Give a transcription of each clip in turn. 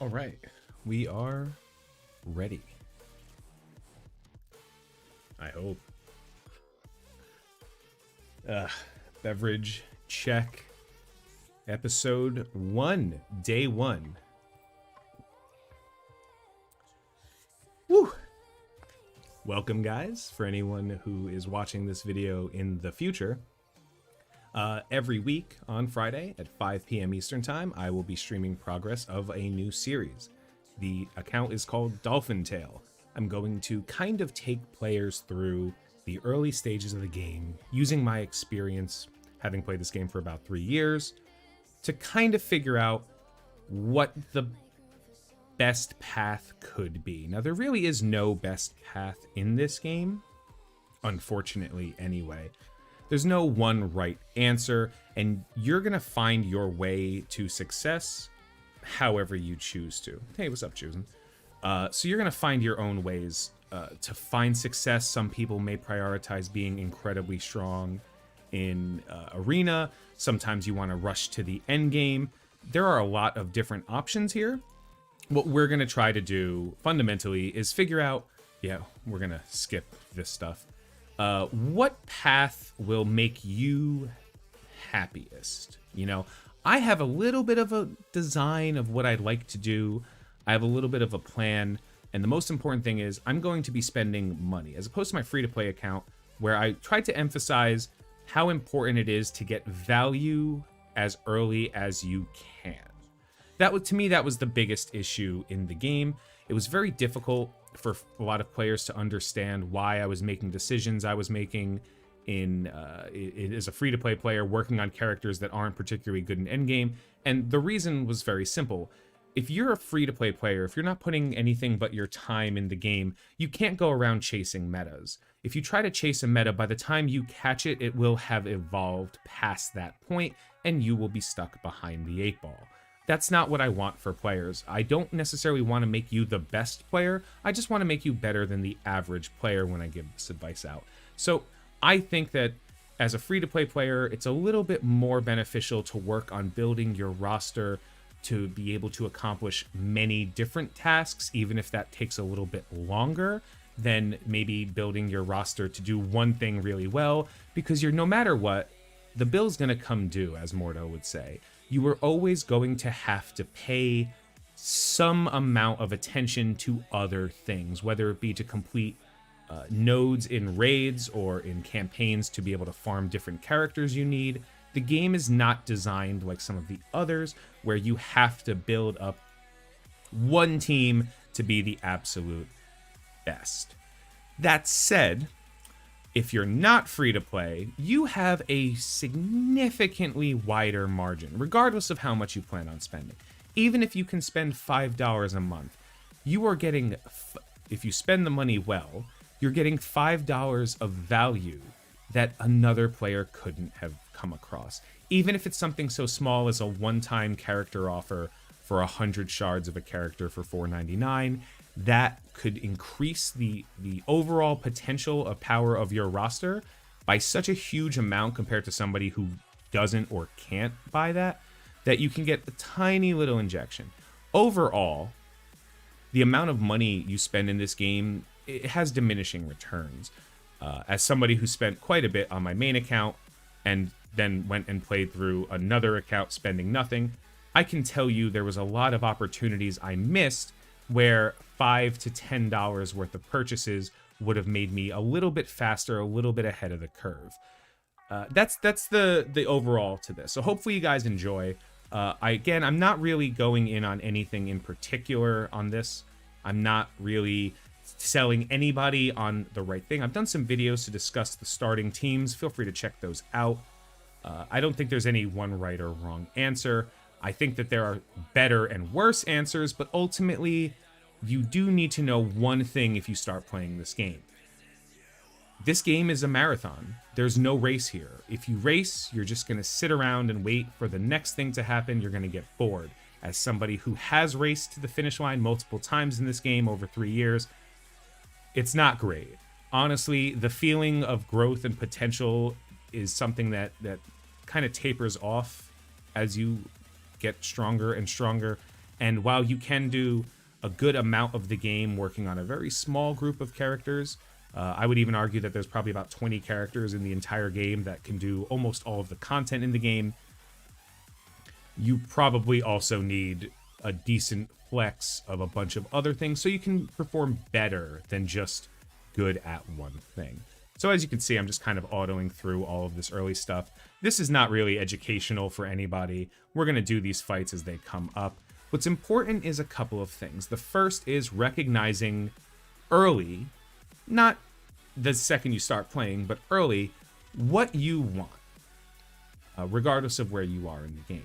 All right, we are ready. I hope. Beverage check. Episode 1, day 1. Woo! Welcome, guys. For anyone who is watching this video in the future, every week on Friday at 5 p.m. Eastern Time, I will be streaming progress of a new series. The account is called DolphinTale. I'm going to kind of take players through the early stages of the game, using my experience, having played this game for about 3 years, to kind of figure out what the best path could be. Now, there really is no best path in this game, unfortunately anyway. There's no one right answer, and you're going to find your way to success however you choose to. Hey, what's up, Choosing? So you're going to find your own ways to find success. Some people may prioritize being incredibly strong in arena. Sometimes you want to rush to the end game. There are a lot of different options here. What we're going to try to do fundamentally is figure out, we're going to skip this stuff. What path will make you happiest? You know, I have a little bit of a design of what I'd like to do. I have a little bit of a plan. And the most important thing is I'm going to be spending money as opposed to my free-to-play account, where I tried to emphasize how important it is to get value as early as you can. To me, that was the biggest issue in the game. It was very difficult for a lot of players to understand why I was making decisions I was making as a free-to-play player, working on characters that aren't particularly good in endgame. And the reason was very simple. If you're a free-to-play player, if you're not putting anything but your time in the game, you can't go around chasing metas. If you try to chase a meta, by the time you catch it, it will have evolved past that point, and you will be stuck behind the 8-ball. That's not what I want for players. I don't necessarily want to make you the best player. I just want to make you better than the average player when I give this advice out. So I think that as a free-to-play player, it's a little bit more beneficial to work on building your roster to be able to accomplish many different tasks, even if that takes a little bit longer than maybe building your roster to do one thing really well, because no matter what, the bill's going to come due, as Mordo would say. You are always going to have to pay some amount of attention to other things, whether it be to complete nodes in raids or in campaigns to be able to farm different characters you need. The game is not designed like some of the others, where you have to build up one team to be the absolute best. That said, if you're not free to play, you have a significantly wider margin, regardless of how much you plan on spending. Even if you can spend $5 a month, you are getting, if you spend the money well, you're getting $5 of value that another player couldn't have come across. Even if it's something so small as a one-time character offer for 100 shards of a character for $4.99, that could increase the overall potential of power of your roster by such a huge amount compared to somebody who doesn't or can't buy that you can get a tiny little injection. Overall, the amount of money you spend in this game, it has diminishing returns. As somebody who spent quite a bit on my main account and then went and played through another account spending nothing, I can tell you there was a lot of opportunities I missed where $5 to $10 worth of purchases would have made me a little bit faster, a little bit ahead of the curve. That's the overall to this. So hopefully you guys enjoy. I'm not really going in on anything in particular on this. I'm not really selling anybody on the right thing. I've done some videos to discuss the starting teams. Feel free to check those out. I don't think there's any one right or wrong answer. I think that there are better and worse answers, but ultimately, you do need to know one thing if you start playing this game. This game is a marathon. There's no race here. If you race, you're just going to sit around and wait for the next thing to happen. You're going to get bored. As somebody who has raced to the finish line multiple times in this game over 3 years, it's not great. Honestly, the feeling of growth and potential is something that kind of tapers off as you get stronger and stronger. And while you can do a good amount of the game working on a very small group of characters, I would even argue that there's probably about 20 characters in the entire game that can do almost all of the content in the game. You probably also need a decent flex of a bunch of other things so you can perform better than just good at one thing. So as you can see, I'm just kind of autoing through all of this early stuff. This is not really educational for anybody. We're going to do these fights as they come up. What's important is a couple of things. The first is recognizing early, not the second you start playing, but early, what you want, regardless of where you are in the game.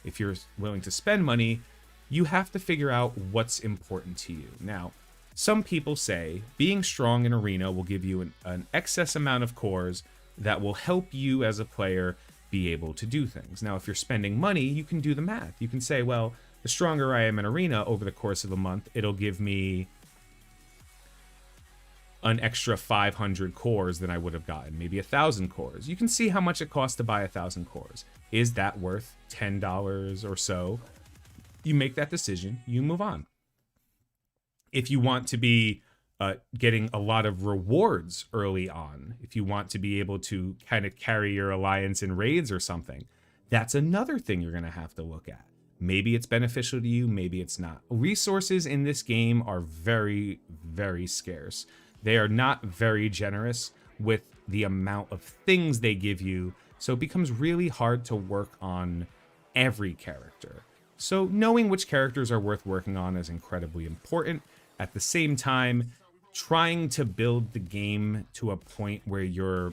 If you're willing to spend money, you have to figure out what's important to you. Now, some people say being strong in Arena will give you an excess amount of cores that will help you as a player be able to do things. Now, if you're spending money, you can do the math. You can say, well, the stronger I am in Arena over the course of a month, it'll give me an extra 500 cores than I would have gotten, maybe 1,000 cores. You can see how much it costs to buy 1,000 cores. Is that worth $10 or so? You make that decision, you move on. If you want to be getting a lot of rewards early on, if you want to be able to kind of carry your alliance in raids or something, that's another thing you're going to have to look at. Maybe it's beneficial to you, maybe it's not. Resources in this game are very, very scarce. They are not very generous with the amount of things they give you, so it becomes really hard to work on every character. So knowing which characters are worth working on is incredibly important. At the same time, trying to build the game to a point where you're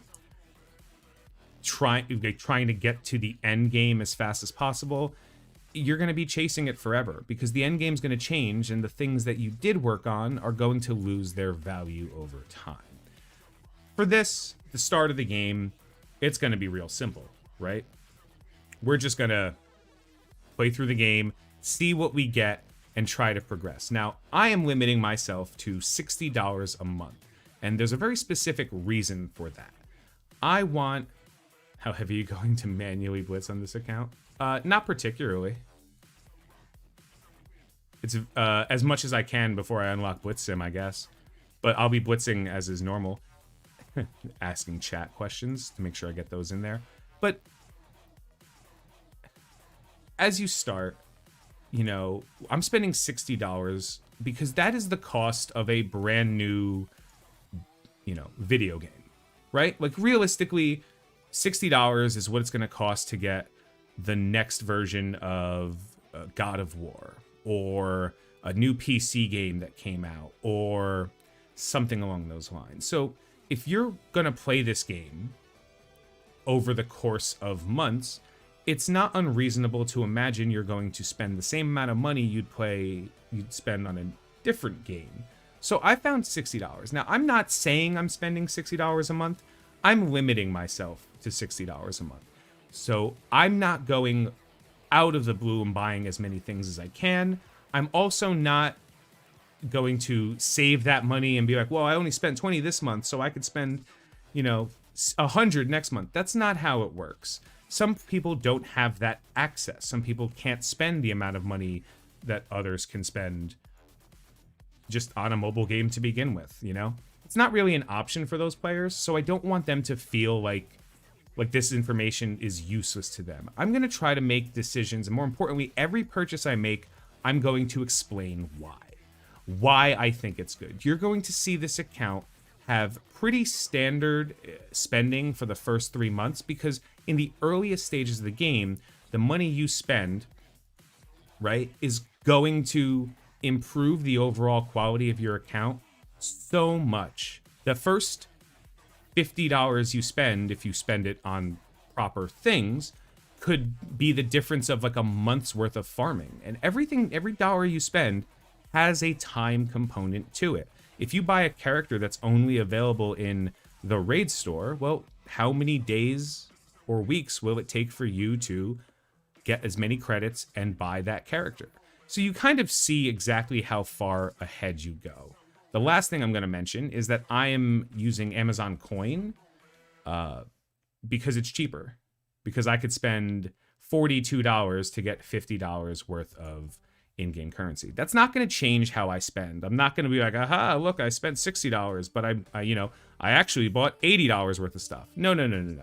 trying to get to the end game as fast as possible, you're going to be chasing it forever because the end game is going to change and the things that you did work on are going to lose their value over time. For this, the start of the game, it's going to be real simple, right? We're just going to play through the game, see what we get, and try to progress. Now, I am limiting myself to $60 a month, and there's a very specific reason for that. I want... How heavy are you going to manually blitz on this account? Not particularly. It's as much as I can before I unlock Blitz Sim, I guess. But I'll be blitzing as is normal. Asking chat questions to make sure I get those in there. But as you start, you know, I'm spending $60 because that is the cost of a brand new, you know, video game, right? Like realistically, $60 is what it's going to cost to get the next version of God of War or a new PC game that came out or something along those lines. So if you're going to play this game over the course of months, it's not unreasonable to imagine you're going to spend the same amount of money you'd spend on a different game. So I found $60. Now, I'm not saying I'm spending $60 a month. I'm limiting myself to $60 a month. So I'm not going out of the blue and buying as many things as I can. I'm also not going to save that money and be like, well, I only spent 20 this month, so I could spend, you know, 100 next month. That's not how it works. Some people don't have that access. Some people can't spend the amount of money that others can spend just on a mobile game to begin with, you know? It's not really an option for those players, so I don't want them to feel like this information is useless to them. I'm going to try to make decisions, and more importantly, every purchase I make, I'm going to explain why I think it's good. You're going to see this account have pretty standard spending for the first 3 months because in the earliest stages of the game, the money you spend, right, is going to improve the overall quality of your account so much. The first $50 you spend, if you spend it on proper things, could be the difference of like a month's worth of farming. And every dollar you spend has a time component to it. If you buy a character that's only available in the raid store, well, how many days or weeks will it take for you to get as many credits and buy that character? So you kind of see exactly how far ahead you go. The last thing I'm going to mention is that I am using Amazon Coin because it's cheaper. Because I could spend $42 to get $50 worth of in-game currency. That's not going to change how I spend. I'm not going to be like, aha, look, I spent $60, but I actually bought $80 worth of stuff. No.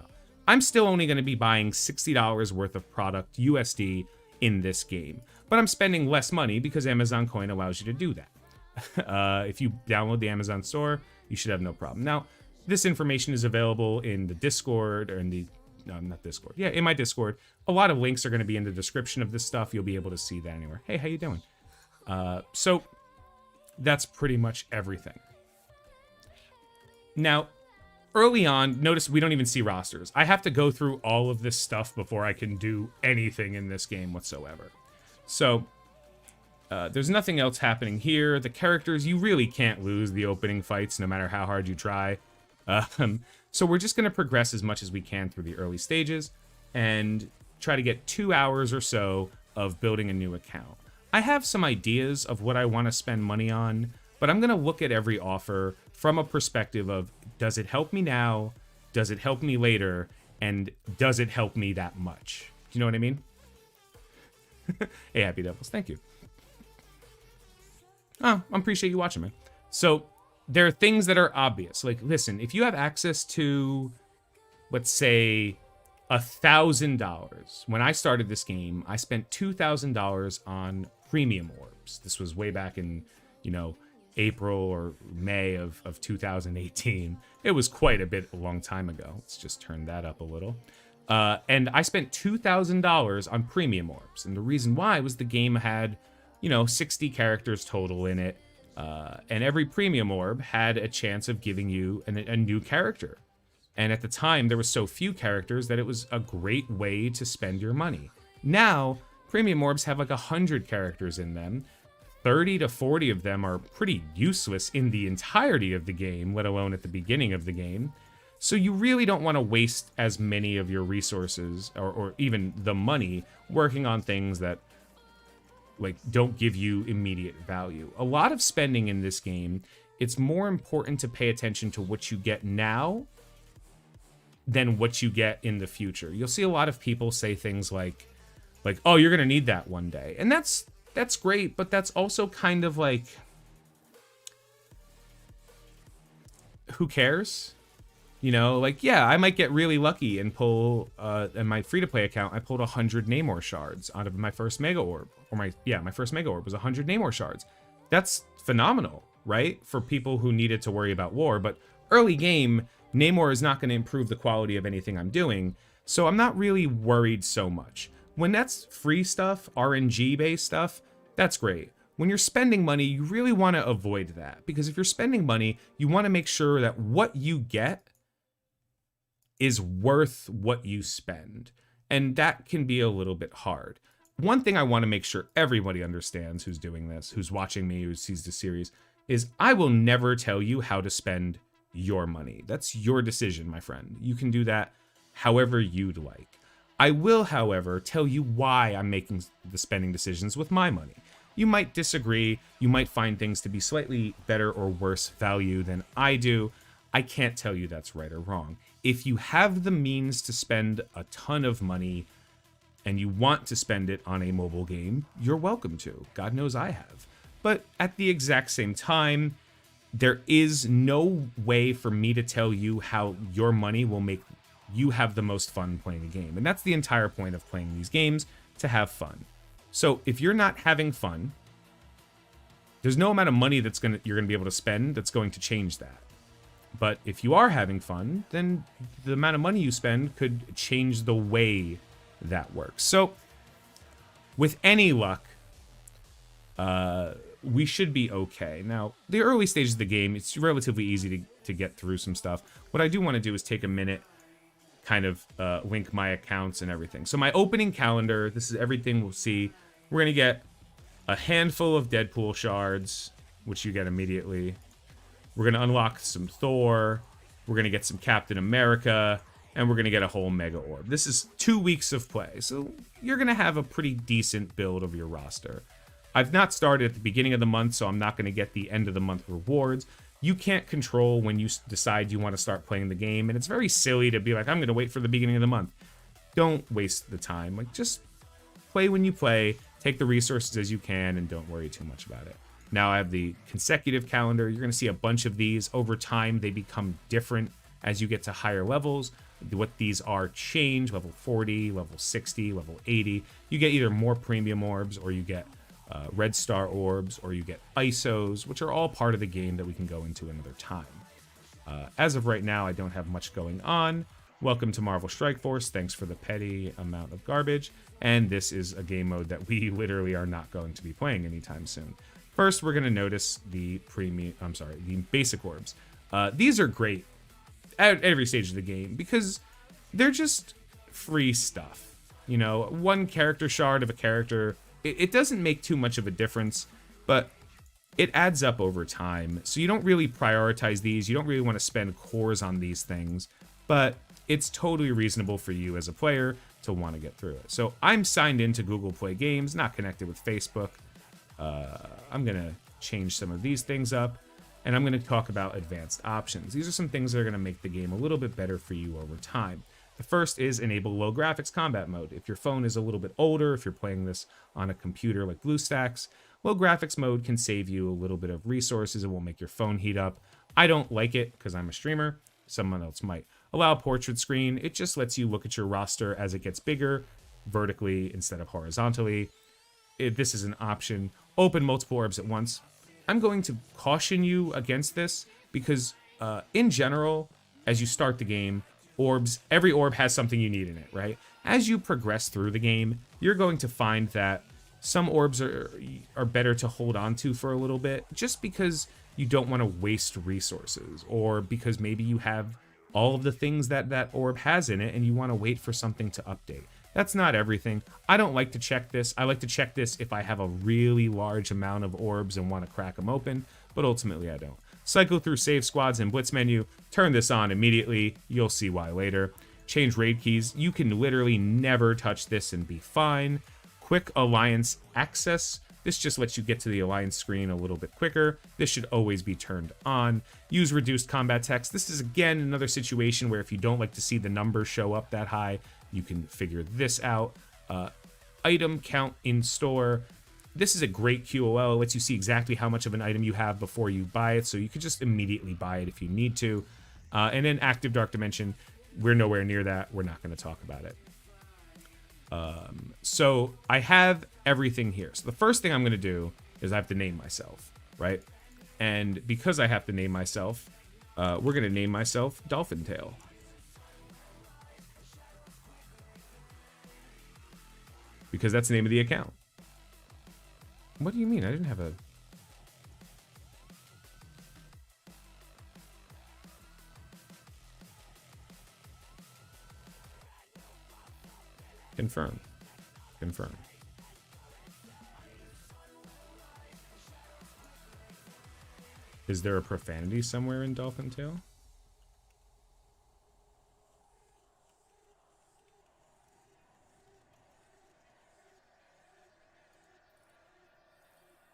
I'm still only going to be buying $60 worth of product USD in this game, but I'm spending less money because Amazon Coin allows you to do that. If you download the Amazon store, you should have no problem. Now, this information is available in the Discord, or in the, no, not Discord. Yeah, in my Discord. A lot of links are going to be in the description of this stuff. You'll be able to see that anywhere. Hey, how you doing? So that's pretty much everything. Now, early on, notice we don't even see rosters. I have to go through all of this stuff before I can do anything in this game whatsoever. So there's nothing else happening here. The characters, you really can't lose the opening fights no matter how hard you try. So we're just going to progress as much as we can through the early stages and try to get 2 hours or so of building a new account. I have some ideas of what I want to spend money on, but I'm going to look at every offer from a perspective of, does it help me now? Does it help me later? And does it help me that much? Do you know what I mean? Hey, Happy Devils, thank you. Oh, I appreciate you watching, man. So there are things that are obvious. Like, listen, if you have access to, let's say, $1,000. When I started this game, I spent $2,000 on premium orbs. This was way back in, April or May of 2018. It was quite a long time ago. Let's just turn that up a little. And I spent $2,000 on premium orbs. And the reason why was the game had, 60 characters total in it. And every premium orb had a chance of giving you a new character. And at the time, there were so few characters that it was a great way to spend your money. Now, premium orbs have like 100 characters in them. 30 to 40 of them are pretty useless in the entirety of the game, let alone at the beginning of the game. So you really don't want to waste as many of your resources or even the money working on things that don't give you immediate value. A lot of spending in this game, it's more important to pay attention to what you get now than what you get in the future. You'll see a lot of people say things like, oh, you're going to need that one day. And that's great, but that's also kind of like, who cares? Yeah, I might get really lucky and pull, in my free-to-play account, I pulled 100 Namor shards out of my first Mega Orb. My first Mega Orb was 100 Namor shards. That's phenomenal, right? For people who needed to worry about war, but early game, Namor is not going to improve the quality of anything I'm doing, so I'm not really worried so much. When that's free stuff, RNG-based stuff, that's great. When you're spending money, you really want to avoid that, because if you're spending money, you want to make sure that what you get is worth what you spend, and that can be a little bit hard. One thing I want to make sure everybody understands who's doing this, who's watching me, who sees the series, is I will never tell you how to spend your money. That's your decision, my friend. You can do that however you'd like. I will, however, tell you why I'm making the spending decisions with my money. You might disagree. You might find things to be slightly better or worse value than I do. I can't tell you that's right or wrong. If you have the means to spend a ton of money and you want to spend it on a mobile game, you're welcome to. God knows I have. But at the exact same time, there is no way for me to tell you how your money will make you have the most fun playing a game. And that's the entire point of playing these games, to have fun. So if you're not having fun, there's no amount of money you're gonna be able to spend that's going to change that. But if you are having fun, then the amount of money you spend could change the way that works. So with any luck, we should be okay. Now, the early stages of the game, it's relatively easy to get through some stuff. What I do want to do is take a minute, kind of link my accounts and everything. So my opening calendar, this is everything we'll see. We're going to get a handful of Deadpool shards, which you get immediately. We're going to unlock some Thor. We're going to get some Captain America. And we're going to get a whole Mega Orb. This is 2 weeks of play. So you're going to have a pretty decent build of your roster. I've not started at the beginning of the month, so I'm not going to get the end of the month rewards. You can't control when you decide you want to start playing the game. And it's very silly to be like, I'm going to wait for the beginning of the month. Don't waste the time. Just play when you play. take the resources as you can and don't worry too much about it. Now I have the consecutive calendar. You're going to see a bunch of these. Over time, they become different as you get to higher levels. What these are change, level 40, level 60, level 80. You get either more premium orbs, or you get red star orbs, or you get ISOs, which are all part of the game that we can go into another time. As of right now, I don't have much going on. Welcome to Marvel Strike Force. Thanks for the petty amount of garbage. And this is a game mode that we literally are not going to be playing anytime soon. First, we're going to notice the basic orbs. These are great at every stage of the game because they're just free stuff. You know, one character shard of a character, it doesn't make too much of a difference, but it adds up over time. So you don't really prioritize these. You don't really want to spend cores on these things, but it's totally reasonable for you as a player to want to get through it. So I'm signed into Google Play Games, not connected with Facebook. I'm going to change some of these things up, and I'm going to talk about advanced options. These are some things that are going to make the game a little bit better for you over time. The first is enable low graphics combat mode. If your phone is a little bit older, if you're playing this on a computer like BlueStacks, low graphics mode can save you a little bit of resources. It won't make your phone heat up. I don't like it because I'm a streamer. Someone else might. Allow portrait screen. It just lets you look at your roster as it gets bigger, vertically instead of horizontally. This is an option. Open multiple orbs at once. I'm going to caution you against this because in general, as you start the game, every orb has something you need in it, right? As you progress through the game, you're going to find that some orbs are better to hold on to for a little bit just because you don't want to waste resources, or because maybe you have all of the things that orb has in it and you want to wait for something to update. That's not everything. I don't like to check this. I like to check this if I have a really large amount of orbs and want to crack them open, but ultimately I don't. Cycle through save squads and blitz menu. Turn this on immediately. You'll see why later. Change raid keys. You can literally never touch this and be fine. Quick alliance access. This just lets you get to the alliance screen a little bit quicker. This should always be turned on. Use reduced combat text. This is again another situation where if you don't like to see the numbers show up that high, you can figure this out. Item count in store. This is a great QOL. It lets you see exactly how much of an item you have before you buy it, so you could just immediately buy it if you need to. And then active dark dimension. We're nowhere near that. We're not going to talk about it. So I have everything here. So the first thing I'm going to do is I have to name myself, right? And because I have to name myself, we're going to name myself DolphinTale. Because that's the name of the account. What do you mean? I didn't have a... Confirm. Confirm. Is there a profanity somewhere in DolphinTale?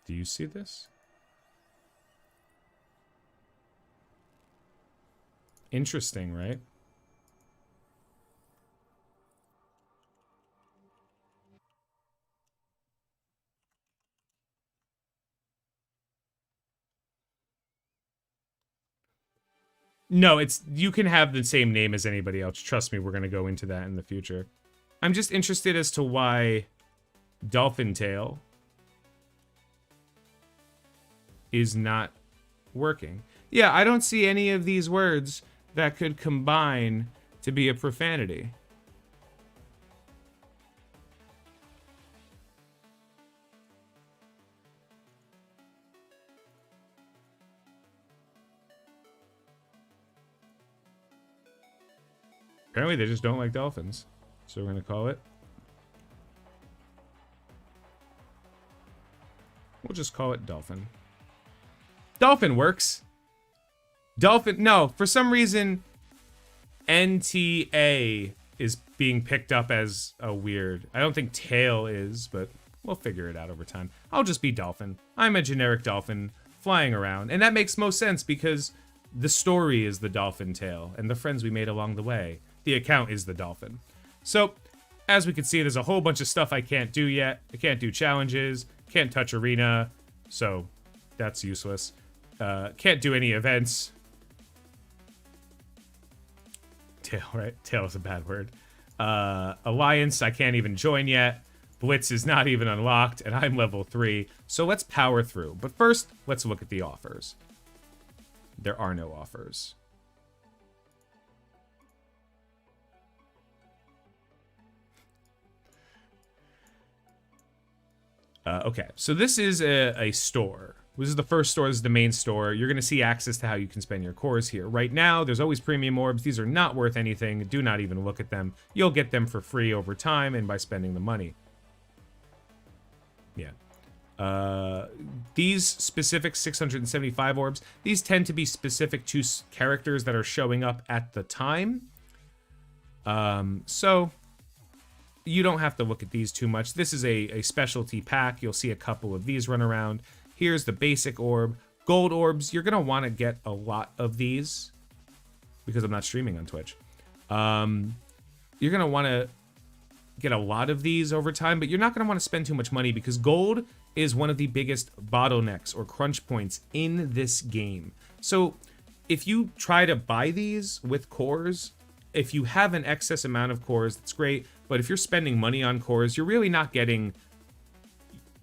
Do you see this? Interesting, right? No, you can have the same name as anybody else. Trust me, we're going to go into that in the future. I'm just interested as to why DolphinTale is not working. Yeah, I don't see any of these words that could combine to be a profanity. Apparently they just don't like dolphins. So we're going to call it. We'll just call it Dolphin. Dolphin works. Dolphin, no, for some reason, NTA is being picked up as a weird. I don't think tail is, but we'll figure it out over time. I'll just be Dolphin. I'm a generic dolphin flying around. And that makes most sense because the story is the dolphin tale and the friends we made along the way. The account is the dolphin. So as we can see, there's a whole bunch of stuff I can't do yet. I can't do challenges, can't touch arena, so that's useless. Can't do any events. Tail, right? Tail is a bad word. Alliance, I can't even join yet. Blitz is not even unlocked, and I'm level 3. So let's power through. But first, let's look at the offers. There are no offers. Okay, so this is a store. This is the first store. This is the main store. You're going to see access to how you can spend your cores here. Right now, there's always premium orbs. These are not worth anything. Do not even look at them. You'll get them for free over time and by spending the money. Yeah. These specific 675 orbs, these tend to be specific to characters that are showing up at the time. So you don't have to look at these too much. This is a specialty pack. You'll see a couple of these run around. Here's the basic orb. Gold orbs, you're going to want to get a lot of these because I'm not streaming on Twitch. You're going to want to get a lot of these over time, but you're not going to want to spend too much money because gold is one of the biggest bottlenecks or crunch points in this game. So if you try to buy these with cores, if you have an excess amount of cores, that's great. But if you're spending money on cores, you're really not getting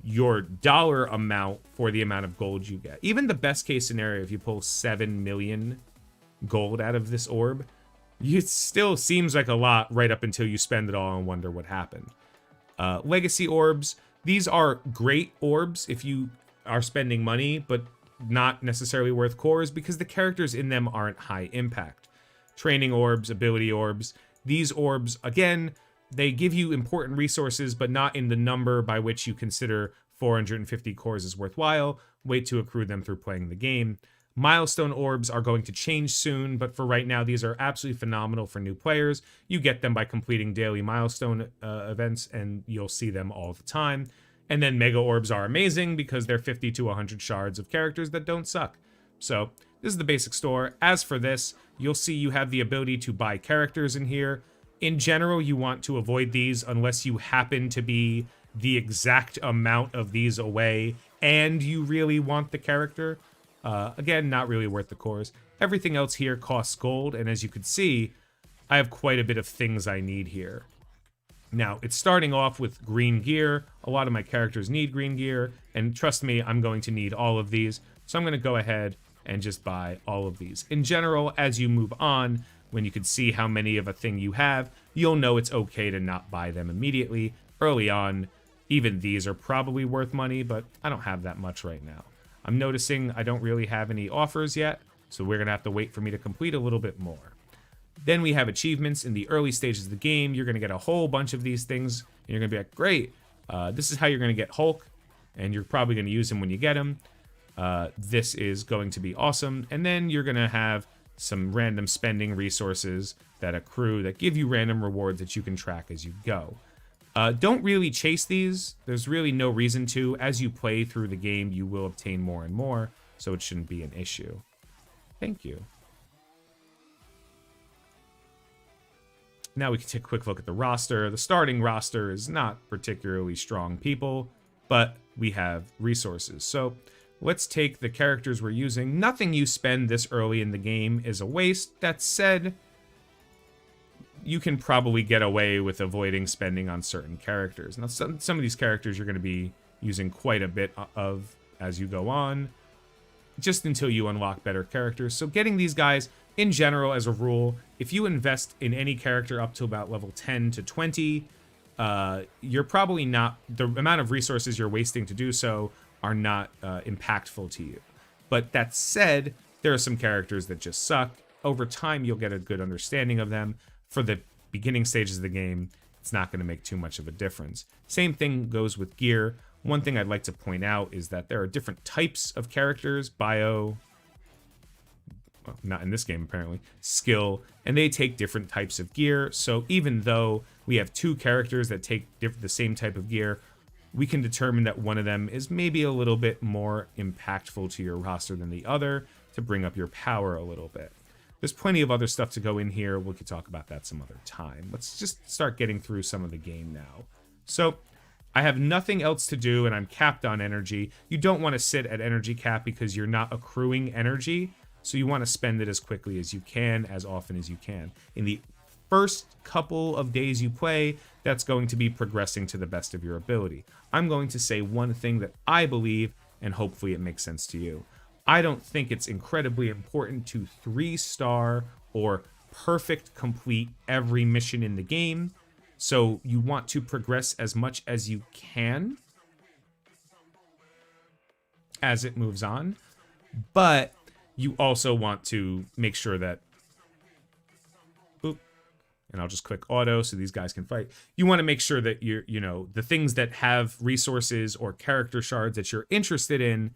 your dollar amount for the amount of gold you get. Even the best case scenario, if you pull 7 million gold out of this orb, it still seems like a lot right up until you spend it all and wonder what happened. Legacy orbs, these are great orbs if you are spending money, but not necessarily worth cores because the characters in them aren't high impact. Training orbs, ability orbs, these orbs, again, they give you important resources, but not in the number by which you consider 450 cores is worthwhile. Wait to accrue them through playing the game. Milestone orbs are going to change soon, but for right now, these are absolutely phenomenal for new players. You get them by completing daily milestone events, and you'll see them all the time. And then mega orbs are amazing because they're 50 to 100 shards of characters that don't suck. So this is the basic store. As for this, you'll see you have the ability to buy characters in here. In general, you want to avoid these unless you happen to be the exact amount of these away and you really want the character. Again, not really worth the cores. Everything else here costs gold, and as you can see, I have quite a bit of things I need here. Now, it's starting off with green gear. A lot of my characters need green gear, and trust me, I'm going to need all of these. So I'm going to go ahead and just buy all of these. In general, as you move on, when you can see how many of a thing you have, you'll know it's okay to not buy them immediately. Early on, even these are probably worth money, but I don't have that much right now. I'm noticing I don't really have any offers yet, so we're going to have to wait for me to complete a little bit more. Then we have achievements in the early stages of the game. You're going to get a whole bunch of these things, and you're going to be like, great, this is how you're going to get Hulk, and you're probably going to use him when you get him. This is going to be awesome. And then you're going to have some random spending resources that accrue that give you random rewards that you can track as you go. Don't really chase these. There's really no reason to. As you play through the game, you will obtain more and more, so it shouldn't be an issue. Thank you. Now we can take a quick look at the roster. The starting roster is not particularly strong people, but we have resources. So let's take the characters we're using. Nothing you spend this early in the game is a waste. That said, you can probably get away with avoiding spending on certain characters. Now, some of these characters you're going to be using quite a bit of as you go on, just until you unlock better characters. So getting these guys, in general, as a rule, if you invest in any character up to about level 10 to 20, you're probably not, the amount of resources you're wasting to do so are not impactful to you. But that said, there are some characters that just suck. Over time, you'll get a good understanding of them. For the beginning stages of the game, it's not going to make too much of a difference. Same thing goes with gear. One thing I'd like to point out is that there are different types of characters, bio, well, not in this game apparently, skill, and they take different types of gear. So even though we have two characters that take the same type of gear, we can determine that one of them is maybe a little bit more impactful to your roster than the other to bring up your power a little bit. There's plenty of other stuff to go in here. We could talk about that some other time. Let's just start getting through some of the game now. So I have nothing else to do, and I'm capped on energy. You don't want to sit at energy cap because you're not accruing energy, so you want to spend it as quickly as you can, as often as you can. In the first couple of days you play, that's going to be progressing to the best of your ability. I'm going to say one thing that I believe, and hopefully it makes sense to you. I don't think it's incredibly important to 3-star or perfect complete every mission in the game. So you want to progress as much as you can as it moves on. But you also want to make sure that... Oop, and I'll just click auto so these guys can fight. You want to make sure that you're, you know, the things that have resources or character shards that you're interested in,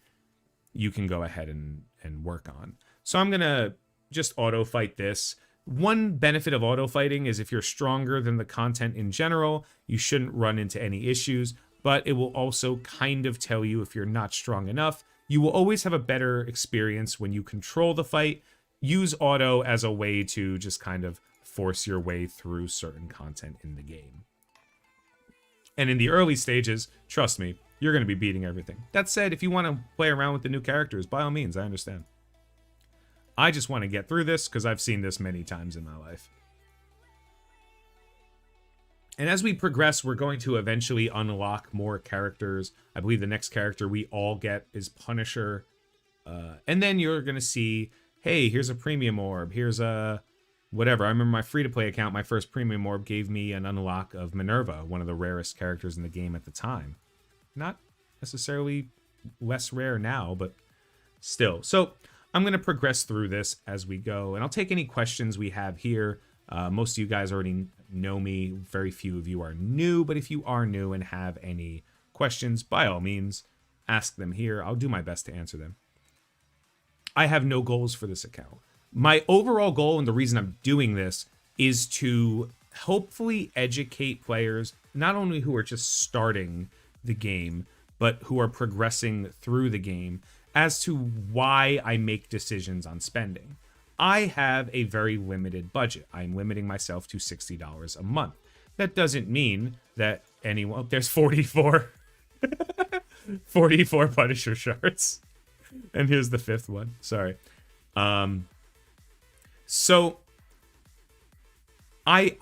you can go ahead and work on. So I'm going to just auto fight this. One benefit of auto fighting is if you're stronger than the content in general, you shouldn't run into any issues, but it will also kind of tell you if you're not strong enough. You will always have a better experience when you control the fight. Use auto as a way to just kind of force your way through certain content in the game. And in the early stages, trust me, you're going to be beating everything. That said, if you want to play around with the new characters, by all means, I understand. I just want to get through this because I've seen this many times in my life. And as we progress, we're going to eventually unlock more characters. I believe the next character we all get is Punisher. And then you're going to see, hey, here's a premium orb. Here's a whatever. I remember my free-to-play account, my first premium orb gave me an unlock of Minerva, one of the rarest characters in the game at the time. Not necessarily less rare now, but still. So I'm going to progress through this as we go, and I'll take any questions we have here. Most of you guys already know me. Very few of you are new, but if you are new and have any questions, by all means, ask them here. I'll do my best to answer them. I have no goals for this account. My overall goal, and the reason I'm doing this, is to hopefully educate players, not only who are just starting the game, but who are progressing through the game, as to why I make decisions on spending. I have a very limited budget. I'm limiting myself to $60 a month. That doesn't mean that anyone... There's 44. 44 Punisher shards. And here's the 5th one. Sorry. So I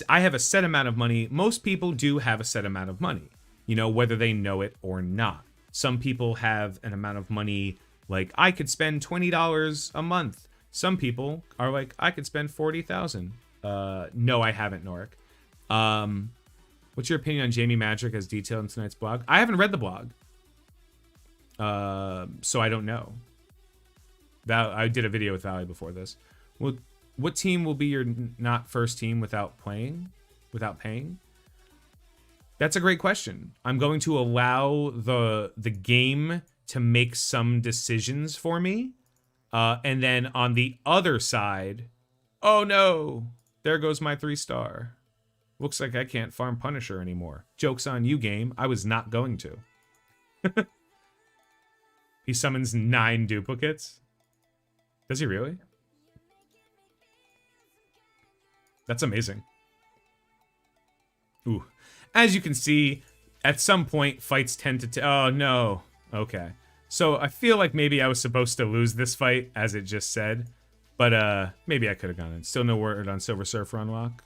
have a set amount of money. Most people do have a set amount of money, you know, whether they know it or not. Some people have an amount of money like, I could spend $20 a month. Some people are like, I could spend $40,000. No, I haven't, Norik. What's your opinion on Jamie Magic as detailed in tonight's blog? I haven't read the blog. So I don't know. I did a video with Valley before this. Well, what team will be your not first team without paying? That's a great question. I'm going to allow the game to make some decisions for me. And then on the other side, oh no, there goes my 3-star. Looks like I can't farm Punisher anymore. Joke's on you, game. I was not going to. He summons 9 duplicates. Does he really? That's amazing. Ooh. As you can see, at some point, fights tend to... Oh, no. Okay. So I feel like maybe I was supposed to lose this fight, as it just said. But maybe I could have gone in. Still no word on Silver Surfer Unlock.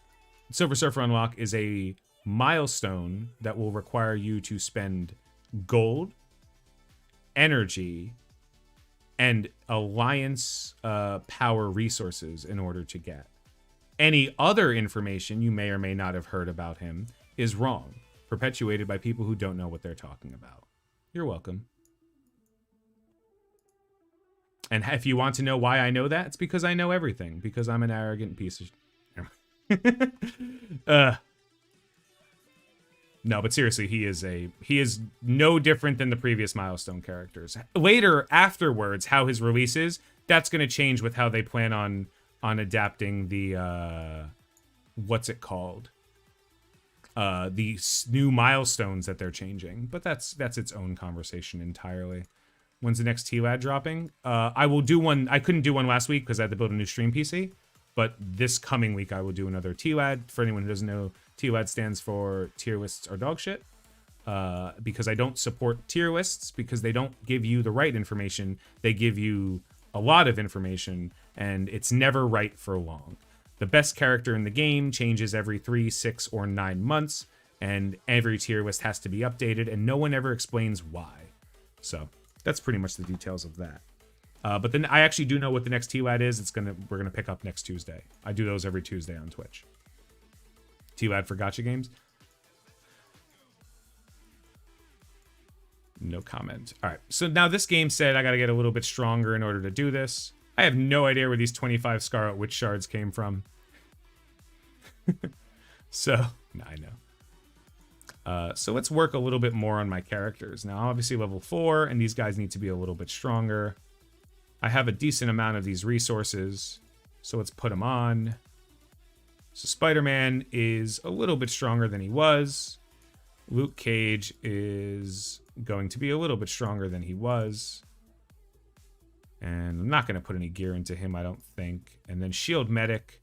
Silver Surfer Unlock is a milestone that will require you to spend gold, energy, and Alliance power resources in order to get. Any other information you may or may not have heard about him is wrong, perpetuated by people who don't know what they're talking about. You're welcome. And if you want to know why I know that, it's because I know everything, because I'm an arrogant piece of... No, but seriously, he is no different than the previous milestone characters. Later, afterwards, how his release is, that's going to change with how they plan on adapting the what's it called? The new milestones that they're changing. But that's its own conversation entirely. When's the next TLAD dropping? I will do one. I couldn't do one last week because I had to build a new stream PC. But this coming week, I will do another TLAD. For anyone who doesn't know, TLAD stands for tier lists are dog shit. Because I don't support tier lists because they don't give you the right information. They give you a lot of information, and it's never right for long. The best character in the game changes every 3, 6, or 9 months, and every tier list has to be updated, and no one ever explains why. So that's pretty much the details of that. But then I actually do know what the next TLAD is. We're gonna pick up next Tuesday. I do those every Tuesday on Twitch. TLAD for gacha games. No comment. All right. So now this game said I got to get a little bit stronger in order to do this. I have no idea where these 25 Scarlet Witch shards came from. So, nah, I know. So let's work a little bit more on my characters. Now, obviously level 4, and these guys need to be a little bit stronger. I have a decent amount of these resources, so let's put them on. So Spider-Man is a little bit stronger than he was. Luke Cage is going to be a little bit stronger than he was. And I'm not going to put any gear into him, I don't think. And then Shield Medic.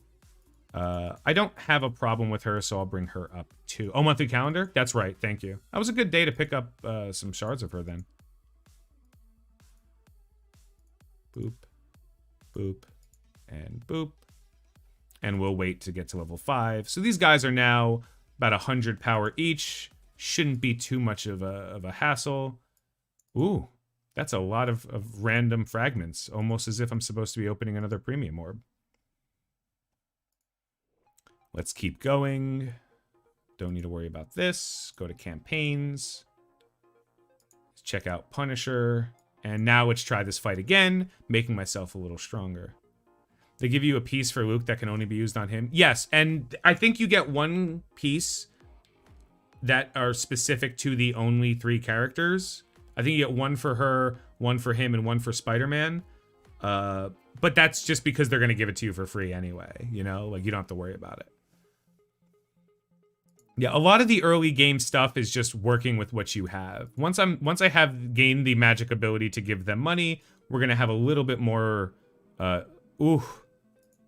I don't have a problem with her, so I'll bring her up too. Oh, monthly calendar? That's right, thank you. That was a good day to pick up some shards of her then. Boop, boop, and boop. And we'll wait to get to level 5. So these guys are now about 100 power each. Shouldn't be too much of a hassle. Ooh, that's a lot of random fragments. Almost as if I'm supposed to be opening another premium orb. Let's keep going. Don't need to worry about this. Go to campaigns. Check out Punisher. And now let's try this fight again, making myself a little stronger. They give you a piece for Luke that can only be used on him. Yes, and I think you get one piece that are specific to the only 3 characters. I think you get one for her, one for him, and one for Spider-Man. But that's just because they're going to give it to you for free anyway, you know? Like, you don't have to worry about it. Yeah, a lot of the early game stuff is just working with what you have. Once I have gained the magic ability to give them money, we're going to have a little bit more... Ooh.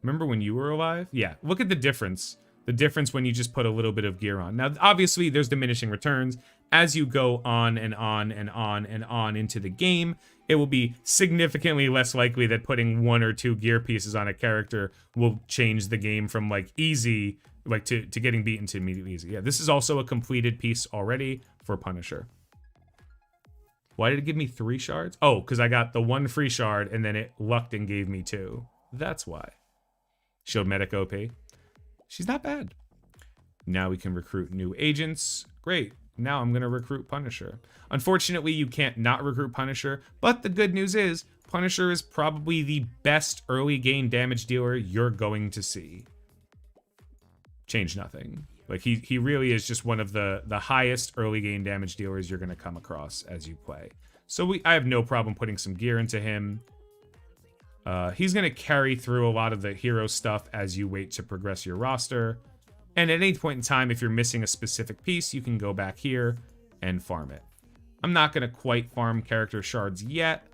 Remember when you were alive? Yeah, look at the difference. The difference when you just put a little bit of gear on. Now, obviously, there's diminishing returns. As you go on and on and on and on into the game, it will be significantly less likely that putting 1 or 2 gear pieces on a character will change the game from, like, easy, like, to getting beaten to immediately easy. Yeah, this is also a completed piece already for Punisher. Why did it give me 3 shards? Oh, because I got the 1 free shard, and then it lucked and gave me 2. That's why. Shield Medic OP. She's not bad. Now we can recruit new agents. Great. Now I'm going to recruit Punisher. Unfortunately, you can't not recruit Punisher, but the good news is Punisher is probably the best early game damage dealer you're going to see. Change nothing. Like, he really is just one of the highest early game damage dealers you're going to come across as you play. So I have no problem putting some gear into him. He's going to carry through a lot of the hero stuff as you wait to progress your roster. And at any point in time, if you're missing a specific piece, you can go back here and farm it. I'm not going to quite farm character shards yet.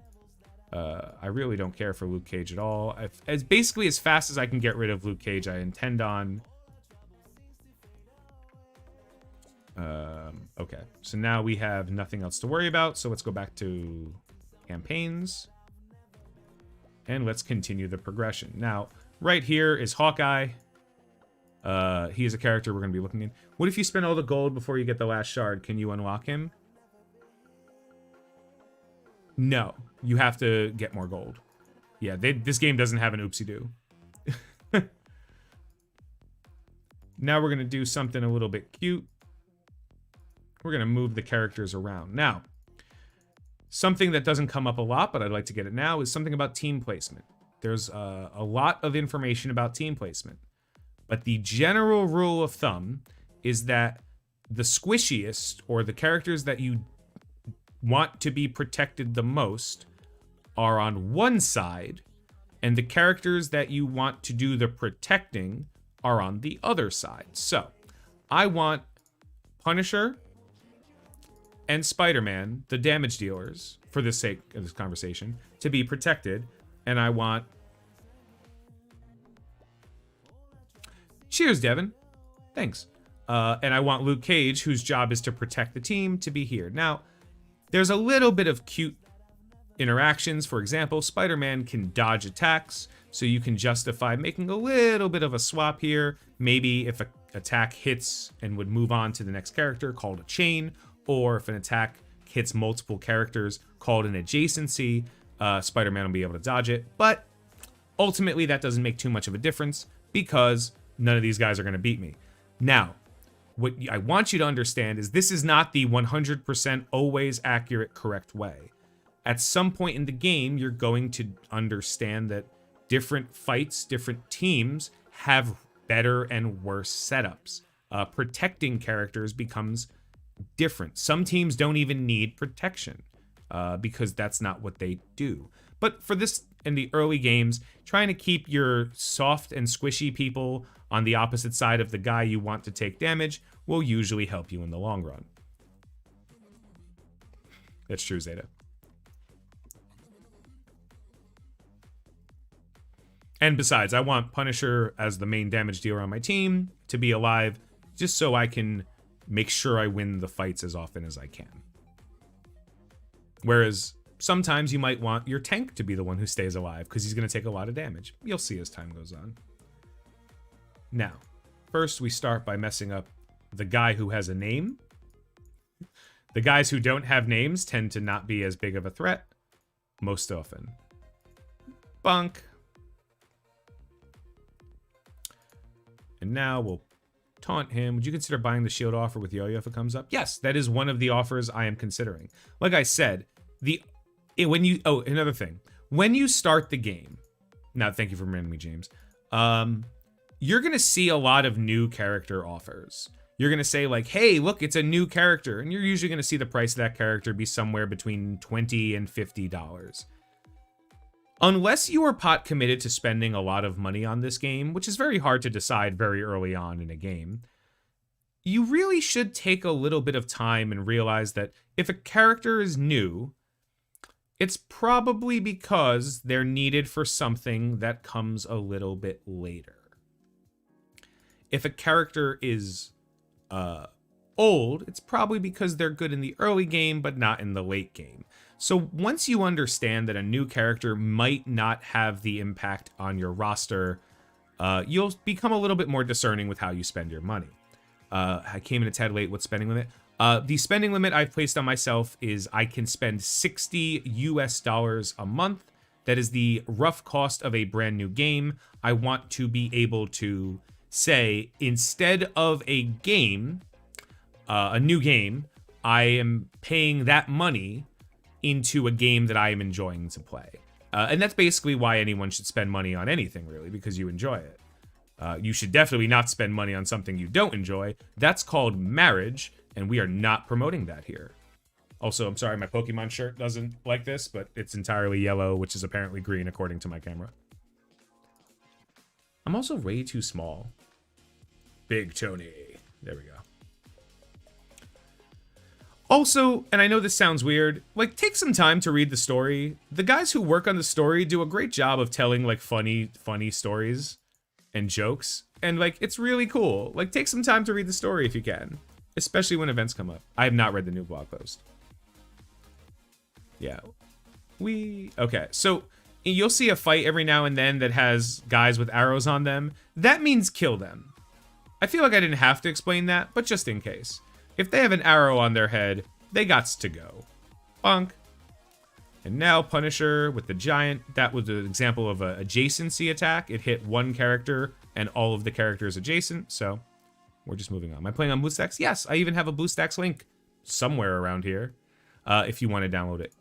I really don't care for Luke Cage at all. Basically, as fast as I can get rid of Luke Cage, I intend on. Okay, so now we have nothing else to worry about. So let's go back to campaigns. And let's continue the progression. Now, right here is Hawkeye. He is a character we're going to be looking in. What if you spend all the gold before you get the last shard? Can you unlock him? No. You have to get more gold. Yeah, this game doesn't have an oopsie-doo. Now we're going to do something a little bit cute. We're going to move the characters around. Now, something that doesn't come up a lot, but I'd like to get it now, is something about team placement. There's a lot of information about team placement. But the general rule of thumb is that the squishiest, or the characters that you want to be protected the most, are on one side, and the characters that you want to do the protecting are on the other side. So, I want Punisher and Spider-Man, the damage dealers, for the sake of this conversation, to be protected. And I want... Cheers, Devin. Thanks. And I want Luke Cage, whose job is to protect the team, to be here. Now, there's a little bit of cute interactions. For example, Spider-Man can dodge attacks, so you can justify making a little bit of a swap here. Maybe if an attack hits and would move on to the next character, called a chain, or if an attack hits multiple characters, called an adjacency, Spider-Man will be able to dodge it. But ultimately, that doesn't make too much of a difference because none of these guys are going to beat me. Now, what I want you to understand is this is not the 100% always accurate, correct way. At some point in the game, you're going to understand that different fights, different teams have better and worse setups. Protecting characters becomes different. Some teams don't even need protection because that's not what they do. But for this, in the early games, trying to keep your soft and squishy people on the opposite side of the guy you want to take damage will usually help you in the long run. That's true, Zeta. And besides, I want Punisher as the main damage dealer on my team to be alive, just so I can make sure I win the fights as often as I can. Whereas sometimes you might want your tank to be the one who stays alive, because he's going to take a lot of damage. You'll see as time goes on. Now, first we start by messing up the guy who has a name. The guys who don't have names tend to not be as big of a threat, most often. Bunk. And now we'll taunt him. Would you consider buying the shield offer with Yo-Yo if it comes up? Yes, that is one of the offers I am considering. Like I said, another thing. When you start the game, now thank you for reminding me, James. You're going to see a lot of new character offers. You're going to say like, hey, look, it's a new character. And you're usually going to see the price of that character be somewhere between $20 and $50. Unless you are pot committed to spending a lot of money on this game, which is very hard to decide very early on in a game, you really should take a little bit of time and realize that if a character is new, it's probably because they're needed for something that comes a little bit later. If a character is old, it's probably because they're good in the early game, but not in the late game. So once you understand that a new character might not have the impact on your roster, you'll become a little bit more discerning with how you spend your money. I came in a tad late with spending limit. The spending limit I've placed on myself is I can spend $60 US a month. That is the rough cost of a brand new game. I want to be able to say, instead of a game, a new game, I am paying that money into a game that I am enjoying to play. And that's basically why anyone should spend money on anything, really, because you enjoy it. You should definitely not spend money on something you don't enjoy. That's called marriage, and we are not promoting that here. Also, I'm sorry, my Pokemon shirt doesn't like this, but it's entirely yellow, which is apparently green according to my camera. I'm also way too small. Big Tony. There we go. Also, and I know this sounds weird, like, take some time to read the story. The guys who work on the story do a great job of telling, like, funny stories and jokes. And, like, it's really cool. Like, take some time to read the story if you can. Especially when events come up. I have not read the new blog post. Yeah. Okay, so you'll see a fight every now and then that has guys with arrows on them. That means kill them. I feel like I didn't have to explain that, but just in case. If they have an arrow on their head, they gots to go. Bonk. And now Punisher with the giant. That was an example of an adjacency attack. It hit one character and all of the characters adjacent. So we're just moving on. Am I playing on BlueStacks? Yes, I even have a BlueStacks link somewhere around here if you want to download it.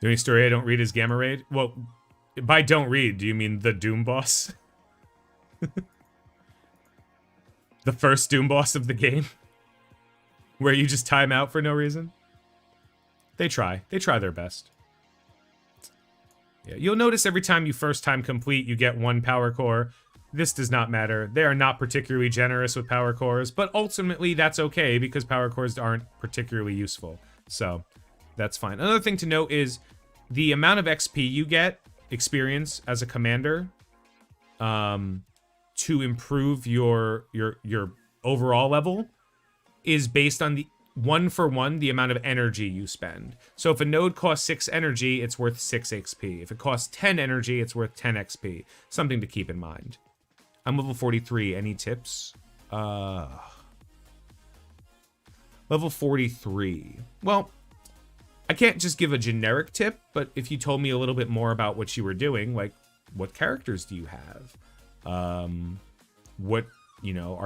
The only story I don't read is Gamma Raid. Well, by don't read, do you mean the Doom boss? The first Doom boss of the game? Where you just time out for no reason? They try. They try their best. Yeah, you'll notice every time you first time complete, you get one power core. this does not matter. They are not particularly generous with power cores, but ultimately that's okay because power cores aren't particularly useful. So that's fine. Another thing to note is the amount of XP you get, experience as a commander, to improve your overall level is based on the 1-for-1 the amount of energy you spend. So if a node costs 6 energy, it's worth 6 XP. If it costs 10 energy, it's worth 10 XP. Something to keep in mind. I'm level 43. Any tips? Level 43. Well, I can't just give a generic tip, but if you told me a little bit more about what you were doing, like what characters do you have? What, you know,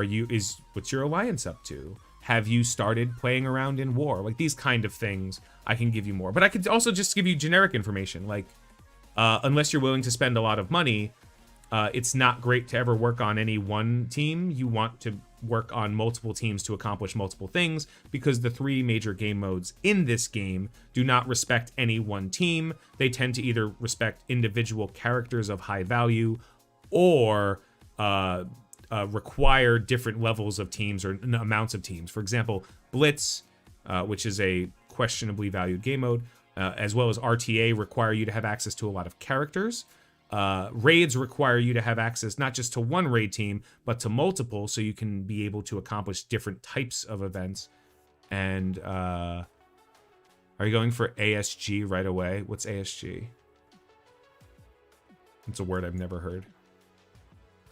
what's your alliance up to? Have you started playing around in war? Like these kind of things, I can give you more. But I could also just give you generic information. Like, unless you're willing to spend a lot of money, it's not great to ever work on any one team. You want to work on multiple teams to accomplish multiple things because the 3 major game modes in this game do not respect any one team. They tend to either respect individual characters of high value or require different levels of teams or amounts of teams. For example, Blitz, which is a questionably valued game mode, as well as RTA require you to have access to a lot of characters. Raids require you to have access not just to one raid team, but to multiple, so you can be able to accomplish different types of events. And are you going for ASG right away? What's ASG? It's a word I've never heard.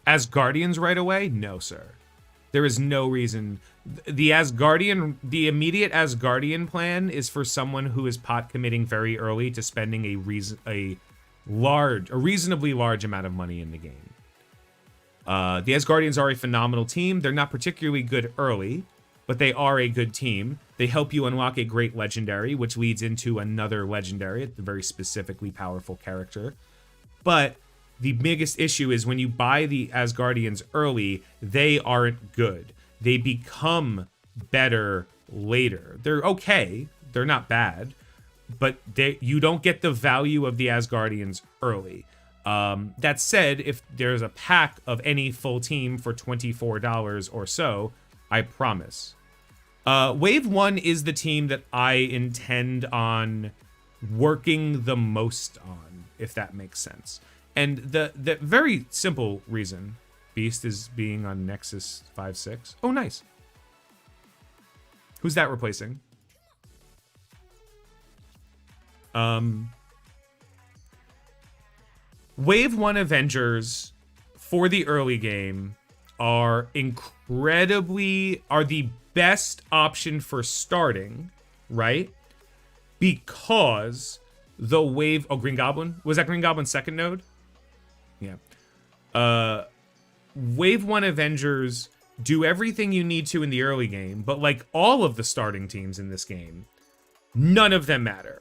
Asgardians right away? No, sir. There is no reason. The immediate Asgardian plan is for someone who is pot committing very early to spending a reasonably large amount of money in the game. The Asgardians are a phenomenal team. They're not particularly good early, but they are a good team. They help you unlock a great legendary, which leads into another legendary, a very specifically powerful character. But the biggest issue is when you buy the Asgardians early, they aren't good. They become better later. They're okay. They're not bad. But you don't get the value of the Asgardians early. That said, if there's a pack of any full team for $24 or so, I promise. Wave 1 is the team that I intend on working the most on, if that makes sense. And the very simple reason Beast is being on Nexus 5-6. Oh, nice. Who's that replacing? Wave 1 Avengers for the early game are the best option for starting, right? Because the wave... Oh, Green Goblin? Was that Green Goblin's second node? Yeah. Wave 1 Avengers do everything you need to in the early game, but like all of the starting teams in this game, none of them matter.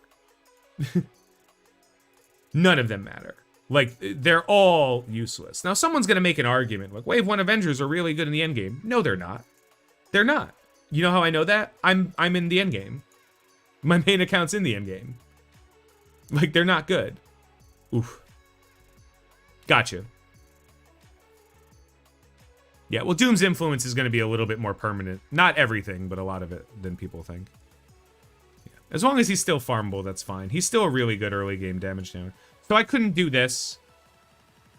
None of them matter. Like, they're all useless. Now, someone's going to make an argument. Like, Wave 1 Avengers are really good in the endgame. No, they're not. They're not. You know how I know that? I'm in the endgame. My main account's in the endgame. Like, they're not good. Oof. Gotcha. Yeah, well, Doom's influence is going to be a little bit more permanent. Not everything, but a lot of it than people think. Yeah. As long as he's still farmable, that's fine. He's still a really good early game damage down. So I couldn't do this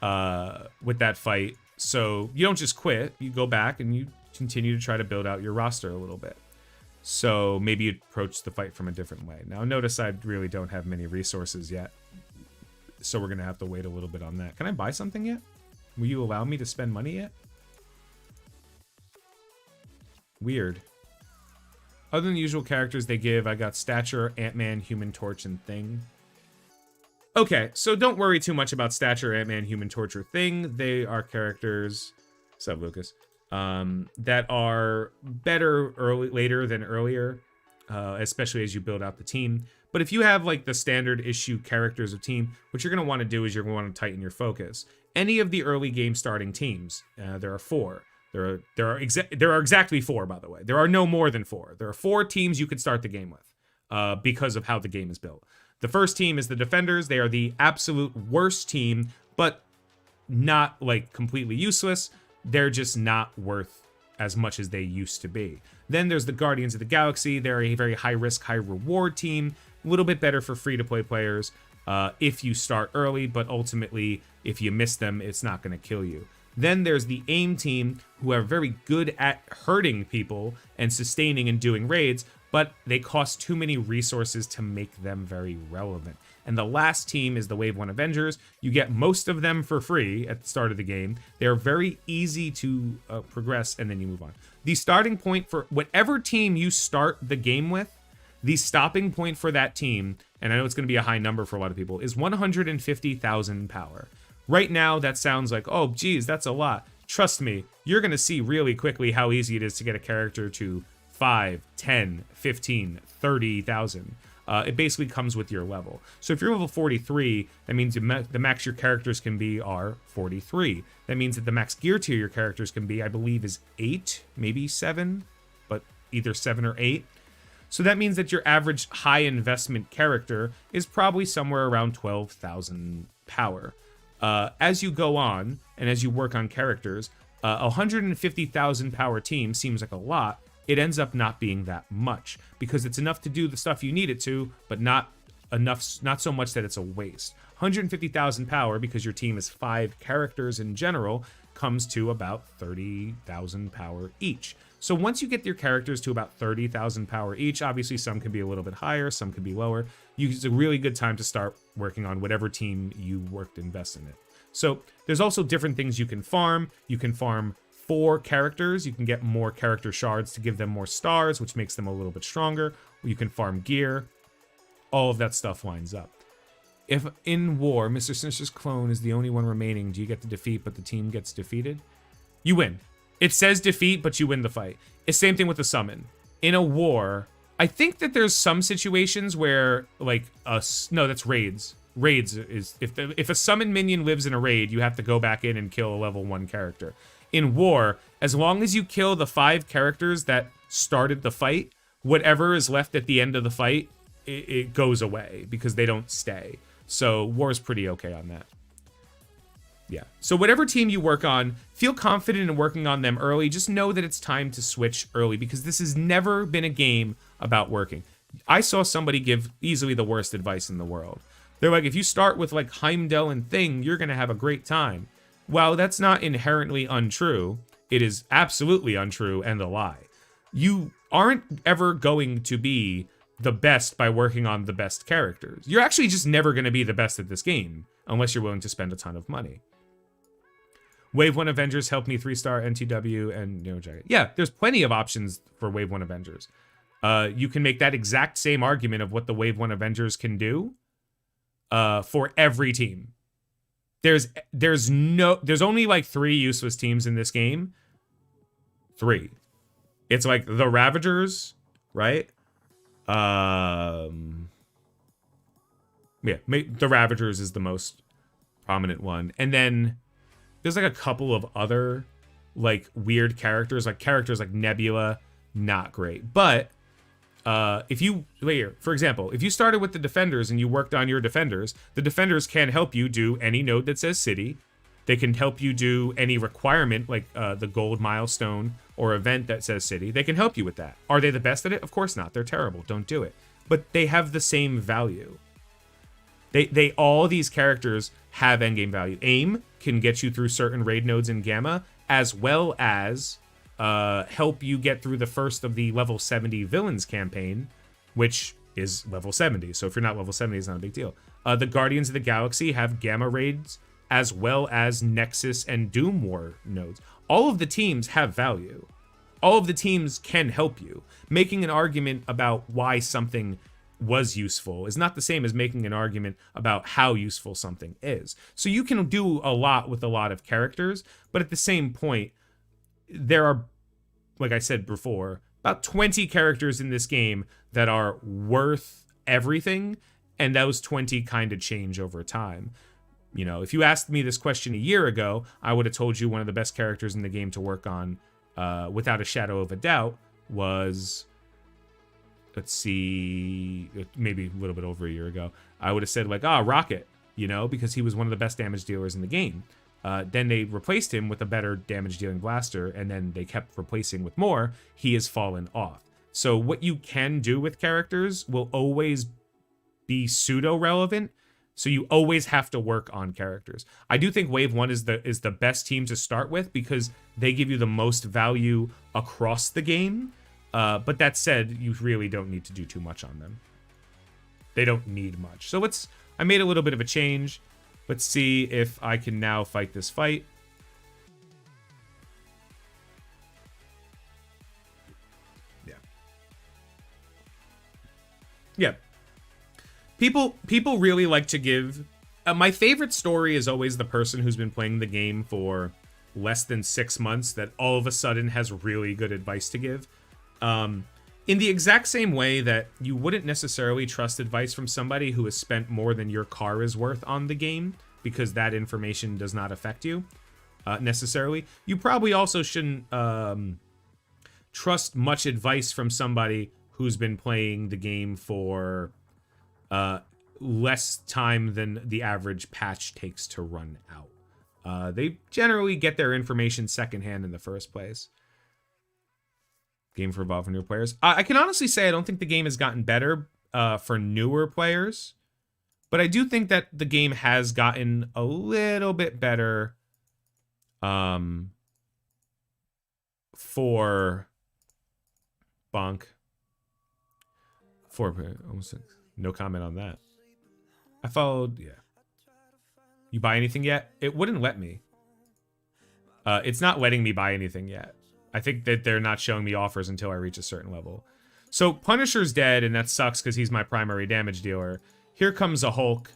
with that fight. So you don't just quit. You go back and you continue to try to build out your roster a little bit. So maybe you approach the fight from a different way. Now notice I really don't have many resources yet. So we're going to have to wait a little bit on that. Can I buy something yet? Will you allow me to spend money yet? Weird. Other than the usual characters they give, I got Stature, Ant-Man, Human Torch, and Thing. Okay, so don't worry too much about Stature, Ant-Man, Human Torch, or Thing. They are characters, what's up, Lucas, that are better later than earlier, especially as you build out the team. But if you have like the standard issue characters of team, what you're going to want to do is you're going to want to tighten your focus. Any of the early game starting teams, there are 4. There are exactly 4, by the way. There are no more than 4. There are 4 teams you could start the game with because of how the game is built. The first team is the Defenders. They are the absolute worst team, but not like completely useless. They're just not worth as much as they used to be. Then there's the Guardians of the Galaxy. They're a very high risk, high reward team. A little bit better for free-to-play players if you start early, but ultimately, if you miss them, it's not going to kill you. Then there's the AIM team, who are very good at hurting people and sustaining and doing raids, but they cost too many resources to make them very relevant. And the last team is the Wave 1 Avengers. You get most of them for free at the start of the game. They're very easy to progress, and then you move on. The starting point for whatever team you start the game with, the stopping point for that team, and I know it's going to be a high number for a lot of people, is 150,000 power. Right now, that sounds like, oh, geez, that's a lot. Trust me, you're going to see really quickly how easy it is to get a character to 5, 10, 15, 30,000. It basically comes with your level. So if you're level 43, that means the max your characters can be are 43. That means that the max gear tier your characters can be, I believe, is 8, maybe 7, but either 7 or 8. So that means that your average high investment character is probably somewhere around 12,000 power. As you go on, and as you work on characters, 150,000 power team seems like a lot. It ends up not being that much, because it's enough to do the stuff you need it to, but not so much that it's a waste. 150,000 power, because your team is 5 characters in general, comes to about 30,000 power each. So once you get your characters to about 30,000 power each, obviously some can be a little bit higher, some can be lower. It's a really good time to start working on whatever team you worked to invest in it. So there's also different things you can farm. You can farm 4 characters. You can get more character shards to give them more stars, which makes them a little bit stronger. You can farm gear. All of that stuff lines up. If in war, Mr. Sinister's clone is the only one remaining, do you get the defeat, but the team gets defeated? You win. It says defeat, but you win the fight. It's same thing with the summon. In a war, I think that there's some situations where, like, no, that's raids. Raids is, if a summon minion lives in a raid, you have to go back in and kill a level 1 character. In war, as long as you kill the 5 characters that started the fight, whatever is left at the end of the fight, it goes away, because they don't stay. So war is pretty okay on that. Yeah. So whatever team you work on, feel confident in working on them early. Just know that it's time to switch early, because this has never been a game about working. I saw somebody give easily the worst advice in the world. They're like, if you start with like Heimdall and Thing, you're going to have a great time. Well, that's not inherently untrue. It is absolutely untrue and a lie. You aren't ever going to be the best by working on the best characters. You're actually just never going to be the best at this game, unless you're willing to spend a ton of money. Wave 1 Avengers helped me 3-star NTW and Neo Jacket. Yeah, there's plenty of options for Wave 1 Avengers. You can make that exact same argument of what the Wave 1 Avengers can do for every team. There's only like 3 useless teams in this game. 3. It's like the Ravagers, right? Yeah, the Ravagers is the most prominent one. And then there's like a couple of other like weird characters like Nebula, not great. But if you, for example, if you started with the Defenders and you worked on your Defenders, the Defenders can help you do any node that says city. They can help you do any requirement, like the gold milestone or event that says city. They can help you with that. Are they the best at it? Of course not. They're terrible. Don't do it. But they have the same value. All these characters have endgame value. AIM can get you through certain raid nodes in Gamma, as well as help you get through the first of the level 70 villains campaign, which is level 70. So if you're not level 70, it's not a big deal. The Guardians of the Galaxy have Gamma raids, as well as Nexus and Doom War nodes. All of the teams have value. All of the teams can help you. Making an argument about why something was useful is not the same as making an argument about how useful something is. So you can do a lot with a lot of characters, but at the same point, there are, like I said before, about 20 characters in this game that are worth everything, and those 20 kind of change over time. You know, if you asked me this question a year ago, I would have told you one of the best characters in the game to work on, without a shadow of a doubt, was, let's see, maybe a little bit over a year ago. I would have said like, Rocket, you know, because he was one of the best damage dealers in the game. Then they replaced him with a better damage-dealing blaster, and then they kept replacing with more. He has fallen off. So what you can do with characters will always be pseudo-relevant, so you always have to work on characters. I do think Wave 1 is the best team to start with because they give you the most value across the game. But that said, you really don't need to do too much on them. They don't need much. So I made a little bit of a change. Let's see if I can now fight this fight. Yeah. Yeah. People really like to give... my favorite story is always the person who's been playing the game for less than 6 months that all of a sudden has really good advice to give. In the exact same way that you wouldn't necessarily trust advice from somebody who has spent more than your car is worth on the game, because that information does not affect you necessarily. You probably also shouldn't trust much advice from somebody who's been playing the game for less time than the average patch takes to run out. They generally get their information secondhand in the first place. Game for evolving new players. I can honestly say I don't think the game has gotten better for newer players, but I do think that the game has gotten a little bit better for Bonk. Almost no comment on that. I followed, yeah. You buy anything yet? It wouldn't let me. It's not letting me buy anything yet. I think that they're not showing me offers until I reach a certain level. So Punisher's dead, and that sucks because he's my primary damage dealer. Here comes a Hulk.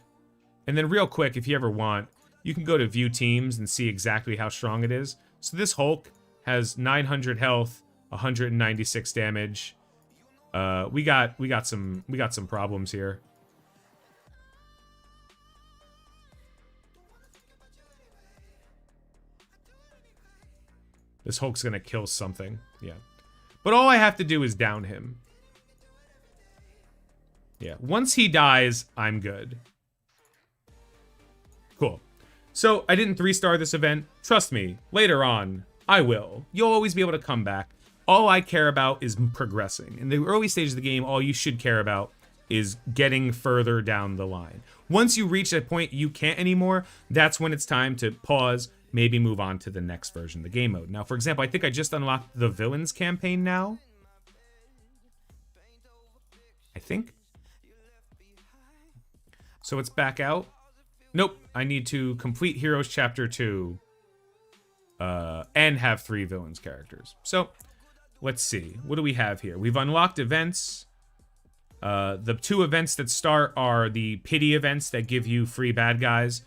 And then real quick, if you ever want, you can go to view teams and see exactly how strong it is. So this Hulk has 900 health, 196 damage. We got some problems here. This Hulk's gonna kill something. Yeah. But all I have to do is down him. Yeah. Once he dies, I'm good. Cool. So, I didn't 3-star this event. Trust me, later on, I will. You'll always be able to come back. All I care about is progressing. In the early stages of the game, all you should care about is getting further down the line. Once you reach that point you can't anymore, that's when it's time to pause, maybe move on to the next version of the game mode. Now, for example, I think I just unlocked the Villains campaign now. I think. So it's back out. Nope, I need to complete Heroes Chapter 2 and have 3 Villains characters. So, let's see. What do we have here? We've unlocked events. The 2 events that start are the pity events that give you free bad guys.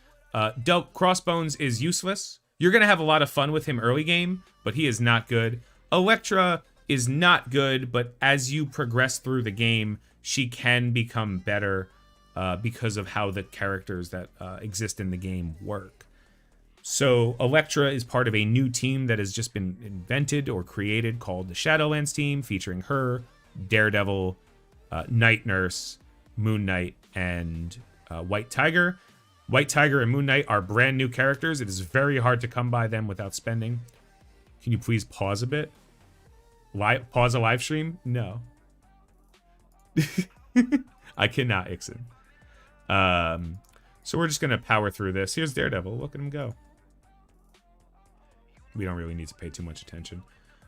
Crossbones is useless. You're going to have a lot of fun with him early game, but he is not good. Elektra is not good, but as you progress through the game, she can become better because of how the characters that exist in the game work. So Elektra is part of a new team that has just been invented or created called the Shadowlands team, featuring her, Daredevil, Night Nurse, Moon Knight, and White Tiger. White Tiger and Moon Knight are brand new characters. It is very hard to come by them without spending. Can you please pause a bit? Pause a live stream? No. I cannot, Ixon. So we're just going to power through this. Here's Daredevil. Look at him go. We don't really need to pay too much attention.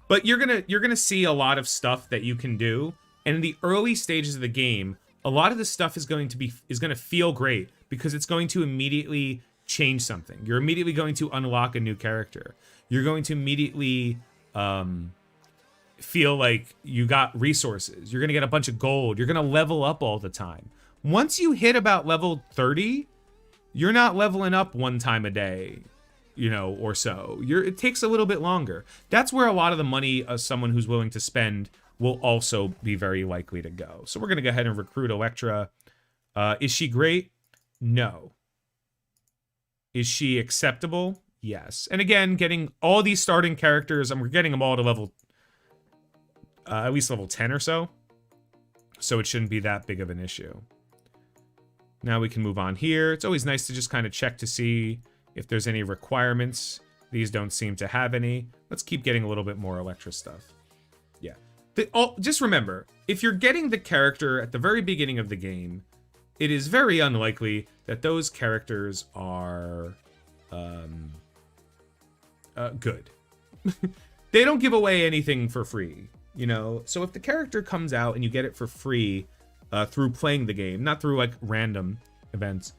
But you're gonna see a lot of stuff that you can do. And in the early stages of the game, a lot of this stuff is going to feel great because it's going to immediately change something. You're immediately going to unlock a new character. You're going to immediately feel like you got resources. You're going to get a bunch of gold. You're going to level up all the time. Once you hit about level 30, you're not leveling up 1 time a day, you know, or so. It takes a little bit longer. That's where a lot of the money someone who's willing to spend will also be very likely to go. So we're going to go ahead and recruit Elektra. Is she great? No. Is she acceptable? Yes. And again, getting all these starting characters, we're getting them all to level, at least level 10 or so. So it shouldn't be that big of an issue. Now we can move on here. It's always nice to just kind of check to see if there's any requirements. These don't seem to have any. Let's keep getting a little bit more Electra stuff. Yeah. Just remember, if you're getting the character at the very beginning of the game, it is very unlikely that those characters are good. They don't give away anything for free, you know? So if the character comes out and you get it for free through playing the game, not through like random events,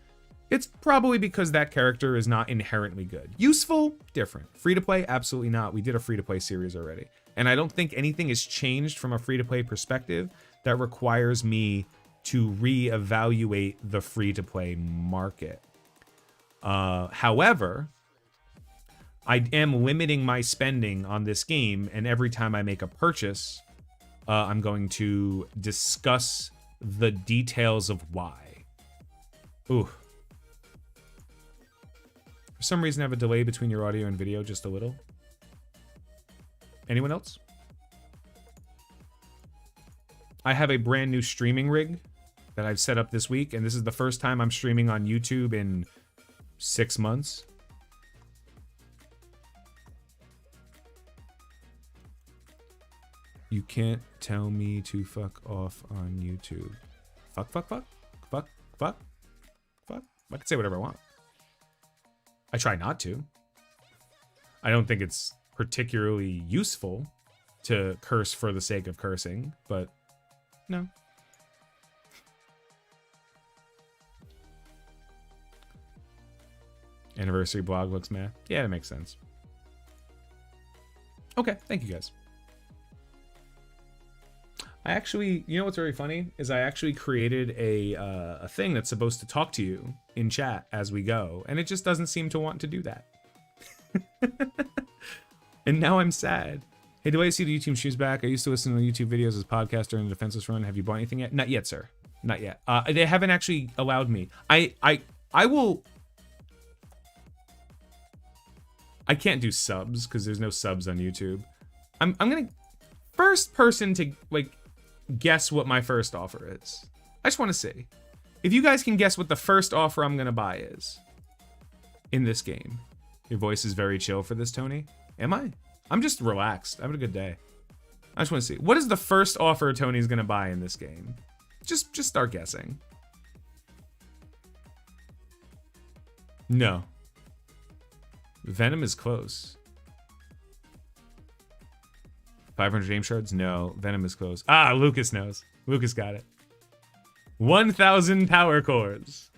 it's probably because that character is not inherently good. Useful? Different. Free to play? Absolutely not. We did a free to play series already. And I don't think anything has changed from a free to play perspective that requires me to reevaluate the free to play market. However, I am limiting my spending on this game, and every time I make a purchase, I'm going to discuss the details of why. Ooh. For some reason, I have a delay between your audio and video, just a little. Anyone else? I have a brand new streaming rig that I've set up this week, and this is the first time I'm streaming on YouTube in 6 months. You can't tell me to fuck off on YouTube. Fuck, fuck, fuck, fuck, fuck, fuck. I can say whatever I want. I try not to. I don't think it's particularly useful to curse for the sake of cursing, but no. Anniversary blog looks meh. Yeah, that makes sense. Okay, thank you guys. I actually, you know what's very funny is I actually created a thing that's supposed to talk to you in chat as we go, and it just doesn't seem to want to do that. And now I'm sad. Hey, do I see the YouTube streams back? I used to listen to YouTube videos as podcasts during the Defenseless run. Have you bought anything yet? Not yet, sir. Not yet. They haven't actually allowed me. I will. I can't do subs because there's no subs on YouTube. I'm gonna first person to like guess what my first offer is. I just want to see if you guys can guess what the first offer I'm gonna buy is in this game. Your voice is very chill for this, Tony. Am I? I'm just relaxed. I'm having a good day. I just want to see what is the first offer Tony's gonna buy in this game. Just start guessing. No. Venom is close. 500 aim shards? No. Venom is close. Ah, Lucas knows. Lucas got it. 1,000 power cores.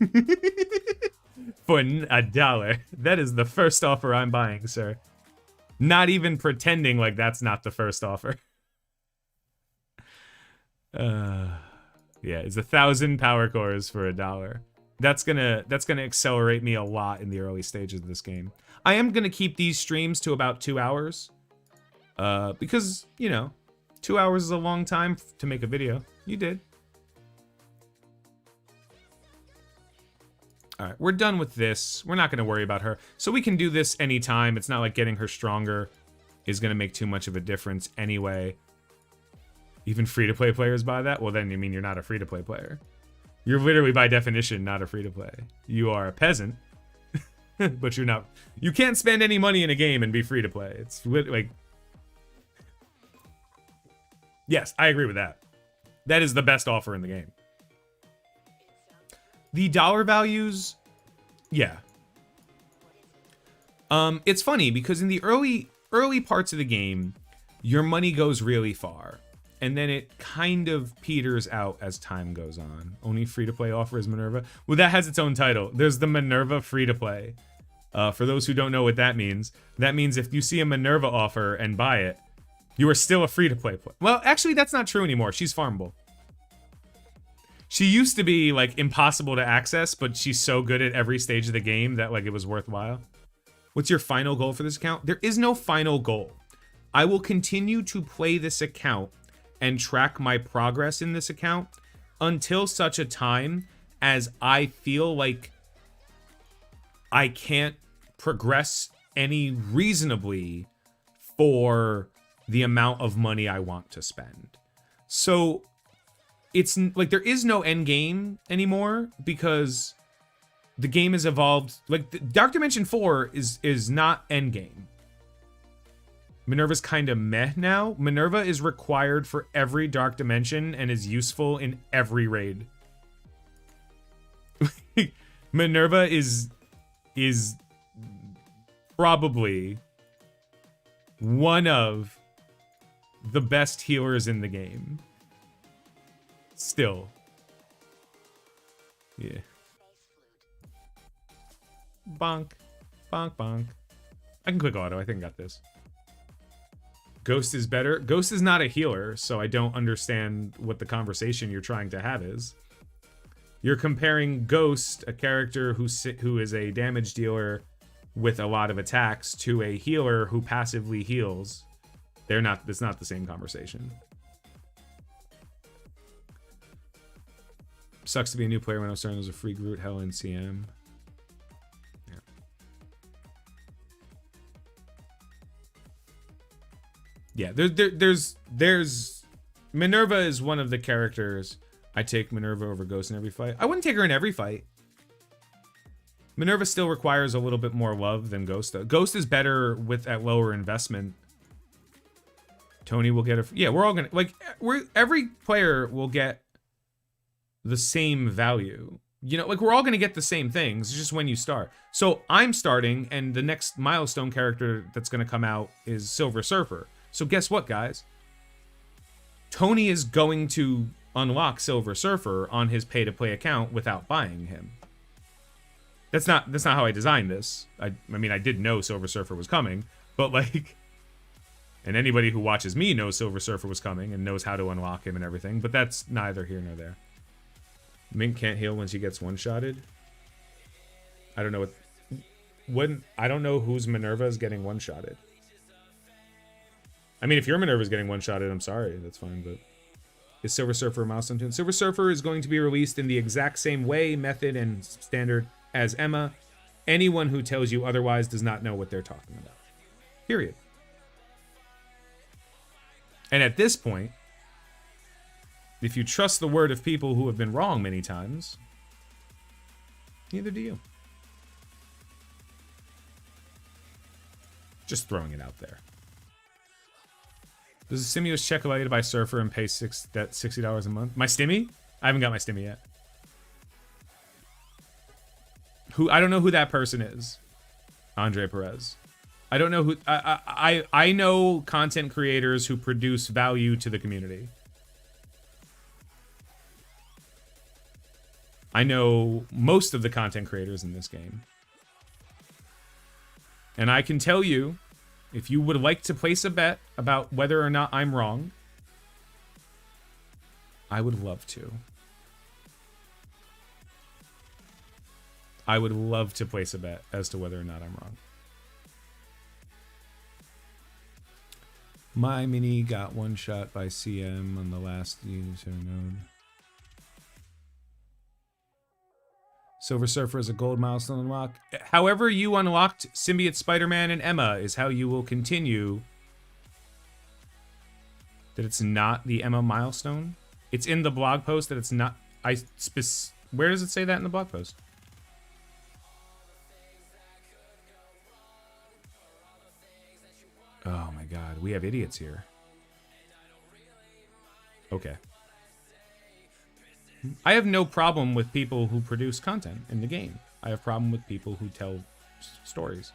For $1. That is the first offer I'm buying, sir. Not even pretending like that's not the first offer. Yeah, it's 1,000 power cores for $1. That's gonna accelerate me a lot in the early stages of this game. I am gonna keep these streams to about 2 hours. Because, you know, 2 hours is a long time to make a video. You did. All right, we're done with this. We're not going to worry about her. So we can do this anytime. It's not like getting her stronger is going to make too much of a difference anyway. Even free-to-play players buy that? Well, then you mean you're not a free-to-play player. You're literally, by definition, not a free-to-play. You are a peasant, but you're not. You can't spend any money in a game and be free-to-play. It's like... Yes, I agree with that. That is the best offer in the game. The dollar values, yeah. It's funny because in the early parts of the game, your money goes really far, and then it kind of peters out as time goes on. Only free-to-play offer is Minerva. Well, that has its own title. There's the Minerva free-to-play. For those who don't know what that means if you see a Minerva offer and buy it, you are still a free-to-play player. Well, actually, that's not true anymore. She's farmable. She used to be, like, impossible to access, but she's so good at every stage of the game that, like, it was worthwhile. What's your final goal for this account? There is no final goal. I will continue to play this account and track my progress in this account until such a time as I feel like I can't progress any reasonably for the amount of money I want to spend. So it's like there is no end game anymore because the game has evolved. Like, Dark Dimension 4 is not endgame. Minerva's kind of meh now. Minerva is required for every Dark Dimension and is useful in every raid. Minerva is probably one of the best healers in the game. Still. Yeah. Bonk. Bonk, bonk. I can click auto. I think I got this. Ghost is better. Ghost is not a healer, so I don't understand what the conversation you're trying to have is. You're comparing Ghost, a character who is a damage dealer with a lot of attacks, to a healer who passively heals. They're not. It's not the same conversation. Sucks to be a new player when I was starting as a free Groot Hell in CM. Yeah, there's Minerva is one of the characters. I take Minerva over Ghost in every fight. I wouldn't take her in every fight. Minerva still requires a little bit more love than Ghost does. Ghost is better at lower investment. Tony will get a... Yeah, we're all gonna... Like, every player will get the same value. You know, like, we're all gonna get the same things, just when you start. So, I'm starting, and the next milestone character that's gonna come out is Silver Surfer. So guess what, guys? Tony is going to unlock Silver Surfer on his pay-to-play account without buying him. That's not how I designed this. I mean, I did know Silver Surfer was coming, but like... And anybody who watches me knows Silver Surfer was coming and knows how to unlock him and everything, but that's neither here nor there. Mink can't heal when she gets one-shotted. I don't know I don't know whose Minerva is getting one-shotted. I mean, if your Minerva is getting one-shotted, I'm sorry. That's fine, but... Is Silver Surfer a milestone tune? Silver Surfer is going to be released in the exact same way, method, and standard as Emma. Anyone who tells you otherwise does not know what they're talking about. Period. And at this point, if you trust the word of people who have been wrong many times, neither do you. Just throwing it out there. Does the Stimulus check allow you to buy Surfer and pay $60 a month? My Stimmy? I haven't got my Stimmy yet. I don't know who that person is. Andre Perez. I don't know who... I know content creators who produce value to the community. I know most of the content creators in this game. And I can tell you, if you would like to place a bet about whether or not I'm wrong, I would love to. I would love to place a bet as to whether or not I'm wrong. My Mini got one shot by CM on the last user node. Silver Surfer is a gold milestone unlock. However you unlocked Symbiote Spider-Man and Emma is how you will continue. That it's not the Emma milestone. It's in the blog post that it's not. Where does it say that in the blog post? Oh my god, we have idiots here. Okay. I have no problem with people who produce content in the game. I have a problem with people who tell stories.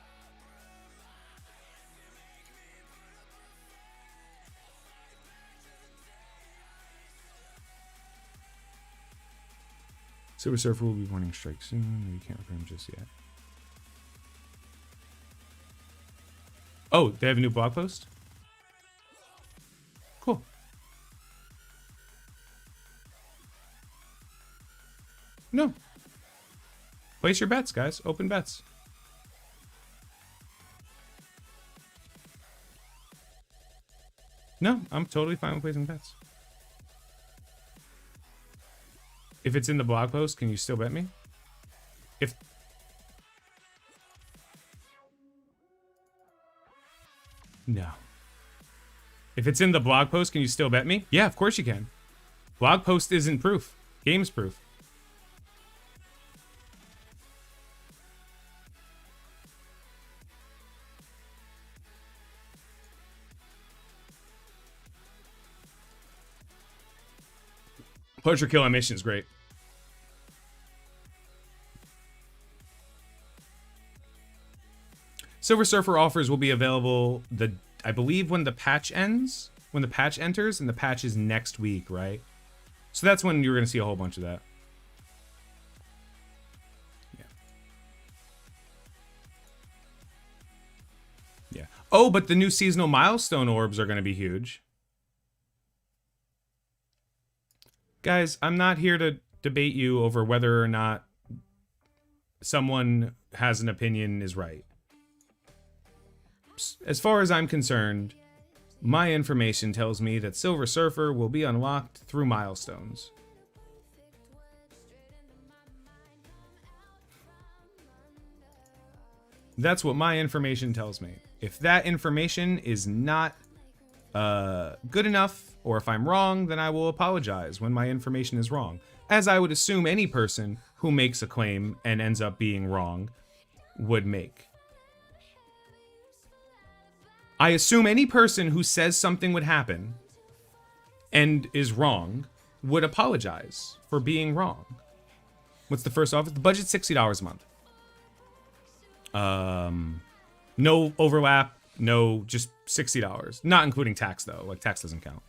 Silver Surfer will be warning strike soon. We can't refer him just yet. Oh, they have a new blog post? Cool. No. Place your bets, guys. Open bets. No, I'm totally fine with placing bets. If it's in the blog post, can you still bet me? If... No. If it's in the blog post, can you still bet me? Yeah, of course you can. Blog post isn't proof. Game's proof. Poacher Kill Mission is great. Silver Surfer offers will be available, I believe, when the patch ends. When the patch enters, and the patch is next week, right? So that's when you're going to see a whole bunch of that. Yeah. Yeah. Oh, but the new seasonal milestone orbs are going to be huge. Guys, I'm not here to debate you over whether or not someone has an opinion is right. As far as I'm concerned, my information tells me that Silver Surfer will be unlocked through milestones. That's what my information tells me. If that information is not good enough, or if I'm wrong, then I will apologize when my information is wrong. As I would assume any person who makes a claim and ends up being wrong would make. I assume any person who says something would happen and is wrong would apologize for being wrong. What's the first offer? The budget's $60 a month. No overlap, no, just $60. Not including tax though, like tax doesn't count.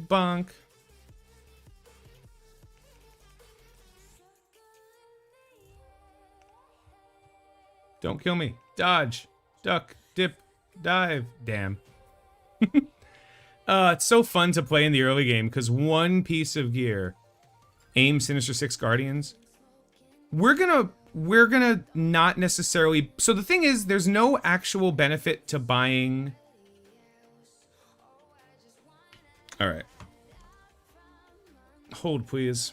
Bonk. Don't kill me. Dodge. Duck. Dip. Dive. Damn. It's so fun to play in the early game because one piece of gear, aim Sinister Six Guardians, we're gonna not necessarily. So the thing is, there's no actual benefit to buying. All right. Hold, please.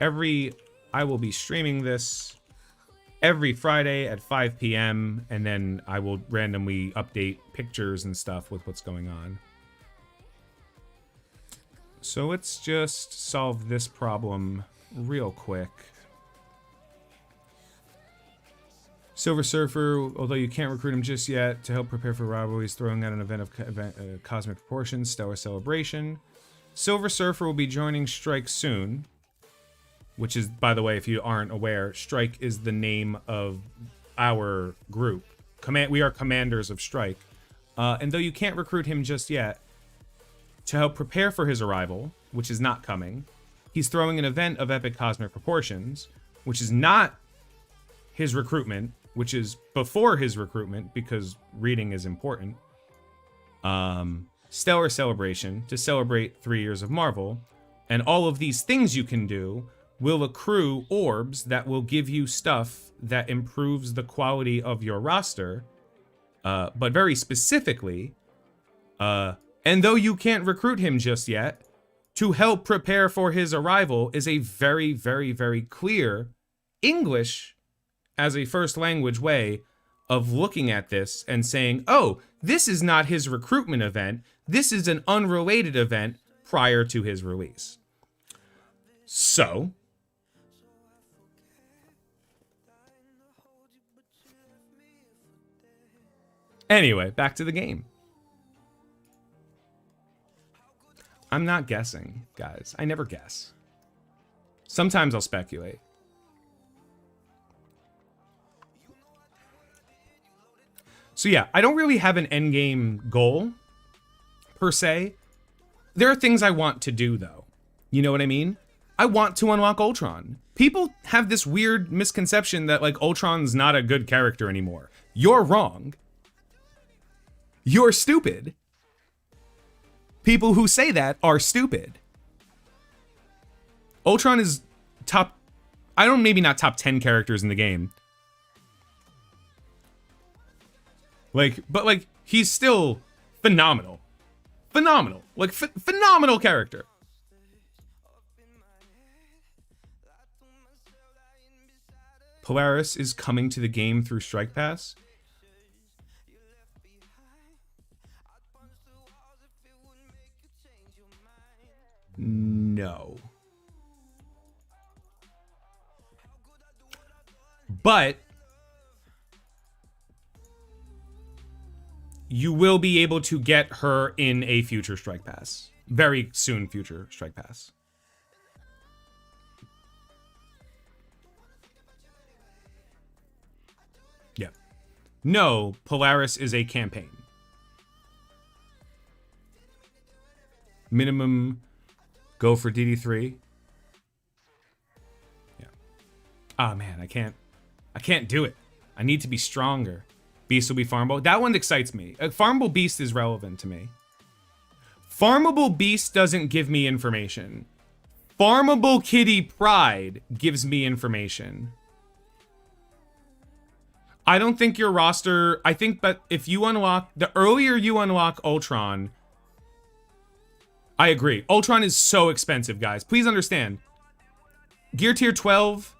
I will be streaming this every Friday at 5 p.m. and then I will randomly update pictures and stuff with what's going on. So let's just solve this problem real quick. Silver Surfer, although you can't recruit him just yet, to help prepare for rivalries, throwing out an event of cosmic proportions, Stellar Celebration. Silver Surfer will be joining Strike soon, which is, by the way, if you aren't aware, Strike is the name of our group. We are commanders of Strike. And though you can't recruit him just yet, to help prepare for his arrival, which is not coming, he's throwing an event of epic cosmic proportions, which is not his recruitment, which is before his recruitment because reading is important. Stellar Celebration to celebrate 3 years of Marvel, and all of these things you can do will accrue orbs that will give you stuff that improves the quality of your roster, but very specifically, and though you can't recruit him just yet, to help prepare for his arrival is a very, very, very clear English as a first language way of looking at this and saying, oh, this is not his recruitment event. This is an unrelated event prior to his release. So, anyway, back to the game. I'm not guessing, guys. I never guess. Sometimes I'll speculate. So yeah, I don't really have an endgame goal, per se. There are things I want to do, though. You know what I mean? I want to unlock Ultron. People have this weird misconception that, like, Ultron's not a good character anymore. You're wrong. You're stupid. People who say that are stupid. Ultron is maybe not top 10 characters in the game. But he's still phenomenal. Phenomenal. Phenomenal character. Polaris is coming to the game through Strike Pass. No. But you will be able to get her in a future Strike Pass. Very soon future Strike Pass. Yeah. No, Polaris is a campaign. Minimum go for DD3. Yeah. Oh man, I can't do it. I need to be stronger. Beast will be farmable. That one excites me. Farmable Beast is relevant to me. Farmable Beast doesn't give me information. Farmable Kitty Pride gives me information. I don't think your roster... I think, but if you unlock... The earlier you unlock Ultron... I agree. Ultron is so expensive, guys. Please understand. Gear Tier 12,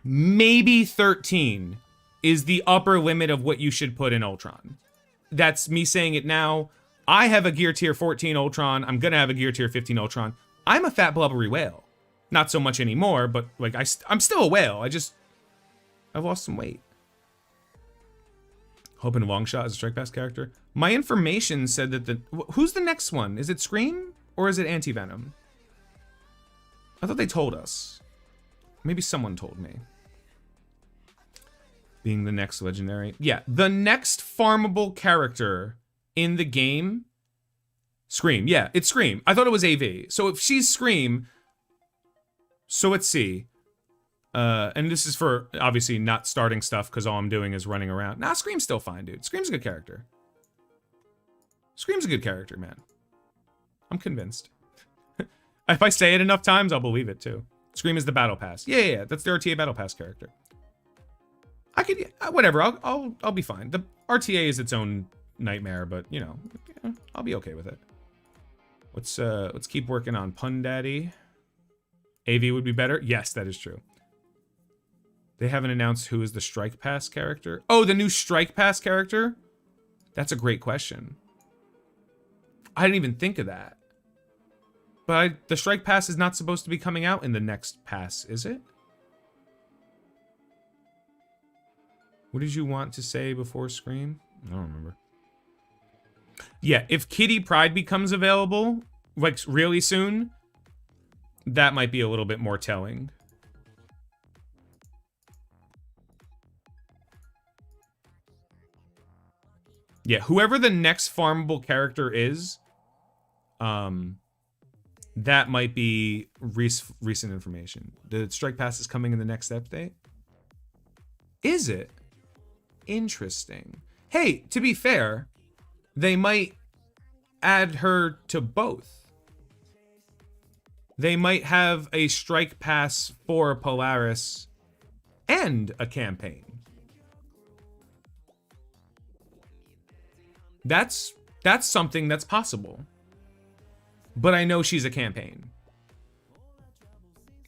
maybe 13, is the upper limit of what you should put in Ultron. That's me saying it now. I have a Gear Tier 14 Ultron. I'm gonna have a Gear Tier 15 Ultron. I'm a fat blubbery whale. Not so much anymore, but like I'm still a whale. I've lost some weight. Hoping Longshot is a Strike Pass character. My information said that who's the next one? Is it Scream or is it Anti-Venom? I thought they told us. Maybe someone told me. Being the next legendary. Yeah, the next farmable character in the game. Scream. Yeah, it's Scream. I thought it was AV. So if she's Scream. So let's see. And this is for obviously not starting stuff because all I'm doing is running around. Nah, Scream's still fine, dude. Scream's a good character. Scream's a good character, man. I'm convinced. If I say it enough times, I'll believe it too. Scream is the battle pass. Yeah. That's the RTA battle pass character. I could, whatever. I'll be fine. The RTA is its own nightmare, but you know, I'll be okay with it. Let's keep working on Pun Daddy. AV would be better. Yes, that is true. They haven't announced who is the Strike Pass character. Oh, the new Strike Pass character? That's a great question. I didn't even think of that. But the Strike Pass is not supposed to be coming out in the next pass, is it? What did you want to say before Scream? I don't remember. Yeah, if Kitty Pride becomes available, like really soon, that might be a little bit more telling. Yeah, whoever the next farmable character is, that might be recent information. The Strike Pass is coming in the next update. Is it? Interesting. Hey, to be fair, they might add her to both. They might have a Strike Pass for Polaris and a campaign. That's something that's possible. But I know she's a campaign.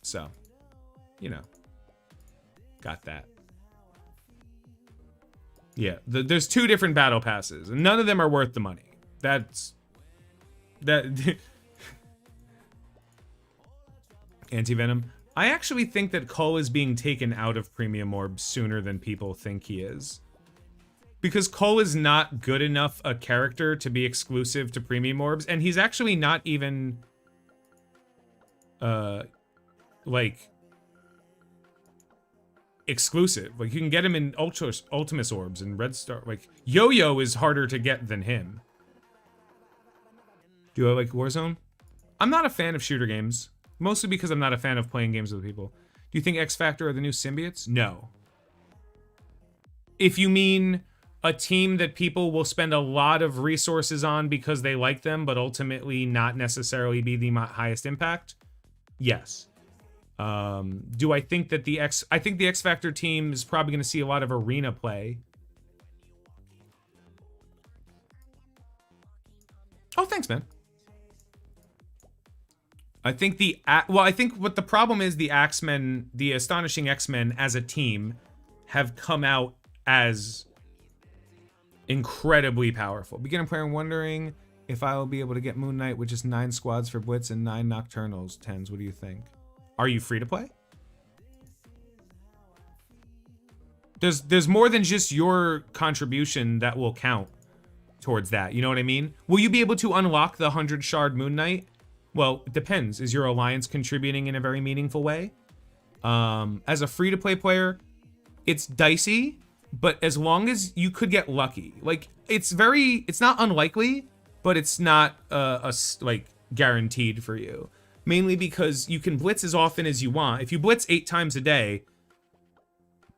So, you know. Got that. Yeah, there's two different battle passes, and none of them are worth the money. That Anti-Venom. I actually think that Cull is being taken out of Premium Orbs sooner than people think he is. Because Cull is not good enough a character to be exclusive to Premium Orbs, and he's actually not even like exclusive. Like you can get him in Ultimus Orbs and Red Star. Like Yo-Yo is harder to get than him. Do I like Warzone? I'm not a fan of shooter games, mostly because I'm not a fan of playing games with people. Do you think X Factor are the new symbiotes? No. If you mean a team that people will spend a lot of resources on because they like them, but ultimately not necessarily be the highest impact, yes. Do I think that I think the X Factor team is probably going to see a lot of arena play. Oh, thanks, man. I think I think what the problem is, the Axemen, the Astonishing X-Men as a team have come out as incredibly powerful. Beginner player wondering if I will be able to get Moon Knight with just 9 squads for Blitz and 9 Nocturnals. Tens, what do you think? Are you free to play? There's more than just your contribution that will count towards that. You know what I mean? Will you be able to unlock the 100 shard Moon Knight? Well, it depends. Is your alliance contributing in a very meaningful way? As a free-to-play player, it's dicey, but as long as you could get lucky. Like, it's not unlikely, but it's not like guaranteed for you. Mainly because you can blitz as often as you want. If you blitz 8 times a day,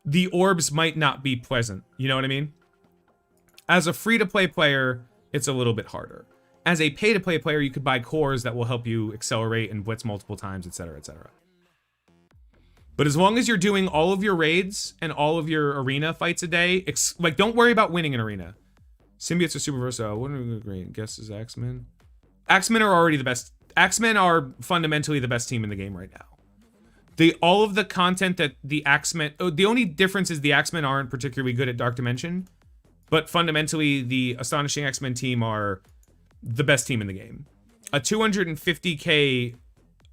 the orbs might not be pleasant. You know what I mean? As a free-to-play player, it's a little bit harder. As a pay-to-play player, you could buy cores that will help you accelerate and blitz multiple times, etc., etc. But as long as you're doing all of your raids and all of your arena fights a day, like, don't worry about winning an arena. Symbiotes are super versatile. What are we agreeing? Guess is Axemen? Axemen are already the best. Axemen are fundamentally the best team in the game right now. All of the content that the Axemen... Oh, the only difference is the Axemen aren't particularly good at Dark Dimension. But fundamentally, the Astonishing X-Men team are the best team in the game. A 250k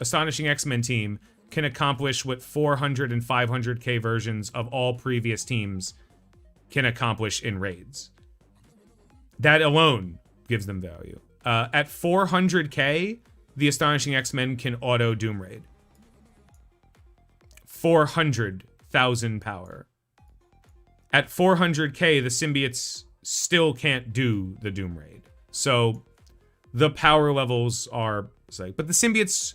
Astonishing X-Men team can accomplish what 400 and 500k versions of all previous teams can accomplish in raids. That alone gives them value. At 400k, the Astonishing X-Men can auto Doom Raid. 400,000 power. At 400k, the symbiotes still can't do the Doom Raid. So the power levels are like, but the symbiotes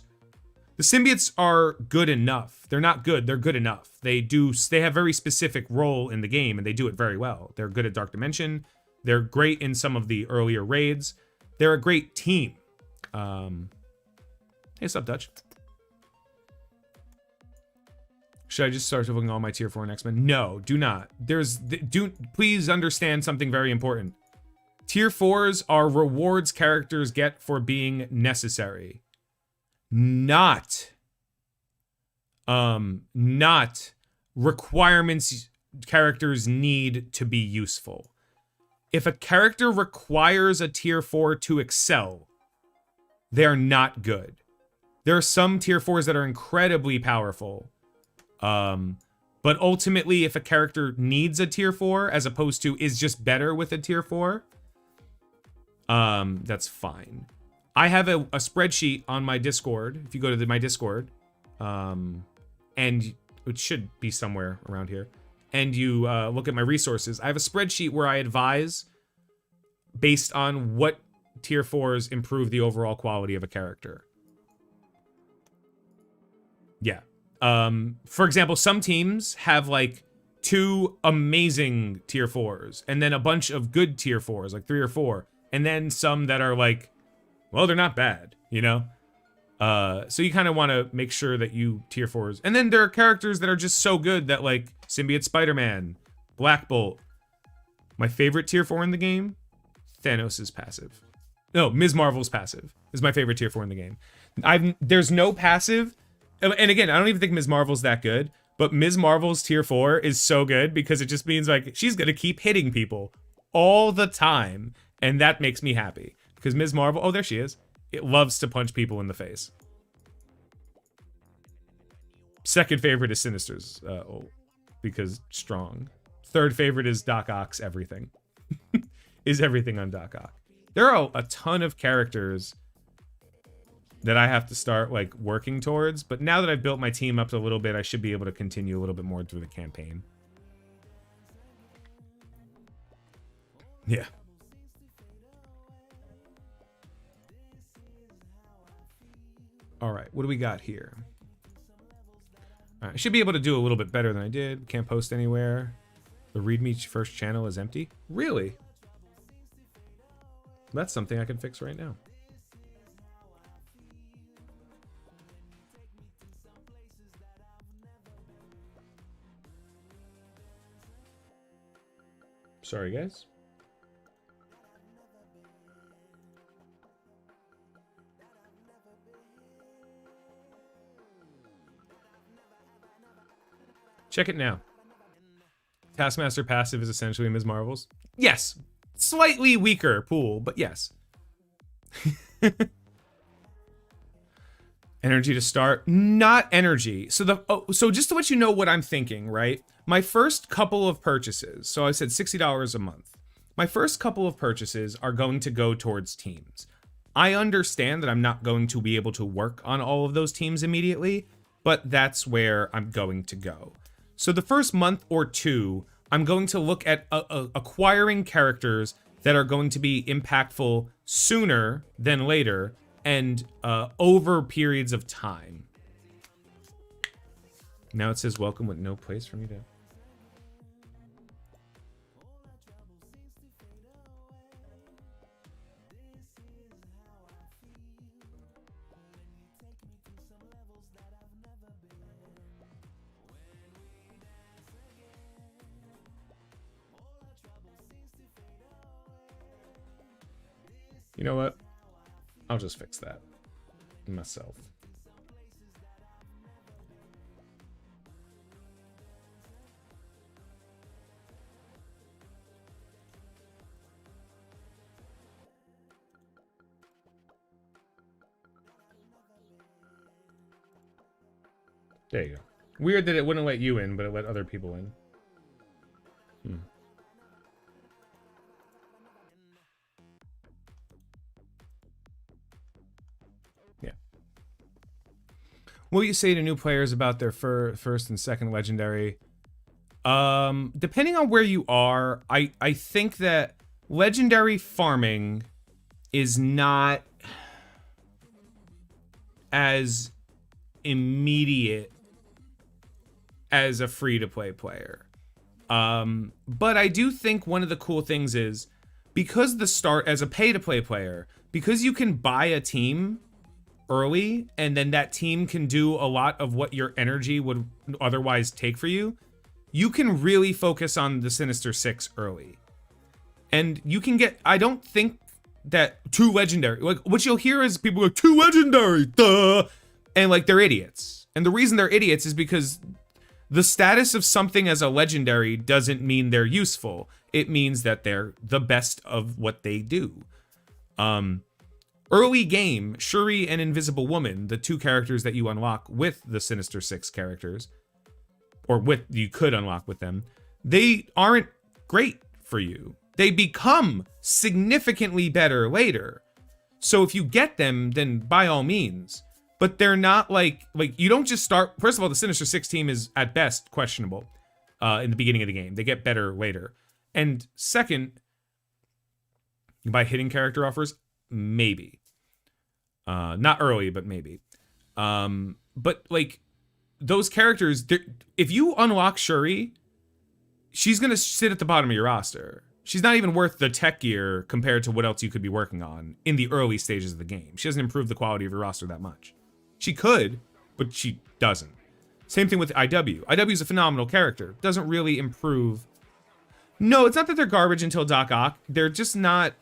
are good enough. They're not good, they're good enough. They have very specific role in the game and they do it very well. They're good at Dark Dimension. They're great in some of the earlier raids. They're a great team. Hey, what's up, Dutch? Should I just start looking all my tier 4 and X-Men? No, do not. Please understand something very important. Tier 4s are rewards characters get for being necessary. Not requirements characters need to be useful. If a character requires a tier 4 to excel, they're not good. There are some tier 4s that are incredibly powerful. But ultimately, if a character needs a tier 4 as opposed to is just better with a tier 4, that's fine. I have a spreadsheet on my Discord. If you go to my Discord, and it should be somewhere around here, and you look at my resources, I have a spreadsheet where I advise based on what tier 4s improve the overall quality of a character. Yeah. For example, some teams have like 2 amazing tier 4s and then a bunch of good tier 4s, like 3 or 4, and then some that are like, well, they're not bad, you know? So you kind of want to make sure that you tier 4s. And then there are characters that are just so good that, like, Symbiote Spider-Man, Black Bolt. My favorite tier 4 in the game? Thanos' passive. No, Ms. Marvel's passive is my favorite tier 4 in the game. There's no passive. And again, I don't even think Ms. Marvel's that good, but Ms. Marvel's tier 4 is so good because it just means, like, she's gonna keep hitting people all the time, and that makes me happy. Because Ms. Marvel, oh, there she is. It loves to punch people in the face. Second favorite is Sinister's ult, because strong. Third favorite is Doc Ock's everything. Is everything on Doc Ock. There are a ton of characters that I have to start, like, working towards, but now that I've built my team up a little bit, I should be able to continue a little bit more through the campaign. Yeah. All right, what do we got here? All right, I should be able to do a little bit better than I did. Can't post anywhere. The README first channel is empty. Really? That's something I can fix right now. Sorry, guys. Check it now. Taskmaster passive is essentially Ms. Marvel's. Yes. Slightly weaker pool, but yes. Energy to start, not energy. So just to let you know what I'm thinking, right? My first couple of purchases, so I said $60 a month. My first couple of purchases are going to go towards teams. I understand that I'm not going to be able to work on all of those teams immediately, but that's where I'm going to go. So the first month or two, I'm going to look at acquiring characters that are going to be impactful sooner than later and over periods of time. Now it says welcome with no place for me to... You know what? I'll just fix that myself. There you go. Weird that it wouldn't let you in, but it let other people in. Yeah. What do you say to new players about their first and second legendary? Depending on where you are, I think that legendary farming is not as immediate as a free-to-play player. But I do think one of the cool things is, because the start as a pay-to-play player, because you can buy a team early, and then that team can do a lot of what your energy would otherwise take for you, you can really focus on the Sinister Six early. And you can get, I don't think that 2 legendary, like what you'll hear is people like, 2 legendary, duh! And like, they're idiots. And the reason they're idiots is because the status of something as a legendary doesn't mean they're useful. It means that they're the best of what they do. Early game, Shuri and Invisible Woman, the 2 characters that you unlock with the Sinister Six characters, or with you could unlock with them, they aren't great for you. They become significantly better later. So if you get them, then by all means. But they're not like you don't just start. First of all, the Sinister Six team is at best questionable in the beginning of the game. They get better later. And second, you buy hidden character offers, maybe. Not early, but maybe. But like those characters, if you unlock Shuri, she's gonna sit at the bottom of your roster. She's not even worth the tech gear compared to what else you could be working on in the early stages of the game. She doesn't improve the quality of your roster that much. She could, but she doesn't. Same thing with IW. IW is a phenomenal character. Doesn't really improve. No, it's not that they're garbage until Doc Ock. They're just not.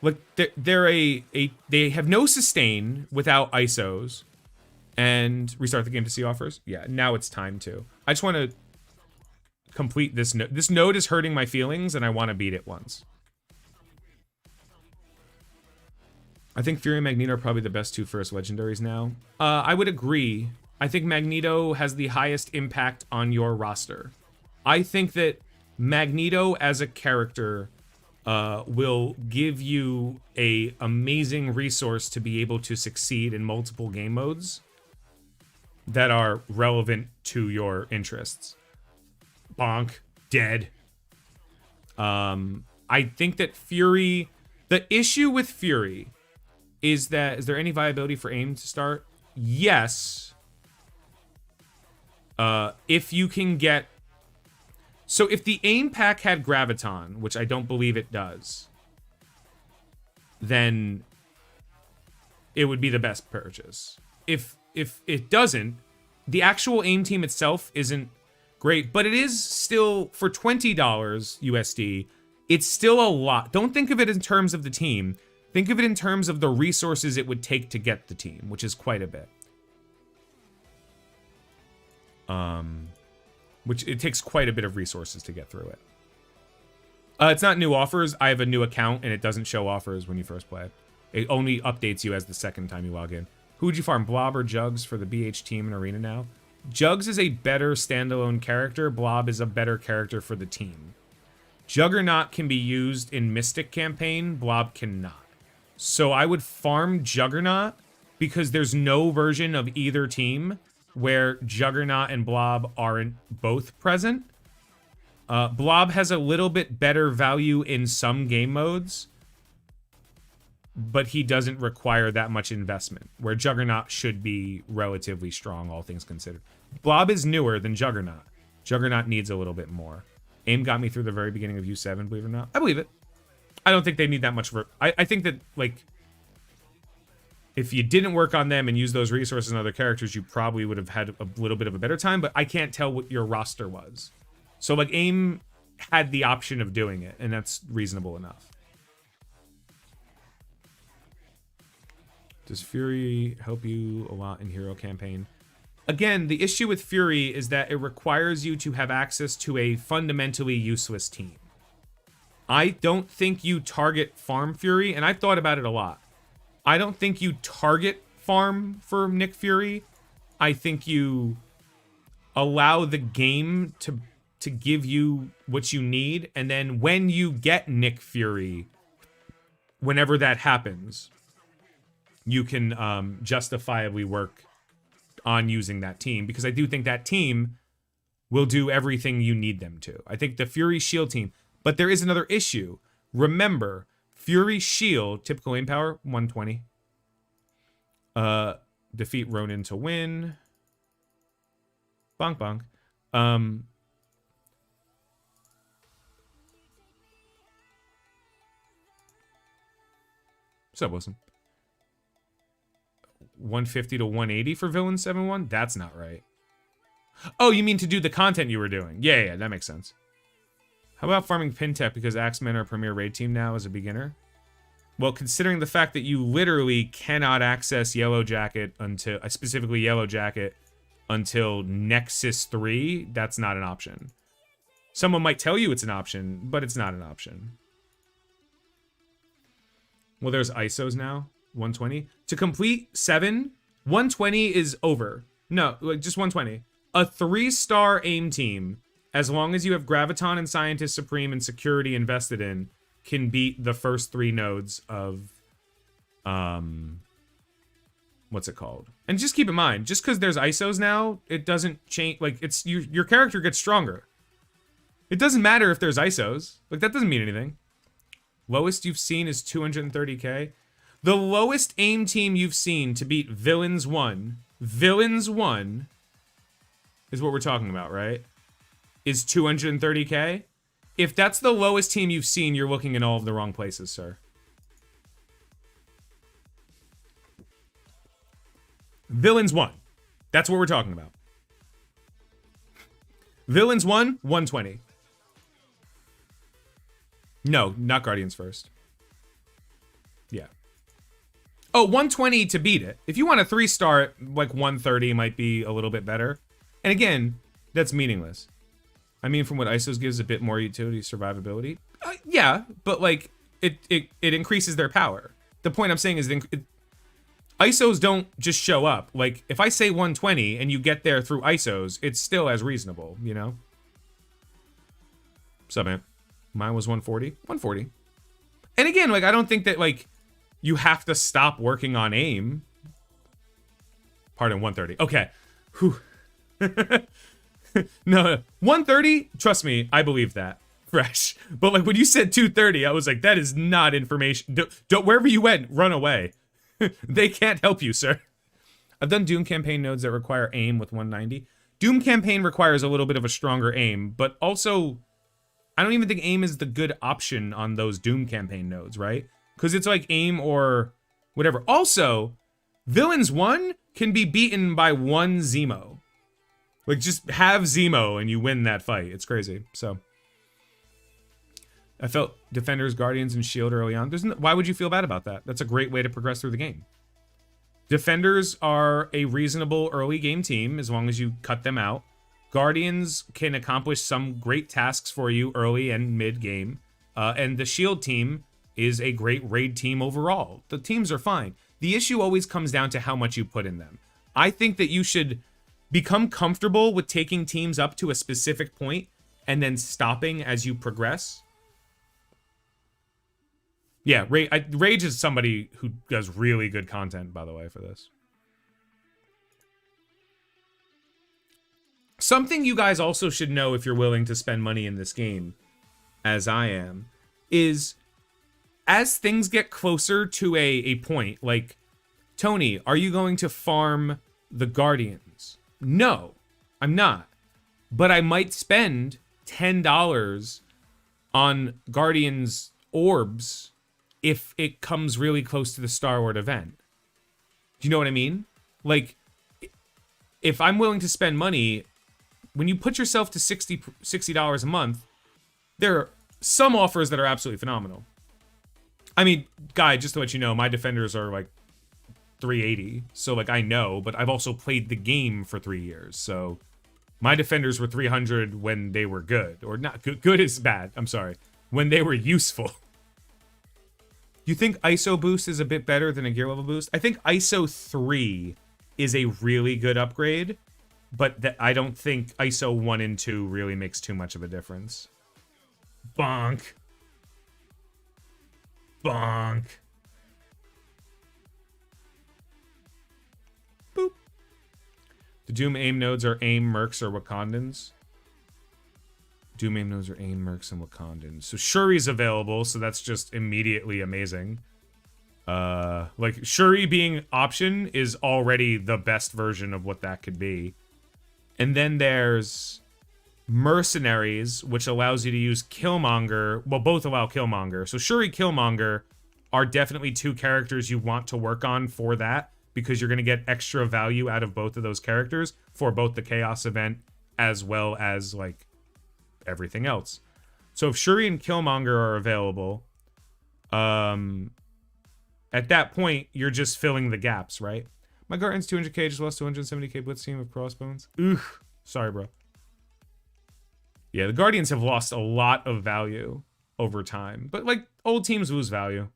Like they have no sustain without ISOs, and restart the game to see offers. Yeah, now it's time to. I just want to complete this node. This node is hurting my feelings, and I want to beat it once. I think Fury and Magneto are probably the best 2 first legendaries now. I would agree. I think Magneto has the highest impact on your roster. I think that Magneto as a character will give you an amazing resource to be able to succeed in multiple game modes that are relevant to your interests. Bonk. Dead. I think that Fury... The issue with Fury is that... Is there any viability for AIM to start? Yes. If you can get... So if the AIM pack had Graviton, which I don't believe it does, then it would be the best purchase. If it doesn't, the actual AIM team itself isn't great, but it is still, for $20 USD, it's still a lot. Don't think of it in terms of the team. Think of it in terms of the resources it would take to get the team, which is quite a bit. which it takes quite a bit of resources to get through it. It's not new offers. I have a new account, and it doesn't show offers when you first play. It only updates you as the second time you log in. Who would you farm, Blob or Jugs for the BH team in Arena now? Jugs is a better standalone character. Blob is a better character for the team. Juggernaut can be used in Mystic campaign. Blob cannot. So I would farm Juggernaut because there's no version of either team where Juggernaut and Blob aren't both present. Blob has a little bit better value in some game modes, but he doesn't require that much investment, where Juggernaut should be relatively strong, all things considered. Blob is newer than Juggernaut. Juggernaut needs a little bit more. AIM got me through the very beginning of U7, believe it or not. I believe it. I don't think they need that much for... I think that, like, if you didn't work on them and use those resources on other characters, you probably would have had a little bit of a better time, but I can't tell what your roster was. So, like, AIM had the option of doing it, and that's reasonable enough. Does Fury help you a lot in Hero Campaign? Again, the issue with Fury is that it requires you to have access to a fundamentally useless team. I don't think you target farm Fury, and I've thought about it a lot. I don't think you target farm for Nick Fury. I think you allow the game to give you what you need, and then when you get Nick Fury, whenever that happens, you can justifiably work on using that team, because I do think that team will do everything you need them to. I think the Fury Shield team, but there is another issue. Remember, Fury Shield, typical aim power, 120. Defeat Ronin to win. Bonk bonk. What's up, Wilson? 150 to 180 for Villain 7-1? That's not right. Oh, you mean to do the content you were doing? Yeah, that makes sense. How about farming Pintech because Axemen are a premier raid team now as a beginner? Well, considering the fact that you literally cannot access Yellow Jacket until, specifically Yellow Jacket, until Nexus 3, that's not an option. Someone might tell you it's an option, but it's not an option. Well, there's ISOs now. 120. To complete 7, 120 is over. No, like just 120. A 3-star AIM team, as long as you have Graviton and Scientist Supreme and Security invested in, can beat the first 3 nodes of, what's it called? And just keep in mind, just because there's ISOs now, it doesn't change, like, it's, your character gets stronger. It doesn't matter if there's ISOs. Like, that doesn't mean anything. Lowest you've seen is 230k. The lowest AIM team you've seen to beat Villains 1 is what we're talking about, right? Is 230k? If that's the lowest team you've seen, you're looking in all of the wrong places, sir. Villains 1. That's what we're talking about. Villains 1, 120. No, not Guardians first. Yeah. Oh, 120 to beat it. If you want a 3-star, like 130 might be a little bit better. And again, that's meaningless. I mean, from what ISOs gives a bit more utility survivability. Yeah, but like, it increases their power. The point I'm saying is ISOs don't just show up. Like, if I say 120 and you get there through ISOs, it's still as reasonable, you know? What's up, man? Mine was 140. 140. And again, like, I don't think that, like, you have to stop working on AIM. Pardon, 130. Okay. Whew. No, 130, trust me, I believe that. Fresh. But, like, when you said 230, I was like, that is not information. Don't wherever you went, run away. They can't help you, sir. I've done Doom campaign nodes that require AIM with 190. Doom campaign requires a little bit of a stronger AIM, but also, I don't even think AIM is the good option on those Doom campaign nodes, right? Because it's like AIM or whatever. Also, Villains 1 can be beaten by 1 Zemo. Like, just have Zemo and you win that fight. It's crazy. So, I felt Defenders, Guardians, and Shield early on. Why would you feel bad about that? That's a great way to progress through the game. Defenders are a reasonable early game team as long as you cut them out. Guardians can accomplish some great tasks for you early and mid-game. And the shield team is a great raid team overall. The teams are fine. The issue always comes down to how much you put in them. I think that you should become comfortable with taking teams up to a specific point and then stopping as you progress. Yeah, Rage is somebody who does really good content, by the way, for this. Something you guys also should know if you're willing to spend money in this game, as I am, is as things get closer to a point, like, Tony, are you going to farm the Guardians? No, I'm not. But I might spend $10 on Guardians orbs if it comes really close to the Star Wars event. Do you know what I mean? Like, if I'm willing to spend money, when you put yourself to $60 a month, there are some offers that are absolutely phenomenal. I mean, Guy, just to let you know, my defenders are like 380, so like I know, but I've also played the game for 3 years, so my defenders were 300 when they were good, or not good. Good is bad. I'm sorry. When they were useful. You think ISO boost is a bit better than a gear level boost? I think ISO 3 is a really good upgrade, but I don't think ISO 1 and 2 really makes too much of a difference. Bonk. Bonk. Boop. The Doom aim nodes are AIM, Mercs, or Wakandans. Doom aim nodes are AIM, Mercs, and Wakandans. So Shuri's available, so that's just immediately amazing. Like, Shuri being option is already the best version of what that could be. And then there's Mercenaries, which allows you to use Killmonger. Well, both allow Killmonger. So Shuri, Killmonger are definitely two characters you want to work on for that, because you're going to get extra value out of both of those characters for both the Chaos event as well as, like, everything else. So if Shuri and Killmonger are available, at that point, you're just filling the gaps, right? My Guardian's 200k, just lost 270k Blitz team of Crossbones. Ugh. Sorry, bro. Yeah, the Guardians have lost a lot of value over time. But, like, old teams lose value.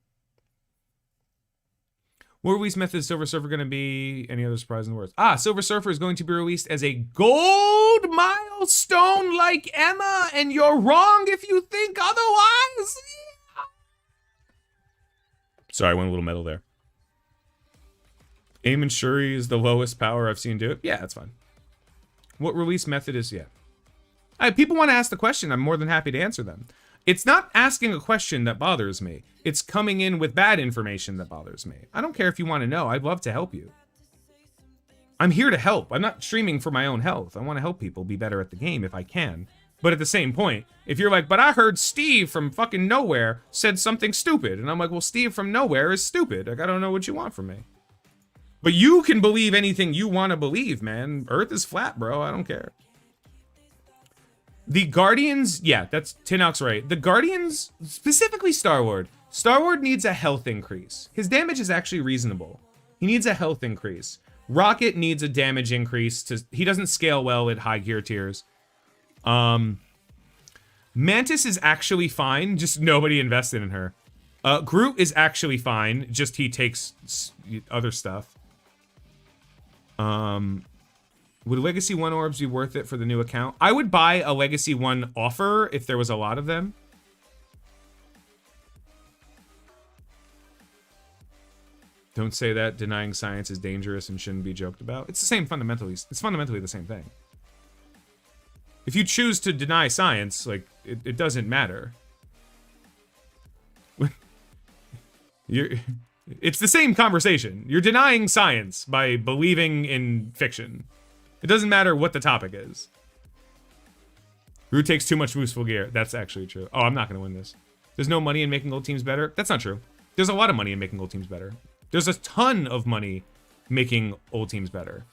What release method is Silver Surfer going to be? Any other surprise in the words? Silver Surfer is going to be released as a gold milestone like Emma, and you're wrong if you think otherwise. Sorry, I went a little metal there. Aim and Shuri is the lowest power I've seen do it. Yeah, that's fine. What release method is, yeah. People want to ask the question. I'm more than happy to answer them. It's not asking a question that bothers me. It's coming in with bad information that bothers me. I don't care if you want to know. I'd love to help you. I'm here to help. I'm not streaming for my own health. I want to help people be better at the game if I can. But at the same point, if you're like, but I heard Steve from fucking nowhere said something stupid. And I'm like, well, Steve from nowhere is stupid. Like, I don't know what you want from me. But you can believe anything you want to believe, man. Earth is flat, bro. I don't care. The Guardians, yeah, that's Tinox right. The Guardians, specifically Star-Lord. Star-Lord needs a health increase. His damage is actually reasonable. He needs a health increase. Rocket needs a damage increase. He doesn't scale well at high gear tiers. Mantis is actually fine, just nobody invested in her. Groot is actually fine, just he takes other stuff. Would Legacy 1 orbs be worth it for the new account? I would buy a Legacy 1 offer if there was a lot of them. Don't say that. Denying science is dangerous and shouldn't be joked about. It's the same fundamentally. It's fundamentally the same thing. If you choose to deny science, like, it doesn't matter. It's the same conversation. You're denying science by believing in fiction. It doesn't matter what the topic is. Root takes too much useful gear. That's actually true. Oh, I'm not going to win this. There's no money in making gold teams better. That's not true. There's a lot of money in making gold teams better. There's a ton of money making old teams better.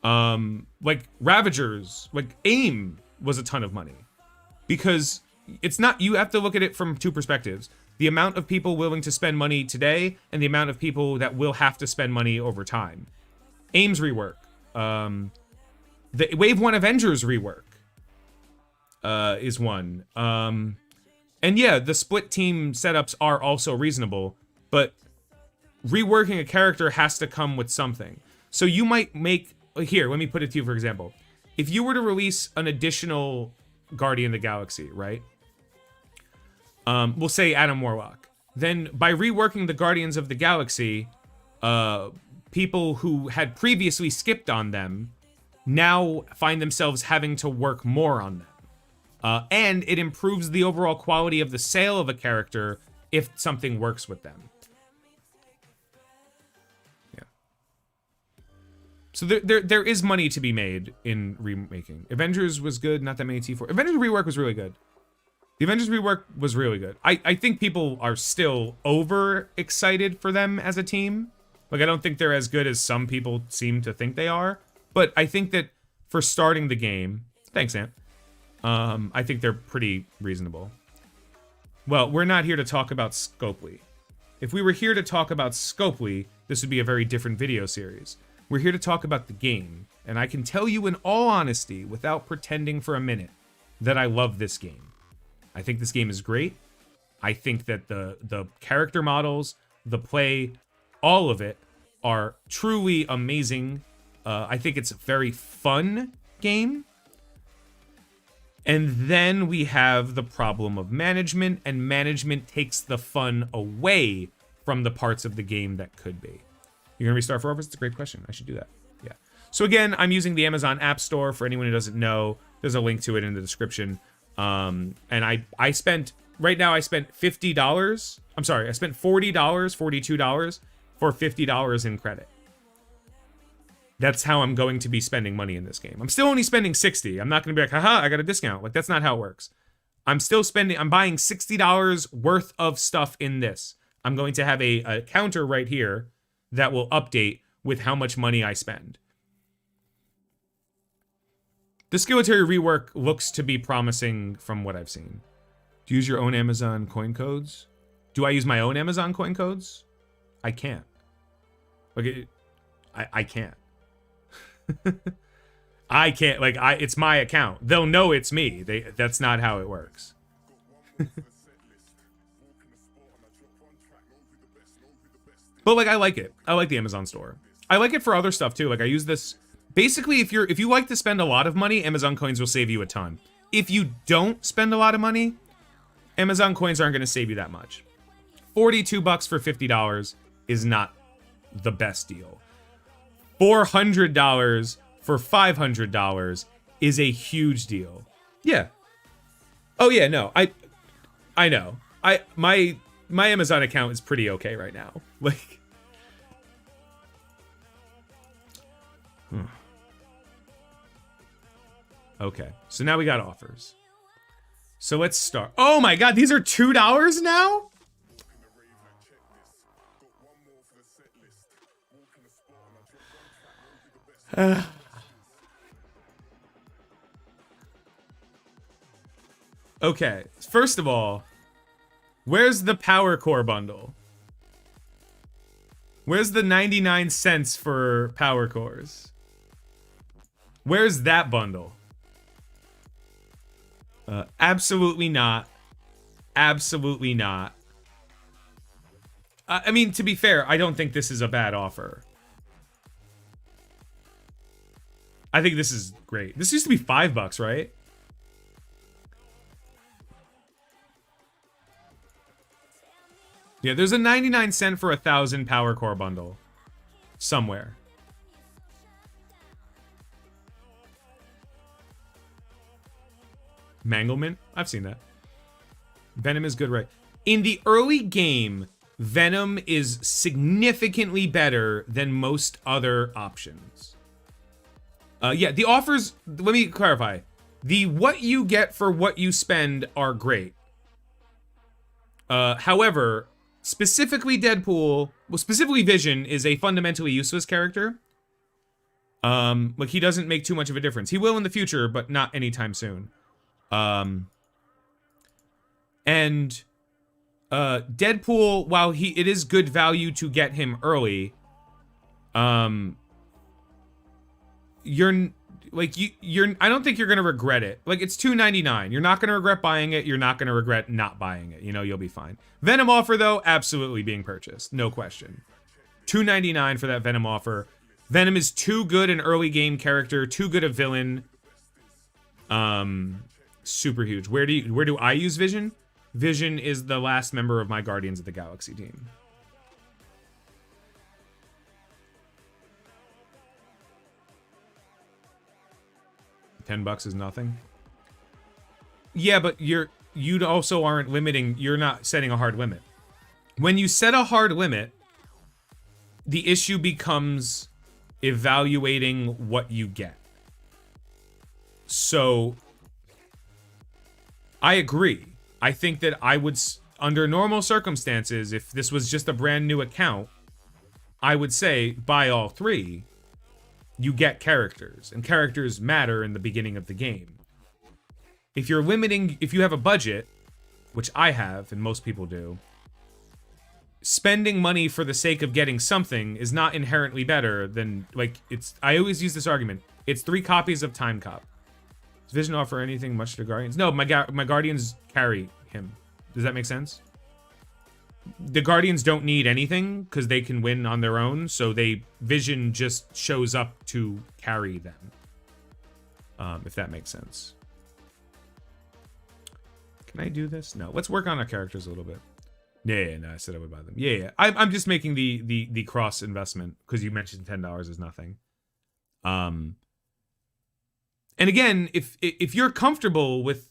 Like Ravagers, like AIM was a ton of money. Because it's not, you have to look at it from two perspectives. The amount of people willing to spend money today and the amount of people that will have to spend money over time. AIM's rework. The Wave 1 Avengers rework is one. And yeah, the split team setups are also reasonable, but reworking a character has to come with something. So you might make... Here, let me put it to you, for example. If you were to release an additional Guardian of the Galaxy, right? We'll say Adam Warlock. Then by reworking the Guardians of the Galaxy, people who had previously skipped on them now find themselves having to work more on them. And it improves the overall quality of the sale of a character if something works with them. Yeah. So there is money to be made in remaking. Avengers was good, not that many T4. Avengers rework was really good. The Avengers rework was really good. I think people are still over excited for them as a team. Like, I don't think they're as good as some people seem to think they are. But I think that for starting the game... Thanks, Ant. I think they're pretty reasonable. Well, we're not here to talk about Scopely. If we were here to talk about Scopely, this would be a very different video series. We're here to talk about the game. And I can tell you in all honesty, without pretending for a minute, that I love this game. I think this game is great. I think that the character models, the play, all of it are truly amazing. I think it's a very fun game. And then we have the problem of management, and management takes the fun away from the parts of the game that could be. You're gonna restart for offers? It's a great question. I should do that. Yeah. So again, I'm using the Amazon App Store. For anyone who doesn't know, there's a link to it in the description. And I spent, right now I spent $50. I'm sorry, I spent $40, $42 for $50 in credit. That's how I'm going to be spending money in this game. I'm still only spending $60. I'm not going to be like, haha, I got a discount. Like, that's not how it works. I'm buying $60 worth of stuff in this. I'm going to have a counter right here that will update with how much money I spend. The Skilletary rework looks to be promising from what I've seen. Do you use your own Amazon coin codes? Do I use my own Amazon coin codes? I can't. Like, I can't. I can't, like, it's my account. They'll know it's me. That's not how it works. But, like, I like it. I like the Amazon store. I like it for other stuff, too. Like, I use this... Basically, if you like to spend a lot of money, Amazon coins will save you a ton. If you don't spend a lot of money, Amazon coins aren't going to save you that much. $42 for $50 is not the best deal. $400 for $500 is a huge deal. Yeah. Oh yeah, no. I know. My Amazon account is pretty okay right now. Like Okay. So now we got offers. So let's start. Oh my god, these are $2 now? Okay, first of all, where's the Power Core bundle? Where's the 99 cents for Power Cores? Where's that bundle? Absolutely not. Absolutely not. I mean, to be fair, I don't think this is a bad offer. I think this is great. This used to be $5, right? Yeah, there's a 99 cent for 1,000 Power Core bundle. Somewhere. Manglement? I've seen that. Venom is good, right? In the early game, Venom is significantly better than most other options. Yeah, the offers, let me clarify. The what you get for what you spend are great. However, specifically Deadpool, well, specifically Vision is a fundamentally useless character. Like, he doesn't make too much of a difference. He will in the future, but not anytime soon. And Deadpool, while it is good value to get him early, like you're I don't think you're gonna regret it. Like it's $2.99. You're not gonna regret buying it. You're not gonna regret not buying it. You know, you'll be fine. Venom offer though, absolutely being purchased, no question. $2.99 for that Venom offer. Venom is too good an early game character, too good a villain. Super huge. Where do I use Vision? Vision is the last member of my Guardians of the Galaxy team. $10 is nothing. Yeah, but you also aren't limiting. You're not setting a hard limit. When you set a hard limit, the issue becomes evaluating what you get. So I agree. I think that I would, under normal circumstances, if this was just a brand new account, I would say buy all 3. You get characters, and characters matter in the beginning of the game. If you're limiting, if you have a budget, which I have, and most people do, spending money for the sake of getting something is not inherently better than, like, I always use this argument. It's 3 copies of Time Cop. Does Vision offer anything much to Guardians? No, my Guardians carry him. Does that make sense? The Guardians don't need anything because they can win on their own, so Vision just shows up to carry them. If that makes sense. Can I do this? No. Let's work on our characters a little bit. Yeah, no, I said I would buy them. Yeah. I'm just making the cross investment because you mentioned $10 is nothing. And again, if you're comfortable with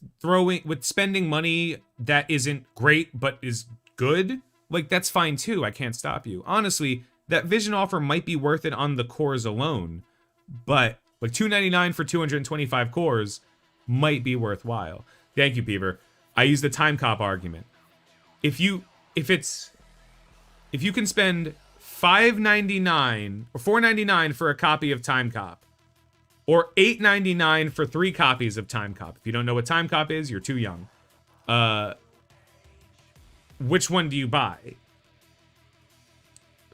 spending money that isn't great but is good, like that's fine too. I can't stop you. Honestly, that Vision offer might be worth it on the cores alone, but like $2.99 for 225 cores might be worthwhile. Thank you, Beaver. I use the Time Cop argument. If you can spend $5.99 or $4.99 for a copy of Time Cop, or $8.99 for 3 copies of Time Cop. If you don't know what Time Cop is, you're too young. Which one do you buy?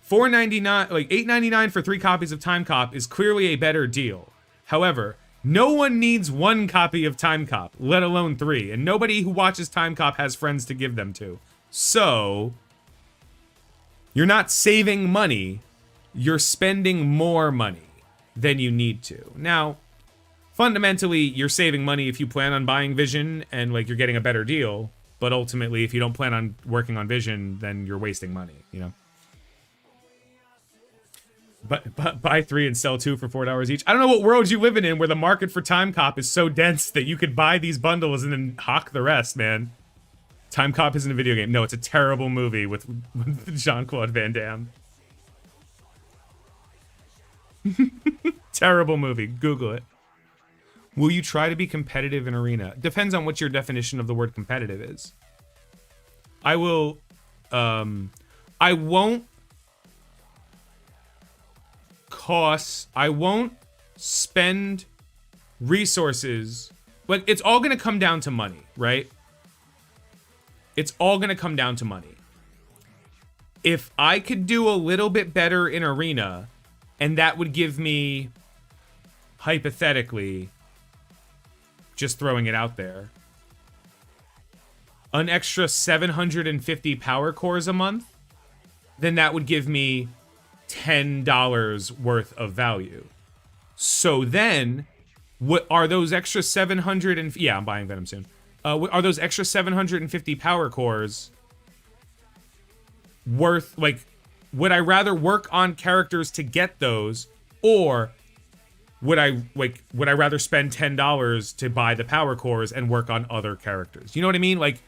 $4.99, like $8.99 for 3 copies of Time Cop is clearly a better deal. However, no one needs 1 copy of Time Cop, let alone 3, and nobody who watches Time Cop has friends to give them to. So, you're not saving money, you're spending more money than you need to. Now, fundamentally, you're saving money if you plan on buying Vision and like you're getting a better deal, but ultimately, if you don't plan on working on Vision, then you're wasting money, you know? But buy 3 and sell 2 for $4 each. I don't know what world you living in where the market for Time Cop is so dense that you could buy these bundles and then hawk the rest, man. Time Cop isn't a video game. No, it's a terrible movie with Jean-Claude Van Damme. Terrible movie. Google it. Will you try to be competitive in Arena? Depends on what your definition of the word competitive is. I will, I won't spend resources. Like, it's all gonna come down to money, right? It's all gonna come down to money. If I could do a little bit better in Arena, and that would give me, hypothetically, just throwing it out there, an extra 750 power cores a month, then that would give me $10 worth of value. So then, what are those extra 700 and yeah, I'm buying Venom soon. Are those extra 750 power cores worth, like, would I rather work on characters to get those, or would I rather spend $10 to buy the power cores and work on other characters? You know what I mean? Like,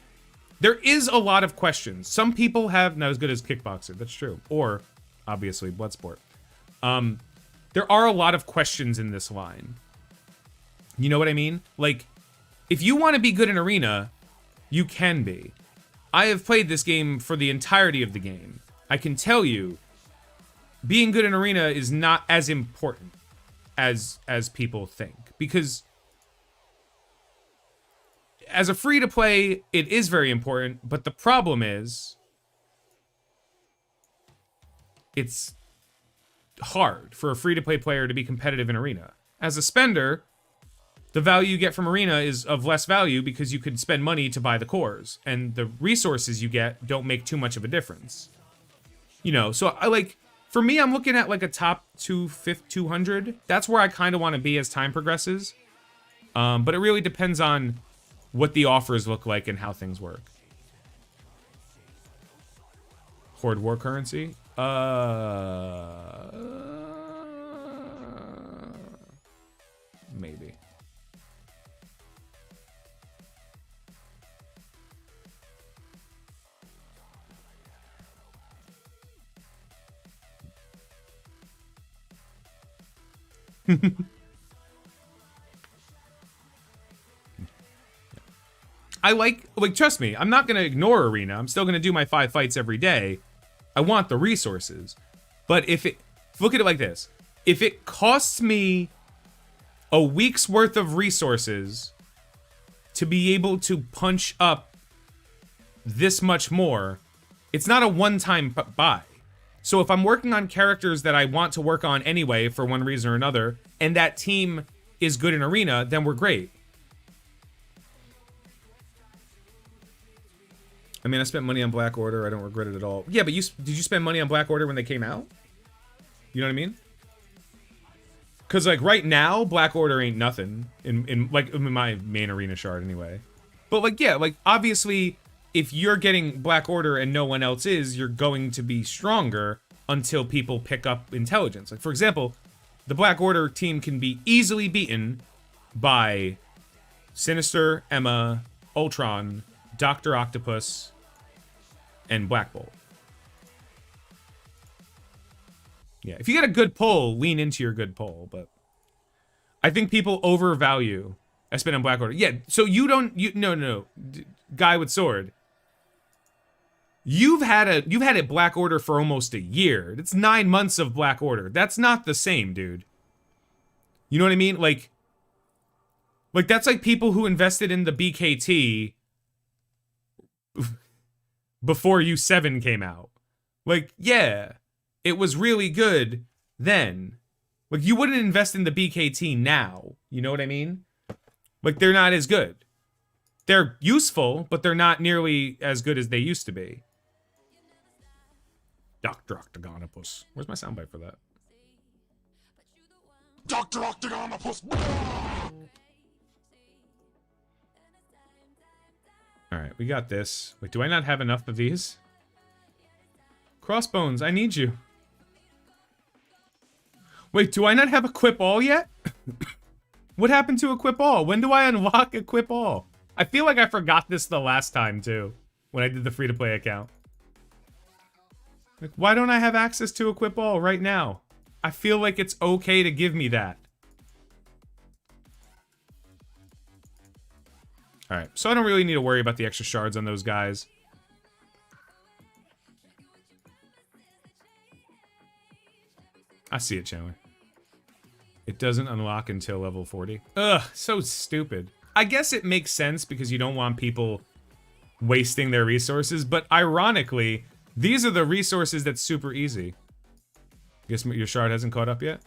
there is a lot of questions. Some people have not as good as Kickboxer. That's true. Or, obviously, Bloodsport. There are a lot of questions in this line. You know what I mean? Like, if you want to be good in Arena, you can be. I have played this game for the entirety of the game. I can tell you, being good in Arena is not as important as people think. Because as a free-to-play, it is very important, but the problem is it's hard for a free-to-play player to be competitive in Arena. As a spender, the value you get from Arena is of less value because you could spend money to buy the cores, and the resources you get don't make too much of a difference. You know, so I like, for me, I'm looking at like a top 200. That's where I kind of want to be as time progresses. But it really depends on what the offers look like and how things work. Horde war currency? Maybe. I like, trust me, I'm not going to ignore Arena. I'm still going to do my 5 fights every day. I want the resources. But look at it like this. If it costs me a week's worth of resources to be able to punch up this much more, it's not a one-time buy. So if I'm working on characters that I want to work on anyway for one reason or another, and that team is good in Arena, then we're great. I mean, I spent money on Black Order. I don't regret it at all. Yeah, but did you spend money on Black Order when they came out? You know what I mean? Because, like, right now, Black Order ain't nothing in my main Arena shard anyway. But, like, yeah, like, obviously, if you're getting Black Order and no one else is, you're going to be stronger until people pick up intelligence. Like, for example, the Black Order team can be easily beaten by Sinister, Emma, Ultron, Dr. Octopus, and Black Bolt. Yeah, if you get a good pull, lean into your good pull, but I think people overvalue I spent on Black Order. Yeah, so no, guy with sword. You've had it Black Order for almost a year. It's 9 months of Black Order. That's not the same, dude. You know what I mean? Like that's like people who invested in the BKT before U7 came out. Like, yeah, it was really good then. Like, you wouldn't invest in the BKT now. You know what I mean? Like, they're not as good. They're useful, but they're not nearly as good as they used to be. Dr. Octagonopus. Where's my soundbite for that? Dr. Octagonopus! Alright, we got this. Wait, do I not have enough of these? Crossbones, I need you. Wait, do I not have Equip All yet? What happened to Equip All? When do I unlock Equip All? I feel like I forgot this the last time, too. When I did the free-to-play account. Like, why don't I have access to Equip All right now? I feel like it's okay to give me that. Alright, so I don't really need to worry about the extra shards on those guys. I see it, Chandler. It doesn't unlock until level 40. Ugh, so stupid. I guess it makes sense because you don't want people wasting their resources, but ironically, these are the resources that's super easy. Guess your shard hasn't caught up yet?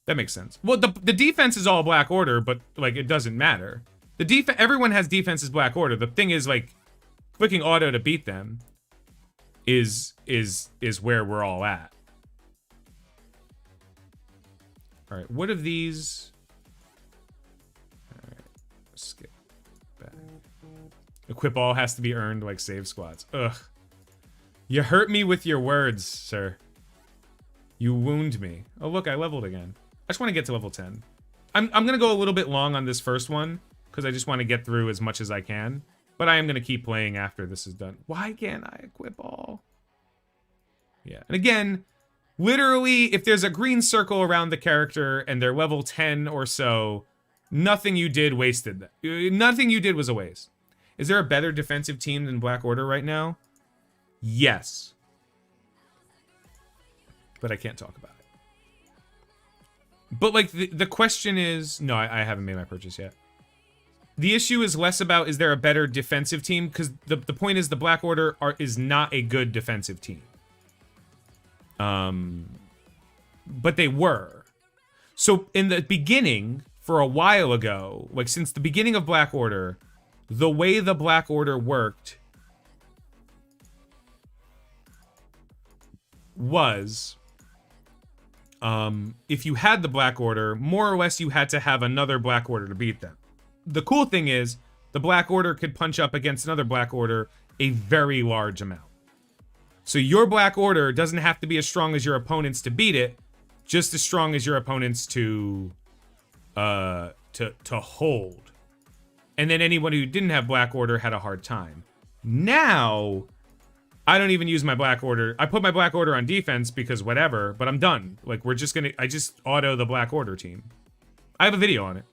That makes sense. Well, the defense is all Black Order, but, like, it doesn't matter. Everyone has defense as Black Order. The thing is, like, clicking auto to beat them is where we're all at. Alright, what of these... Alright, skip back. Equip All has to be earned like save squats. Ugh. You hurt me with your words, sir. You wound me. Oh, look, I leveled again. I just want to get to level 10. I'm going to go a little bit long on this first one, because I just want to get through as much as I can. But I am going to keep playing after this is done. Why can't I equip all? Yeah, and again... Literally, if there's a green circle around the character and they're level 10 or so, nothing you did wasted that. Nothing you did was a waste. Is there a better defensive team than Black Order right now? Yes. But I can't talk about it. But, like, the question is... No, I haven't made my purchase yet. The issue is less about is there a better defensive team, because the point is the Black Order is not a good defensive team. But they were. So in the beginning, for a while ago, like since the beginning of Black Order, the way the Black Order worked was, if you had the Black Order, more or less you had to have another Black Order to beat them. The cool thing is, the Black Order could punch up against another Black Order a very large amount. So your Black Order doesn't have to be as strong as your opponents to beat it, just as strong as your opponents to hold. And then anyone who didn't have Black Order had a hard time. Now, I don't even use my Black Order. I put my Black Order on defense because whatever, but I'm done. Like, I just auto the Black Order team. I have a video on it.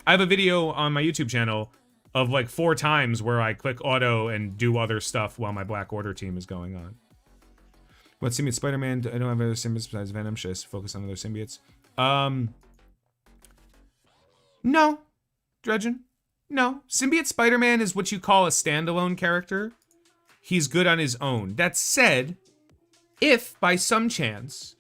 I have a video on my YouTube channel of like 4 times where I click auto and do other stuff while my Black Order team is going on. What symbiote Spider-Man? I don't have other symbiotes besides Venom. Should I focus on other symbiotes? No. Dredgen. No. Symbiote Spider-Man is what you call a standalone character. He's good on his own. That said, if by some chance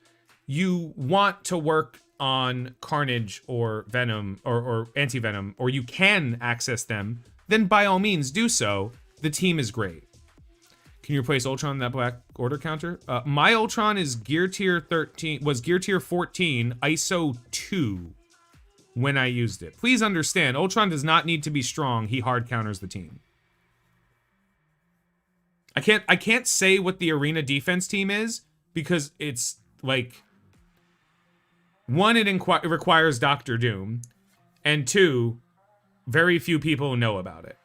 you want to work on Carnage or Venom or Anti-Venom, or you can access them, then by all means do so. The team is great. Can you replace Ultron in that Black Order counter? My Ultron is Gear Tier 13, was Gear Tier 14, ISO 2 when I used it. Please understand, Ultron does not need to be strong. He hard counters the team. I can't say what the arena defense team is because it's like, one, it requires Doctor Doom, and 2, very few people know about it.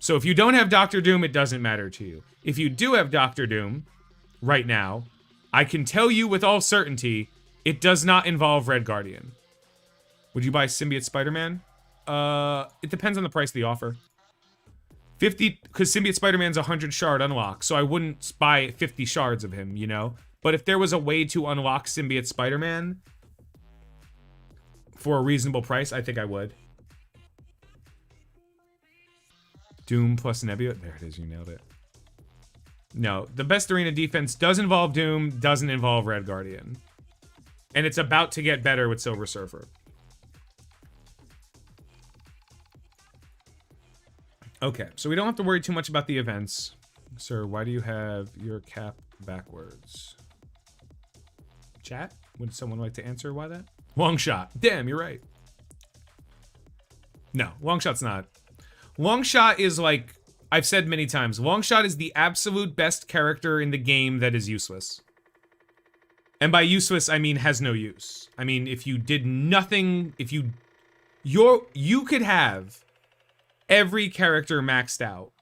So if you don't have Doctor Doom, it doesn't matter to you. If you do have Doctor Doom right now, I can tell you with all certainty, it does not involve Red Guardian. Would you buy Symbiote Spider-Man? It depends on the price of the offer. 50, because Symbiote Spider-Man's 100 shard unlock, so I wouldn't buy 50 shards of him, you know? But if there was a way to unlock Symbiote Spider-Man for a reasonable price, I think I would. Doom plus Nebula. There it is, you nailed it. No, the best arena defense does involve Doom, doesn't involve Red Guardian. And it's about to get better with Silver Surfer. Okay, so we don't have to worry too much about the events. Sir, why do you have your cap backwards? Chat? Would someone like to answer why that? Long shot. Damn, you're right. No, long shot's not. Long shot is like, I've said many times, long shot is the absolute best character in the game that is useless. And by useless, I mean has no use. I mean, if you did nothing, if you could have every character maxed out,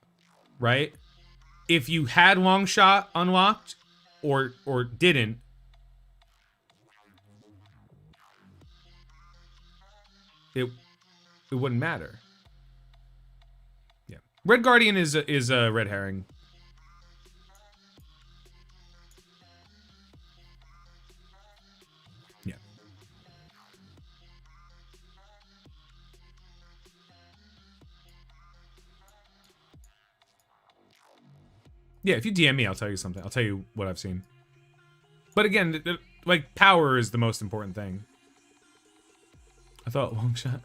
right? If you had long shot unlocked or didn't, it wouldn't matter. Yeah, Red Guardian is a red herring. Yeah. Yeah, if you DM me, I'll tell you something. I'll tell you what I've seen. But again, like, power is the most important thing. I thought long shot.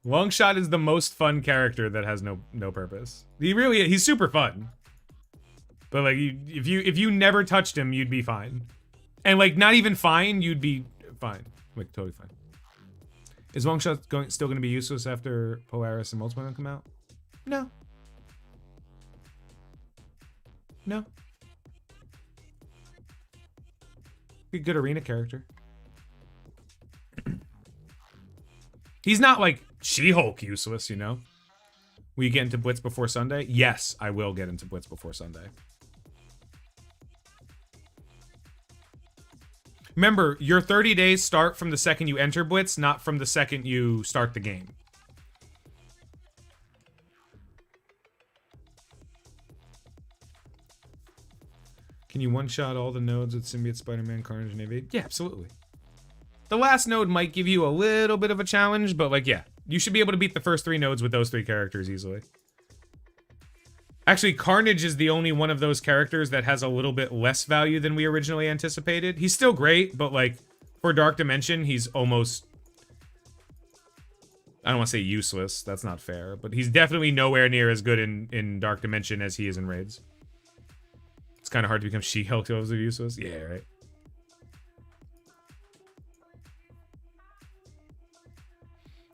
Long shot is the most fun character that has no purpose. He's super fun. But like, if you never touched him, you'd be fine. And like, not even fine, you'd be fine. Like, totally fine. Is long shot still going to be useless after Polaris and Multiple come out? No. No. Be a good arena character. He's not like She-Hulk useless, you know? Will you get into Blitz before Sunday? Yes, I will get into Blitz before Sunday. Remember, your 30 days start from the second you enter Blitz, not from the second you start the game. Can you one-shot all the nodes with Symbiote, Spider-Man, Carnage, and Evade? Yeah, absolutely. The last node might give you a little bit of a challenge, but like, yeah. You should be able to beat the first 3 nodes with those 3 characters easily. Actually, Carnage is the only one of those characters that has a little bit less value than we originally anticipated. He's still great, but like for Dark Dimension, he's almost, I don't want to say useless. That's not fair, but he's definitely nowhere near as good in Dark Dimension as he is in Raids. It's kind of hard to become She-Hulk to those are useless. Yeah, right.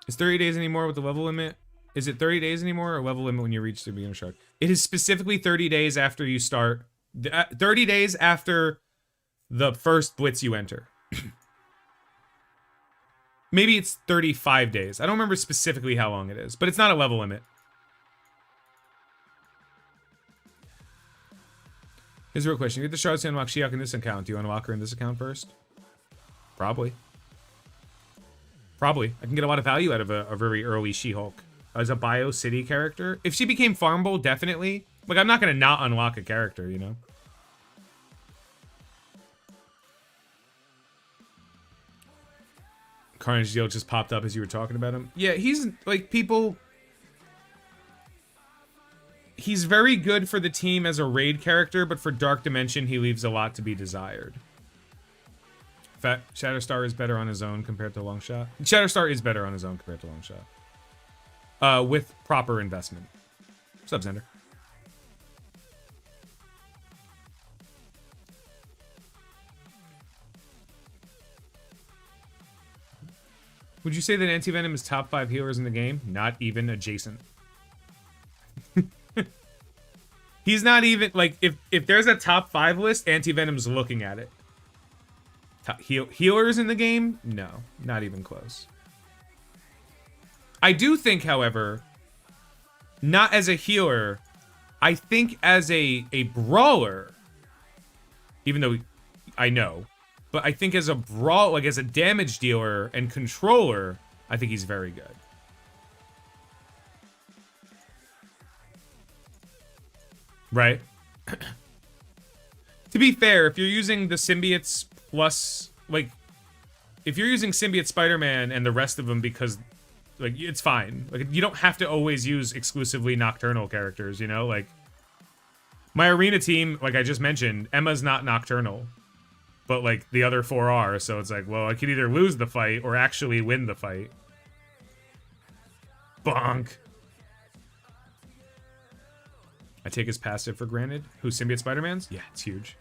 Is 30 days anymore with the level limit? Is it 30 days anymore or level limit when you reach the beginner shark? It is specifically 30 days after you start. 30 days after the first blitz you enter. Maybe it's 35 days. I don't remember specifically how long it is, but it's not a level limit. Here's a real question. You get the shards to unlock She-Hulk in this account. Do you unlock her in this account first? Probably. Probably. I can get a lot of value out of a very early She-Hulk. As a Bio City character. If she became farmable, definitely. Like, I'm not going to not unlock a character, you know? Carnage deal just popped up as you were talking about him. Yeah, he's, like, people... He's very good for the team as a raid character, but for Dark Dimension, he leaves a lot to be desired. Shatterstar is better on his own compared to Longshot. Shatterstar is better on his own compared to Longshot. With proper investment. What's up, Xander? Would you say that Anti-Venom is top 5 healers in the game? Not even adjacent. He's not even, like, if there's a top 5 list, Anti-Venom's looking at it. Top healers in the game? No, not even close. I do think, however, not as a healer, I think as a brawler, even though I know, but I think as a brawl, like as a damage dealer and controller, I think he's very good. Right? To be fair, if you're using the symbiotes plus, like, if you're using symbiote Spider-Man and the rest of them because, like, it's fine. Like, you don't have to always use exclusively nocturnal characters, you know? Like, my arena team, like I just mentioned, Emma's not nocturnal. But, like, the other 4 are, so it's like, well, I could either lose the fight or actually win the fight. Bonk. I take his passive for granted. Who's Symbiote Spider-Man's? Yeah, it's huge.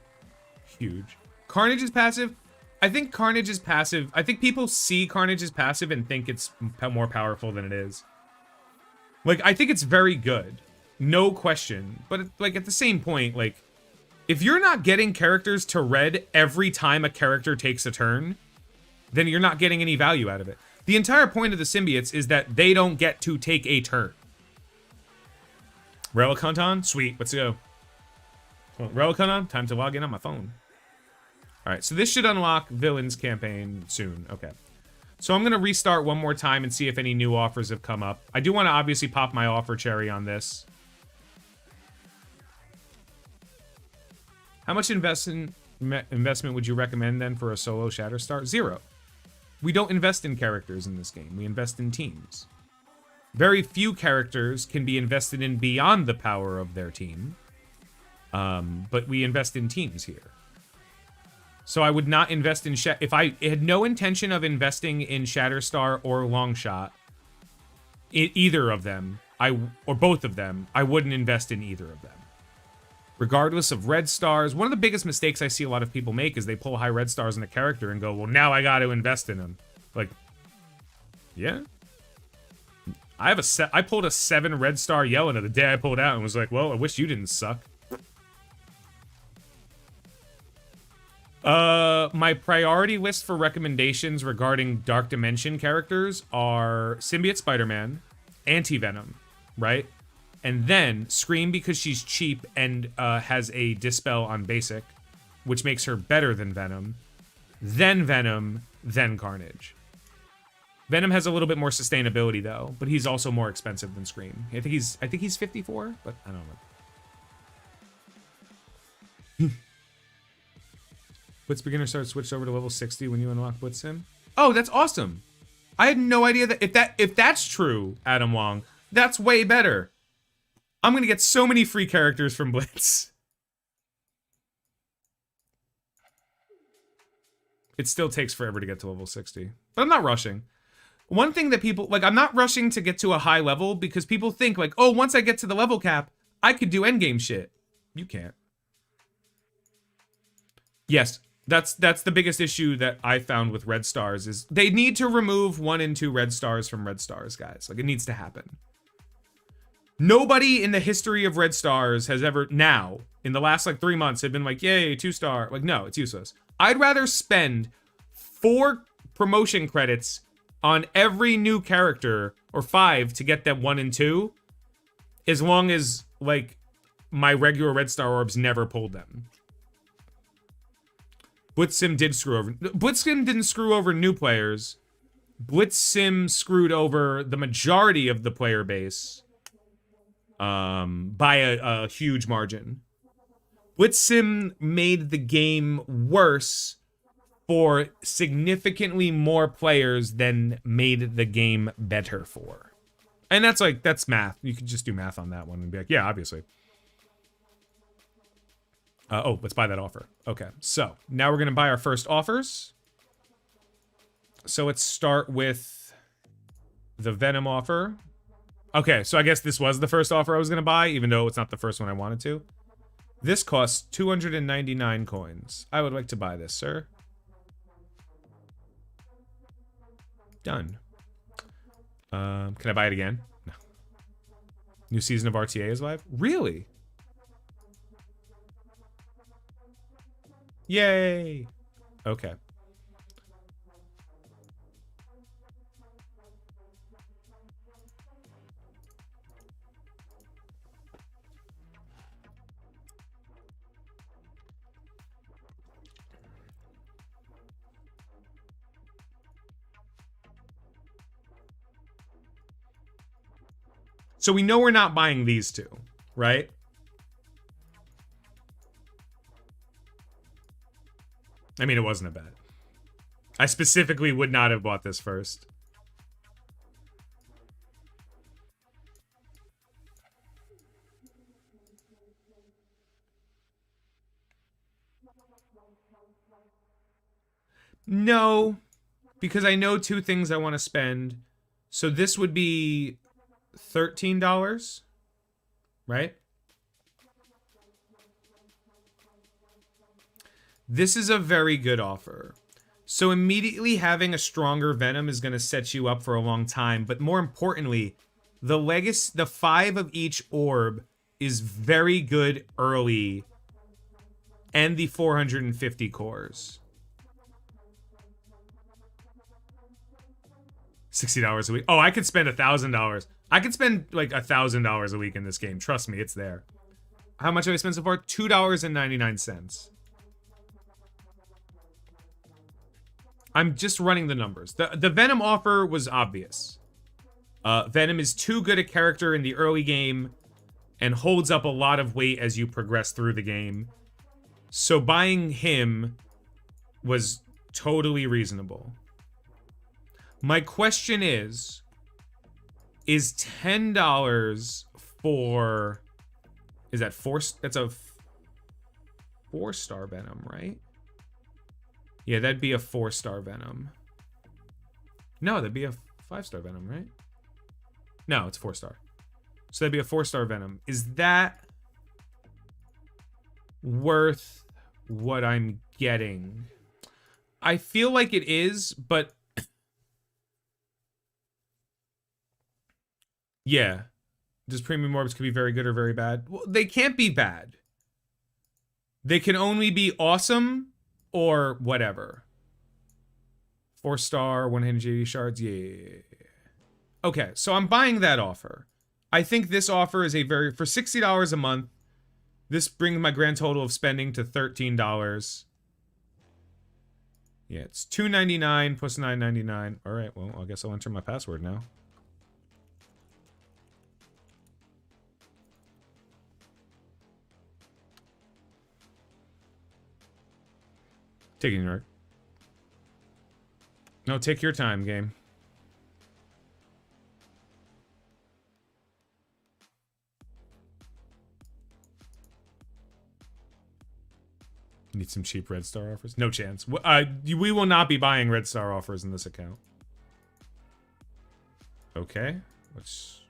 Huge. Carnage's passive? I think Carnage's passive... I think people see Carnage's passive and think it's more powerful than it is. Like, I think it's very good. No question. But, like, at the same point, like... If you're not getting characters to red every time a character takes a turn, then you're not getting any value out of it. The entire point of the symbiotes is that they don't get to take a turn. Relic on? Sweet, let's go. Relic on? Time to log in on my phone. Alright, so this should unlock Villains campaign soon. Okay. So I'm going to restart one more time and see if any new offers have come up. I do want to obviously pop my offer cherry on this. How much investment would you recommend then for a solo Shatterstar? 0. We don't invest in characters in this game. We invest in teams. Very few characters can be invested in beyond the power of their team. But we invest in teams here. So I would not invest in... If I had no intention of investing in Shatterstar or Longshot, either of them, or both of them, I wouldn't invest in either of them. Regardless of red stars, one of the biggest mistakes I see a lot of people make is they pull high red stars in a character and go, well, now I got to invest in him. Like, yeah. I pulled a 7 red star Yelena the day I pulled out and was like, well, I wish you didn't suck. My priority list for recommendations regarding Dark Dimension characters are Symbiote Spider-Man, Anti-Venom, right? And then Scream because she's cheap and has a Dispel on basic, which makes her better than Venom. Then Venom, then Carnage. Venom has a little bit more sustainability though, but he's also more expensive than Scream. I think he's 54, but I don't know. Blitz beginner starts switched over to level 60 when you unlock Blitz Sim. Oh, that's awesome. I had no idea that if that's true, Adam Wong, that's way better. I'm going to get so many free characters from Blitz. It still takes forever to get to level 60. But I'm not rushing. One thing that people, like, I'm not rushing to get to a high level because people think, like, oh, once I get to the level cap, I could do endgame shit. You can't. Yes, that's the biggest issue that I found with red stars is they need to remove 1 and 2 red stars from red stars, guys. Like, it needs to happen. Nobody in the history of red stars has ever, now, in the last, like, 3 months, have been like, yay, 2-star. Like, no, it's useless. I'd rather spend 4 promotion credits on every new character, or 5 to get them 1 and 2, as long as, like, my regular red star orbs never pulled them. Blitzsim did screw over. Blitzsim didn't screw over new players. Blitzsim screwed over the majority of the player base by a huge margin. Blitzsim made the game worse for significantly more players than made the game better for. And that's like, that's math. You can just do math on that one and be like, yeah, obviously. Oh, let's buy that offer. Okay, so now we're going to buy our first offers. So let's start with the Venom offer. Okay, so I guess this was the first offer I was going to buy, even though it's not the first one I wanted to. This costs 299 coins. I would like to buy this, sir. Done. Can I buy it again? No. New season of RTA is live? Really? Yay! Okay. So we know we're not buying these two, right? I mean, it wasn't a bet. I specifically would not have bought this first. No, because I know 2 things I want to spend. So this would be $13, right? This is a very good offer. So immediately having a stronger Venom is going to set you up for a long time. But more importantly, the 5 of each orb is very good early. And the 450 cores. $60 a week. Oh, I could spend $1,000. I could spend like $1,000 a week in this game. Trust me, it's there. How much have I spent so far? $2.99. I'm just running the numbers. The Venom offer was obvious. Venom is too good a character in the early game and holds up a lot of weight as you progress through the game. So buying him was totally reasonable. My question is $10 for... Is that 4... That's a 4-star Venom, right? Yeah, that'd be a 4-star Venom. No, that'd be a 5-star Venom, right? No, it's 4-star. So that'd be a 4-star Venom. Is that worth what I'm getting? I feel like it is, but... Yeah. Does premium orbs could be very good or very bad? Well, they can't be bad. They can only be awesome or whatever. 4-star, 180 shards, yeah. Okay, so I'm buying that offer. I think this offer is a very... For $60 a month, this brings my grand total of spending to $13. Yeah, it's $2.99 plus $9.99. All right, well, I guess I'll enter my password now. Taking your... No, take your time, game. Need some cheap Red Star offers? No chance. We will not be buying Red Star offers in this account. Okay. Let's...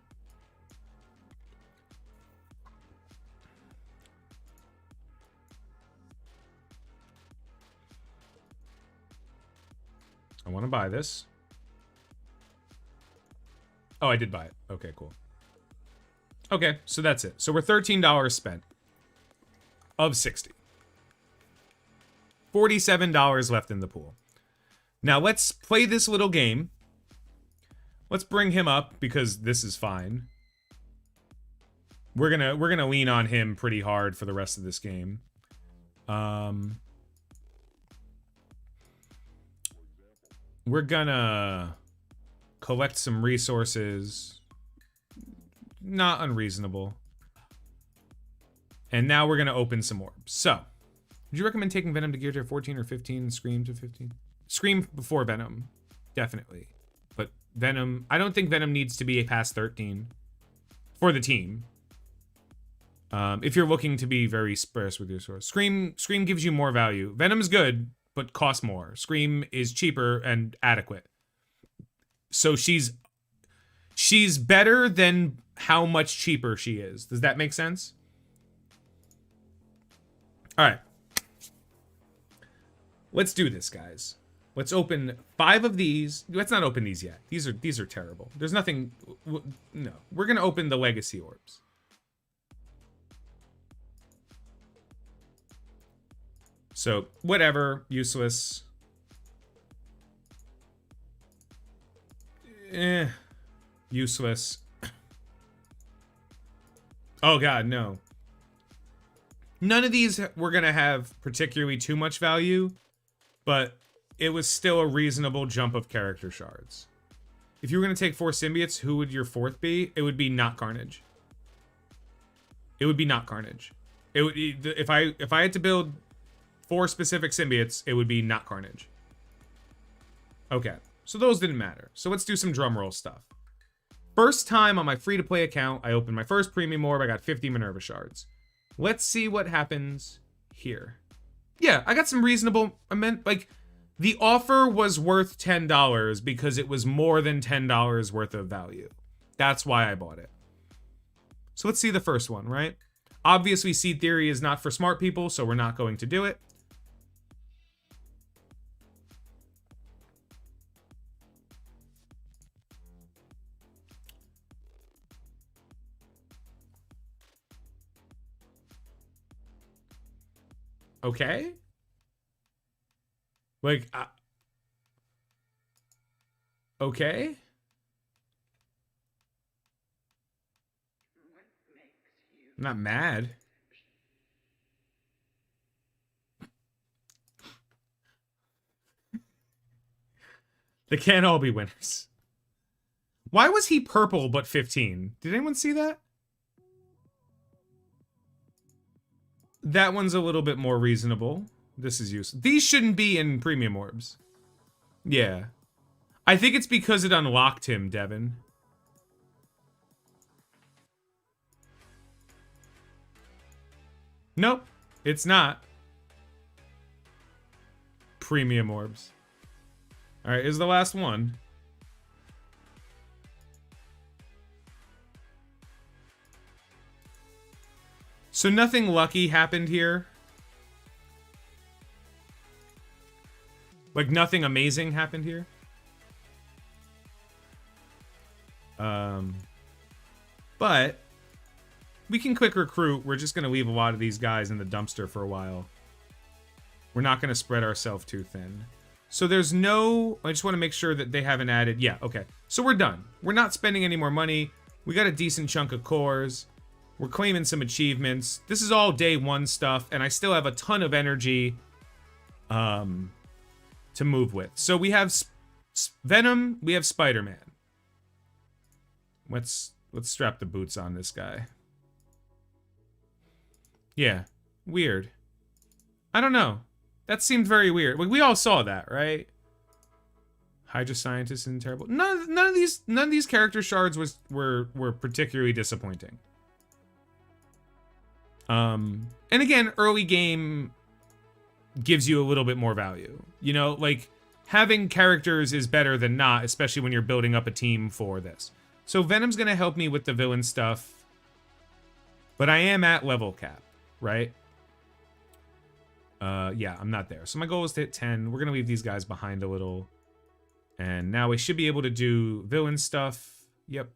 I want to buy this. Oh, I did buy it. Okay, cool. Okay, so that's it. So we're $13 spent. Of 60. $47 left in the pool. Now let's play this little game. Let's bring him up because this is fine. We're gonna lean on him pretty hard for the rest of this game. We're gonna collect some resources. Not unreasonable. And now we're gonna open some orbs. So, would you recommend taking Venom to gear tier 14 or 15? Scream to 15? Scream before Venom, definitely. But Venom, I don't think Venom needs to be past 13 for the team. If you're looking to be very sparse with your source. Scream gives you more value. Venom's good, but costs more. Scream is cheaper and adequate. So she's better than how much cheaper she is. Does that make sense? All right. Let's do this, guys. Let's open 5 of these. Let's not open these yet. These are terrible. There's nothing. No, we're gonna open the legacy orbs. So whatever, useless. Useless. Oh god, no. None of these were gonna have particularly too much value, but it was still a reasonable jump of character shards. If you were gonna take 4 symbiotes, who would your 4th be? It would be not Carnage. It would be not Carnage. It would, if I had to build 4 specific symbiotes, it would be not Carnage. Okay, so those didn't matter. So let's do some drumroll stuff. First time on my free-to-play account, I opened my first premium orb. I got 50 Minerva shards. Let's see what happens here. Yeah, I got some reasonable... I meant, like, the offer was worth $10 because it was more than $10 worth of value. That's why I bought it. So let's see the first one, right? Obviously, Seed Theory is not for smart people, so we're not going to do it. Okay. Like, okay. I'm not mad. They can't all be winners. Why was he purple but 15? Did anyone see that? That one's a little bit more reasonable. This is useful. These shouldn't be in premium orbs. Yeah. I think it's because it unlocked him, Devin. Nope, it's not. Premium orbs. Alright, is the last one. So nothing lucky happened here. Like nothing amazing happened here. But we can quick recruit. We're just going to leave a lot of these guys in the dumpster for a while. We're not going to spread ourselves too thin. So there's no... I just want to make sure that they haven't added... Yeah, okay. So we're done. We're not spending any more money. We got a decent chunk of cores. We're claiming some achievements. This is all day 1 stuff, and I still have a ton of energy to move with. So we have Venom, we have Spider-Man. Let's strap the boots on this guy. Yeah, weird. I don't know. That seemed very weird. We all saw that, right? Hydra Scientist isn't terrible. None of these character shards were particularly disappointing. And again, early game gives you a little bit more value. You know, like, having characters is better than not, especially when you're building up a team for this. So Venom's going to help me with the villain stuff, but I am at level cap, right? Yeah, I'm not there. So my goal is to hit 10. We're going to leave these guys behind a little. And now we should be able to do villain stuff. Yep.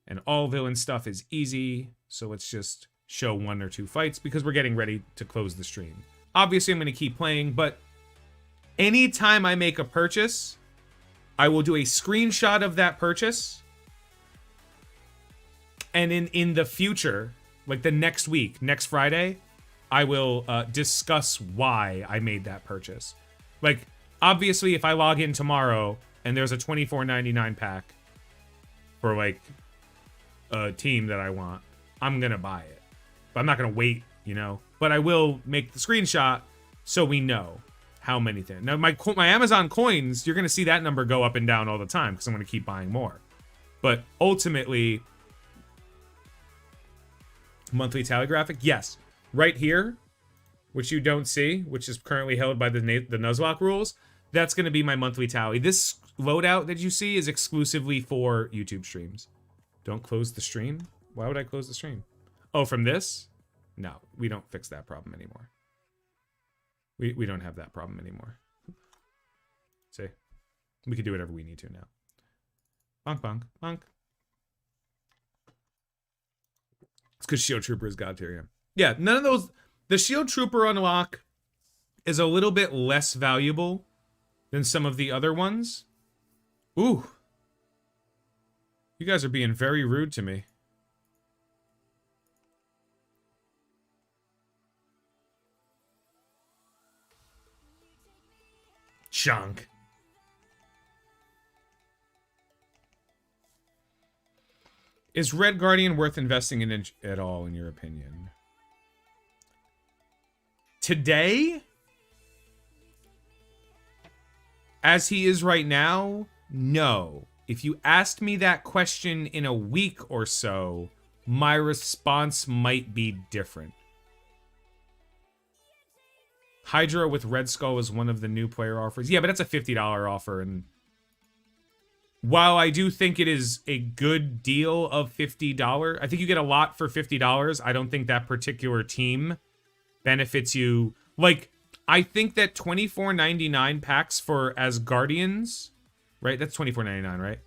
And all villain stuff is easy. So let's just show 1 or 2 fights because we're getting ready to close the stream. Obviously, I'm going to keep playing, but anytime I make a purchase, I will do a screenshot of that purchase. And in the future, like the next week, next Friday, I will discuss why I made that purchase. Like, obviously, if I log in tomorrow and there's a $24.99 pack for, like, a team that I want, I'm going to buy it. But I'm not going to wait, you know? But I will make the screenshot so we know how many things. Now, my Amazon coins, you're going to see that number go up and down all the time because I'm going to keep buying more. But ultimately, monthly tally graphic, yes. Right here, which you don't see, which is currently held by the Nuzlocke rules, that's going to be my monthly tally. This loadout that you see is exclusively for YouTube streams. Don't close the stream? Why would I close the stream? Oh, from this? No, we don't fix that problem anymore. We don't have that problem anymore. See? We can do whatever we need to now. Bonk, bonk, bonk. It's because Shield Trooper is God tier, yeah. None of those... The Shield Trooper unlock is a little bit less valuable than some of the other ones. Ooh. You guys are being very rude to me. Chunk. Is Red Guardian worth investing in at all, in your opinion? Today, as he is right now, no. If you asked me that question in a week or so, my response might be different. Hydra with Red Skull is one of the new player offers. Yeah, but that's a $50 offer, and while I do think it is a good deal of $50, I think you get a lot for $50. I don't think that particular team benefits you. Like, I think that $24.99 packs for Asgardians, right? That's $24.99, right?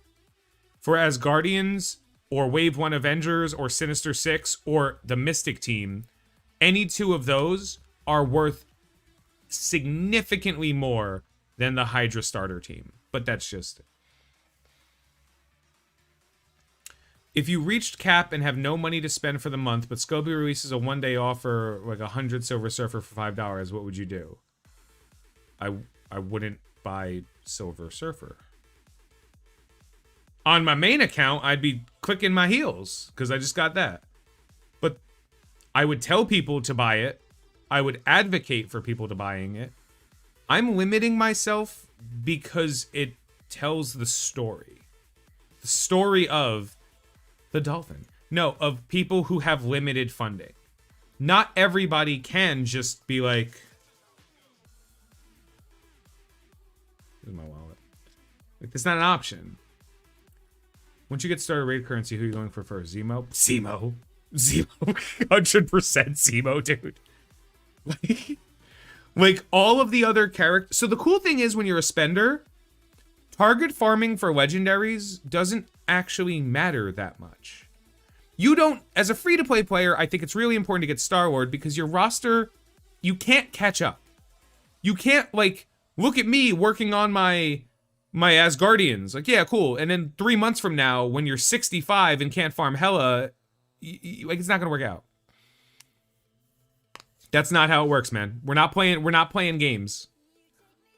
For Asgardians, or Wave 1 Avengers, or Sinister Six, or the Mystic team, any two of those are worth significantly more than the Hydra starter team. But that's just it. If you reached cap and have no money to spend for the month, but Scobie releases a one-day offer, like 100 Silver Surfer for $5, what would you do? I wouldn't buy Silver Surfer. On my main account, I'd be clicking my heels, because I just got that. But I would tell people to buy it. I would advocate for people to buying it. I'm limiting myself because it tells the story. The story of the Dolphin. No, of people who have limited funding. Not everybody can just be like, here's my wallet. Like, that's not an option. Once you get started raid currency, who are you going for first? Zemo? Zemo. 100% Zemo, dude. Like all of the other characters. So the cool thing is when you're a spender, target farming for legendaries doesn't actually matter that much. You don't, as a free-to-play player, I think it's really important to get Star-Lord because your roster, you can't catch up. You can't, like, look at me working on my Asgardians. Like, yeah, cool. And then 3 months from now, when you're 65 and can't farm hella, like, it's not gonna work out. That's not how it works, man. We're not playing games.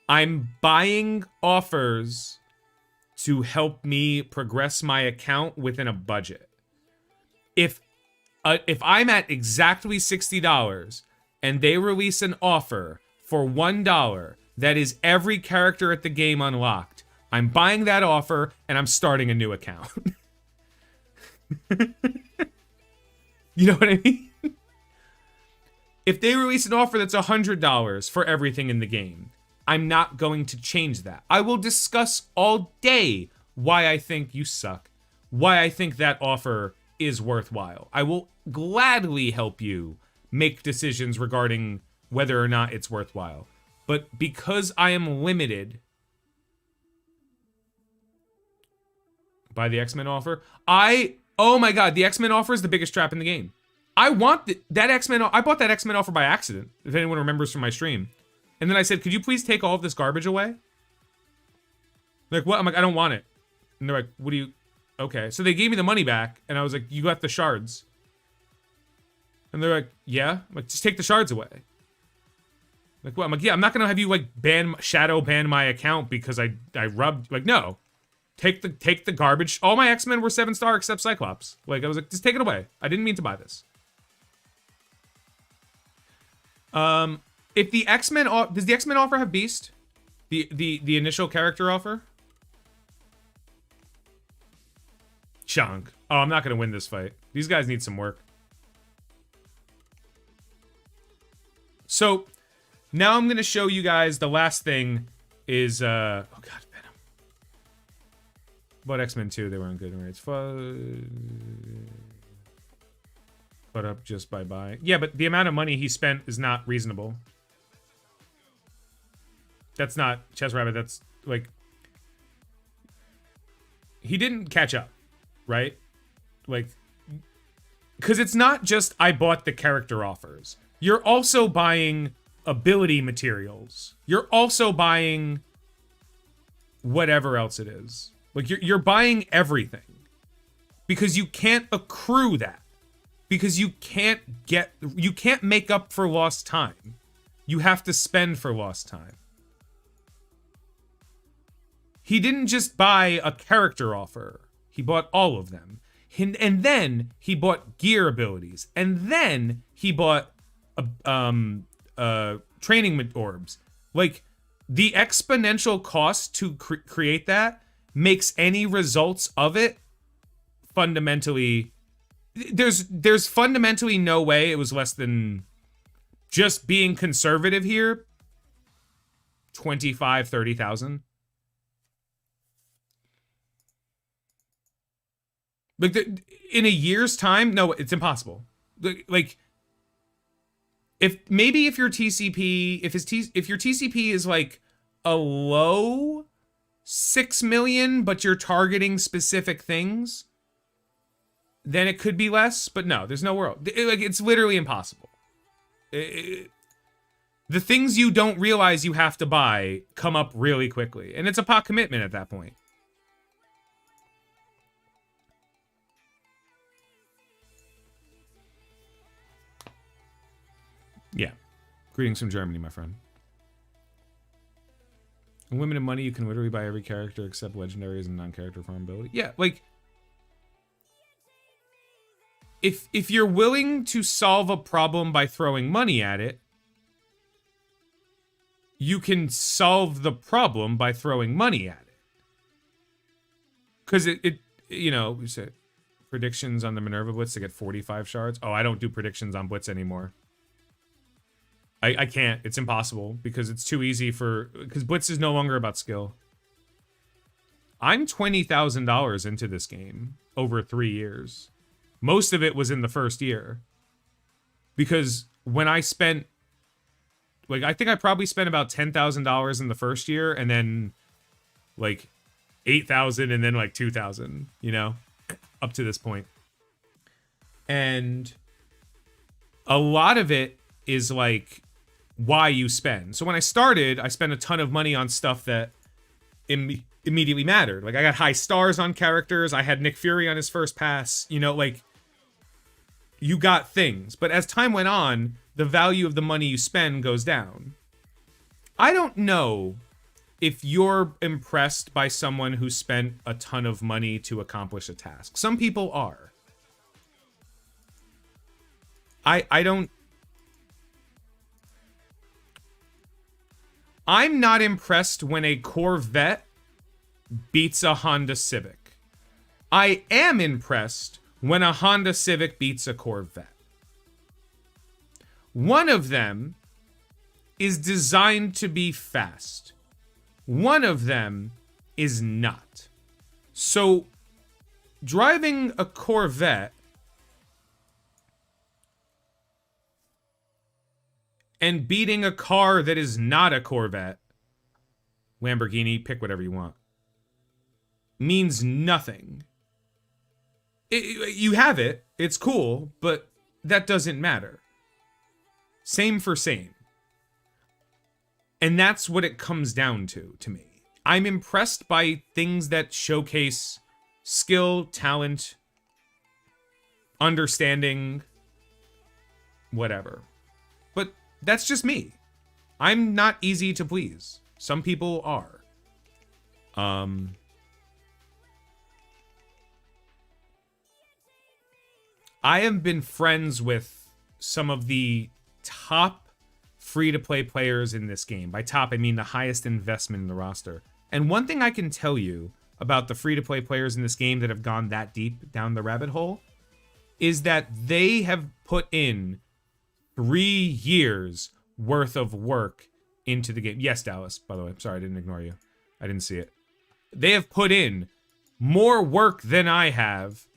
I'm buying offers to help me progress my account within a budget. If I'm at exactly $60 and they release an offer for $1 that is every character at the game unlocked, I'm buying that offer and I'm starting a new account. You know what I mean? If they release an offer that's $100 for everything in the game, I'm not going to change that. I will discuss all day why I think you suck, why I think that offer is worthwhile. I will gladly help you make decisions regarding whether or not it's worthwhile. But because I am limited by the X-Men offer, oh my god, the X-Men offer is the biggest trap in the game. I want that X-Men, I bought that X-Men offer by accident, if anyone remembers from my stream. And then I said, could you please take all of this garbage away? Like, what? I'm like, I don't want it. And they're like, what do you, okay. So they gave me the money back, and I was like, you got the shards. And they're like, yeah? I'm like, just take the shards away. Like, what? I'm like, yeah, I'm not gonna have you, like, shadow ban my account because I rubbed, like, no. Take the garbage. All my X-Men were 7-star except Cyclops. Like, I was like, just take it away. I didn't mean to buy this. If the X-Men, does the X-Men offer have Beast? The initial character offer? Chunk. Oh, I'm not gonna win this fight. These guys need some work. So, now I'm gonna show you guys the last thing is, oh god, Venom. But X-Men 2, they weren't good rates. Put up just by buying. Yeah, but the amount of money he spent is not reasonable. That's not Chess Rabbit, that's, like... He didn't catch up, right? Like... Because it's not just, I bought the character offers. You're also buying ability materials. You're also buying whatever else it is. Like, you're buying everything. Because you can't accrue that. Because you can't make up for lost time. You have to spend for lost time. He didn't just buy a character offer. He bought all of them. And then he bought gear abilities. And then he bought training orbs. Like, the exponential cost to create that makes any results of it fundamentally... There's fundamentally no way it was less than, just being conservative here, 25, 30,000. Like, in a year's time, no, it's impossible. Like, if your TCP, if your TCP is like a low 6 million, but you're targeting specific things, then it could be less, but no, there's no world. Like, it's literally impossible. The things you don't realize you have to buy come up really quickly, and it's a pot commitment at that point. Yeah. Greetings from Germany, my friend. Unlimited money, you can literally buy every character except legendaries and non-character farmability. Yeah, like... If you're willing to solve a problem by throwing money at it, you can solve the problem by throwing money at it. Because it you know, we said predictions on the Minerva Blitz to get 45 shards. Oh, I don't do predictions on Blitz anymore. I can't. It's impossible because it's too easy because Blitz is no longer about skill. I'm $20,000 into this game over 3 years. Most of it was in the first year. Because when I spent... Like, I think I probably spent about $10,000 in the first year, and then, like, 8,000, and then, like, 2,000, you know? Up to this point. And a lot of it is, like, why you spend. So when I started, I spent a ton of money on stuff that immediately mattered. Like, I got high stars on characters, I had Nick Fury on his first pass, you know, like... You got things, but as time went on, the value of the money you spend goes down. I don't know if you're impressed by someone who spent a ton of money to accomplish a task. Some people are. I don't... I'm not impressed when a Corvette beats a Honda Civic. I am impressed when a Honda Civic beats a Corvette. One of them is designed to be fast. One of them is not. So, driving a Corvette and beating a car that is not a Corvette, Lamborghini, pick whatever you want, means nothing. You have it, it's cool, but that doesn't matter. Same for same. And that's what it comes down to me. I'm impressed by things that showcase skill, talent, understanding, whatever. But that's just me. I'm not easy to please. Some people are. I have been friends with some of the top free-to-play players in this game. By top, I mean the highest investment in the roster. And one thing I can tell you about the free-to-play players in this game that have gone that deep down the rabbit hole is that they have put in 3 years worth of work into the game. Yes, Dallas, by the way. I'm sorry, I didn't ignore you. I didn't see it. They have put in more work than I have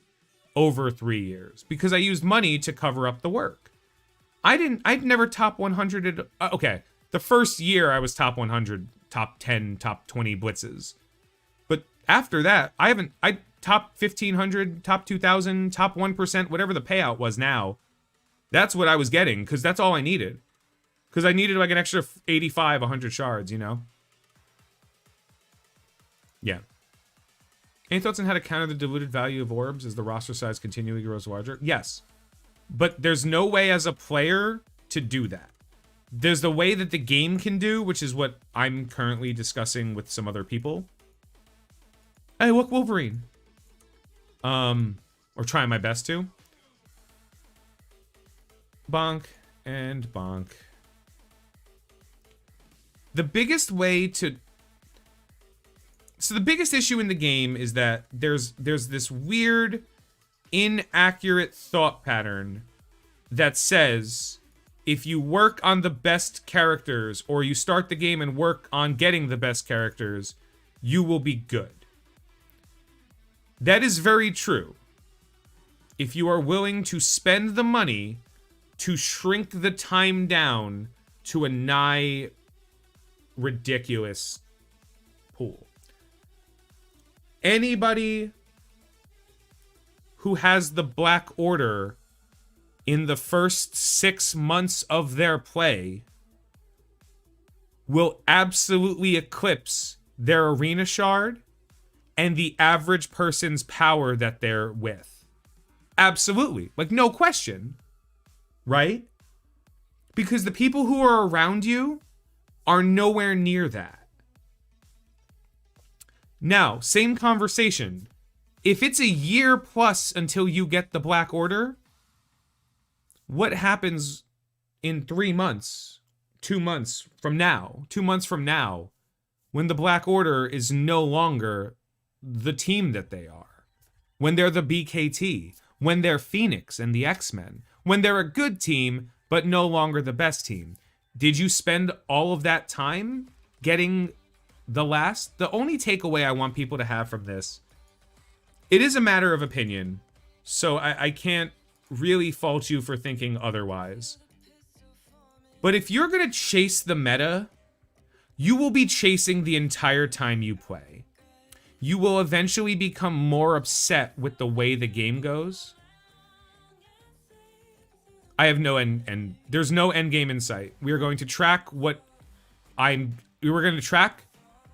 over 3 years because I used money to cover up the work. I'd never top 100 okay, the first year I was top 100, top 10, top 20 blitzes. But after that, I top 1500, top 2000, top 1%, whatever the payout was now. That's what I was getting because that's all I needed. Because I needed like an extra 85, 100 shards, you know? Yeah. Any thoughts on how to counter the diluted value of orbs as the roster size continually grows larger? Yes. But there's no way as a player to do that. There's the way that the game can do, which is what I'm currently discussing with some other people. Hey, look, Wolverine. Or trying my best to. Bonk and bonk. The biggest way to... So the biggest issue in the game is that there's this weird, inaccurate thought pattern that says if you work on the best characters or you start the game and work on getting the best characters, you will be good. That is very true. If you are willing to spend the money to shrink the time down to a nigh ridiculous pool. Anybody who has the Black Order in the first 6 months of their play will absolutely eclipse their arena shard and the average person's power that they're with. Absolutely. Like, no question. Right? Because the people who are around you are nowhere near that. Now, same conversation. If it's a year plus until you get the Black Order, what happens in 3 months, 2 months from now, 2 months from now, when the Black Order is no longer the team that they are? When they're the BKT, when they're Phoenix and the X-Men, when they're a good team, but no longer the best team. Did you spend all of that time getting the last? The only takeaway I want people to have from this, it is a matter of opinion, so I can't really fault you for thinking otherwise. But if you're going to chase the meta, you will be chasing the entire time you play. You will eventually become more upset with the way the game goes. I have no end, there's no end game in sight. We are going to track we were going to track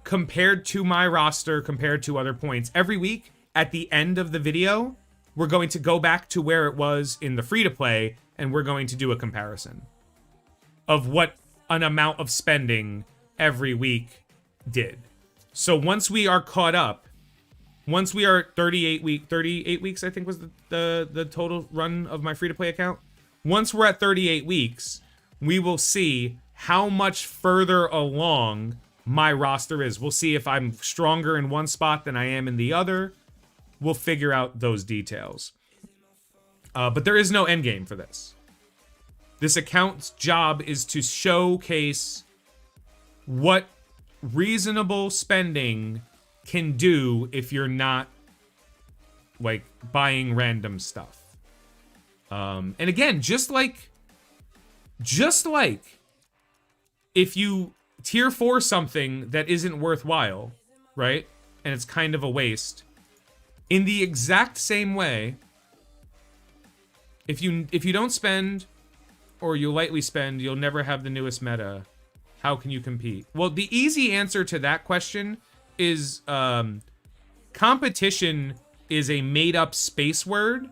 compared to my roster, compared to other points. Every week, at the end of the video, we're going to go back to where it was in the free-to-play, and we're going to do a comparison of what an amount of spending every week did. So once we are caught up, once we are 38 weeks, I think was the total run of my free-to-play account. Once we're at 38 weeks, we will see how much further along my roster is. We'll see if I'm stronger in one spot than I am in the other. We'll figure out those details. But there is no end game for this. This account's job is to showcase what reasonable spending can do if you're not like buying random stuff. And again, just like if you tier 4 something that isn't worthwhile, right? And it's kind of a waste. In the exact same way, if you don't spend or you lightly spend, you'll never have the newest meta. How can you compete? Well, the easy answer to that question is competition is a made-up space word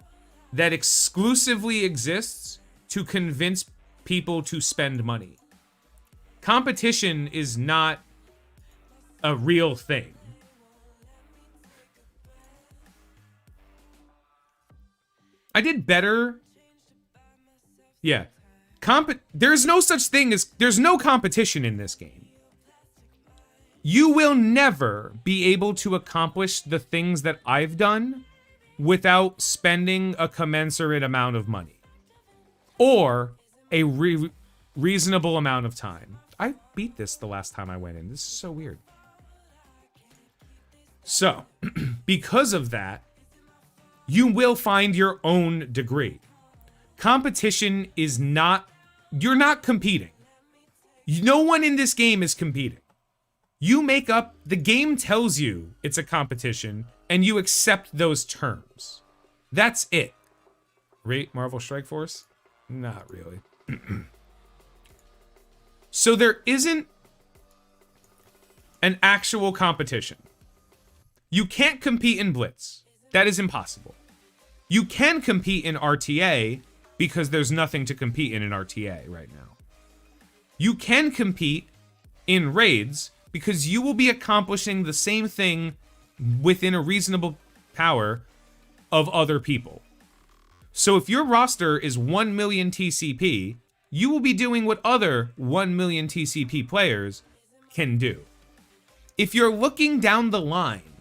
that exclusively exists to convince people to spend money. Competition is not a real thing. I did better. Yeah. There's no such thing as... There's no competition in this game. You will never be able to accomplish the things that I've done without spending a commensurate amount of money. Or a reasonable amount of time. I beat this the last time I went in. This is so weird. So, because of that, you will find your own degree. Competition is not... You're not competing. No one in this game is competing. You make up... The game tells you it's a competition, and you accept those terms. That's it. Rate Marvel Strike Force? Not really. So there isn't an actual competition. You can't compete in Blitz. That is impossible. You can compete in RTA because there's nothing to compete in RTA right now. You can compete in raids because you will be accomplishing the same thing within a reasonable power of other people. So if your roster is 1 million TCP, you will be doing what other 1 million TCP players can do. If you're looking down the line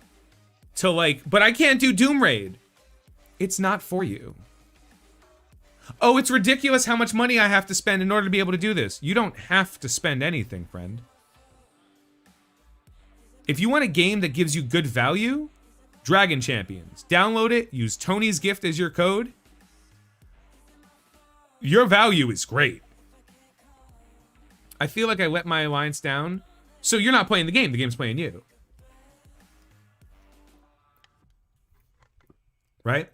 to like, but I can't do Doom Raid, it's not for you. Oh, it's ridiculous how much money I have to spend in order to be able to do this. You don't have to spend anything, friend. If you want a game that gives you good value, Dragon Champions. Download it, use Tony's gift as your code. Your value is great. I feel like I let my alliance down. So you're not playing the game's playing you. Right?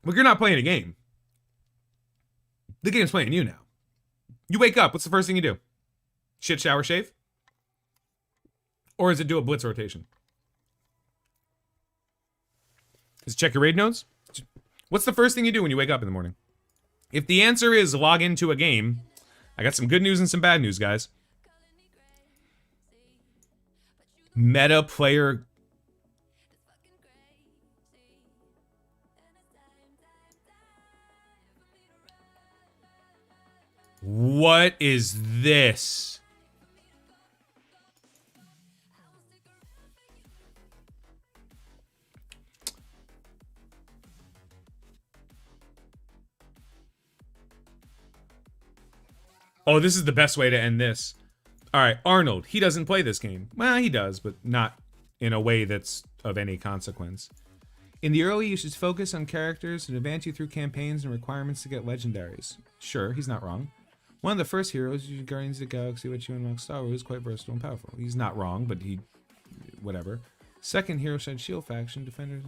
Well, you're not playing a game. The game's playing you now. You wake up, what's the first thing you do? Shit, shower, shave? Or is it do a blitz rotation? Is it check your raid nodes? What's the first thing you do when you wake up in the morning? If the answer is log into a game, I got some good news and some bad news, guys. Meta player... What is this? Oh, this is the best way to end this. All right, Arnold, he doesn't play this game. Well, he does, but not in a way that's of any consequence. In the early, you should focus on characters and advance you through campaigns and requirements to get legendaries. Sure, he's not wrong. One of the first heroes, Guardians of the Galaxy, which you unlock Star Wars, is quite versatile and powerful. He's not wrong, but he... whatever. Second hero, side shield faction, defenders...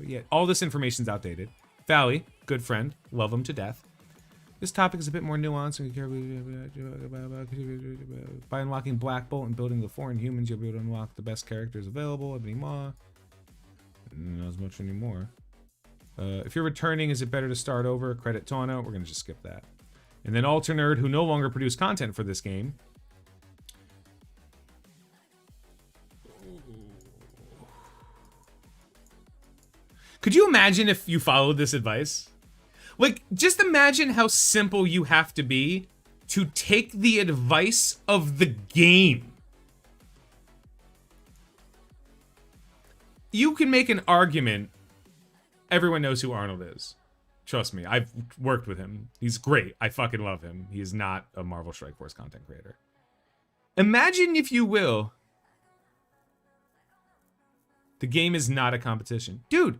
Yeah, all this information's outdated. Valley, good friend, love him to death. This topic is a bit more nuanced. By unlocking Black Bolt and building the foreign humans, you'll be able to unlock the best characters available. Ebony Maw. Not as much anymore. If you're returning, is it better to start over? Credit Tauno. We're going to just skip that. And then Alternerd, who no longer produce content for this game. Could you imagine if you followed this advice? Like, just imagine how simple you have to be to take the advice of the game. You can make an argument. Everyone knows who Arnold is. Trust me, I've worked with him. He's great. I fucking love him. He is not a Marvel Strike Force content creator. Imagine, if you will, the game is not a competition. Dude,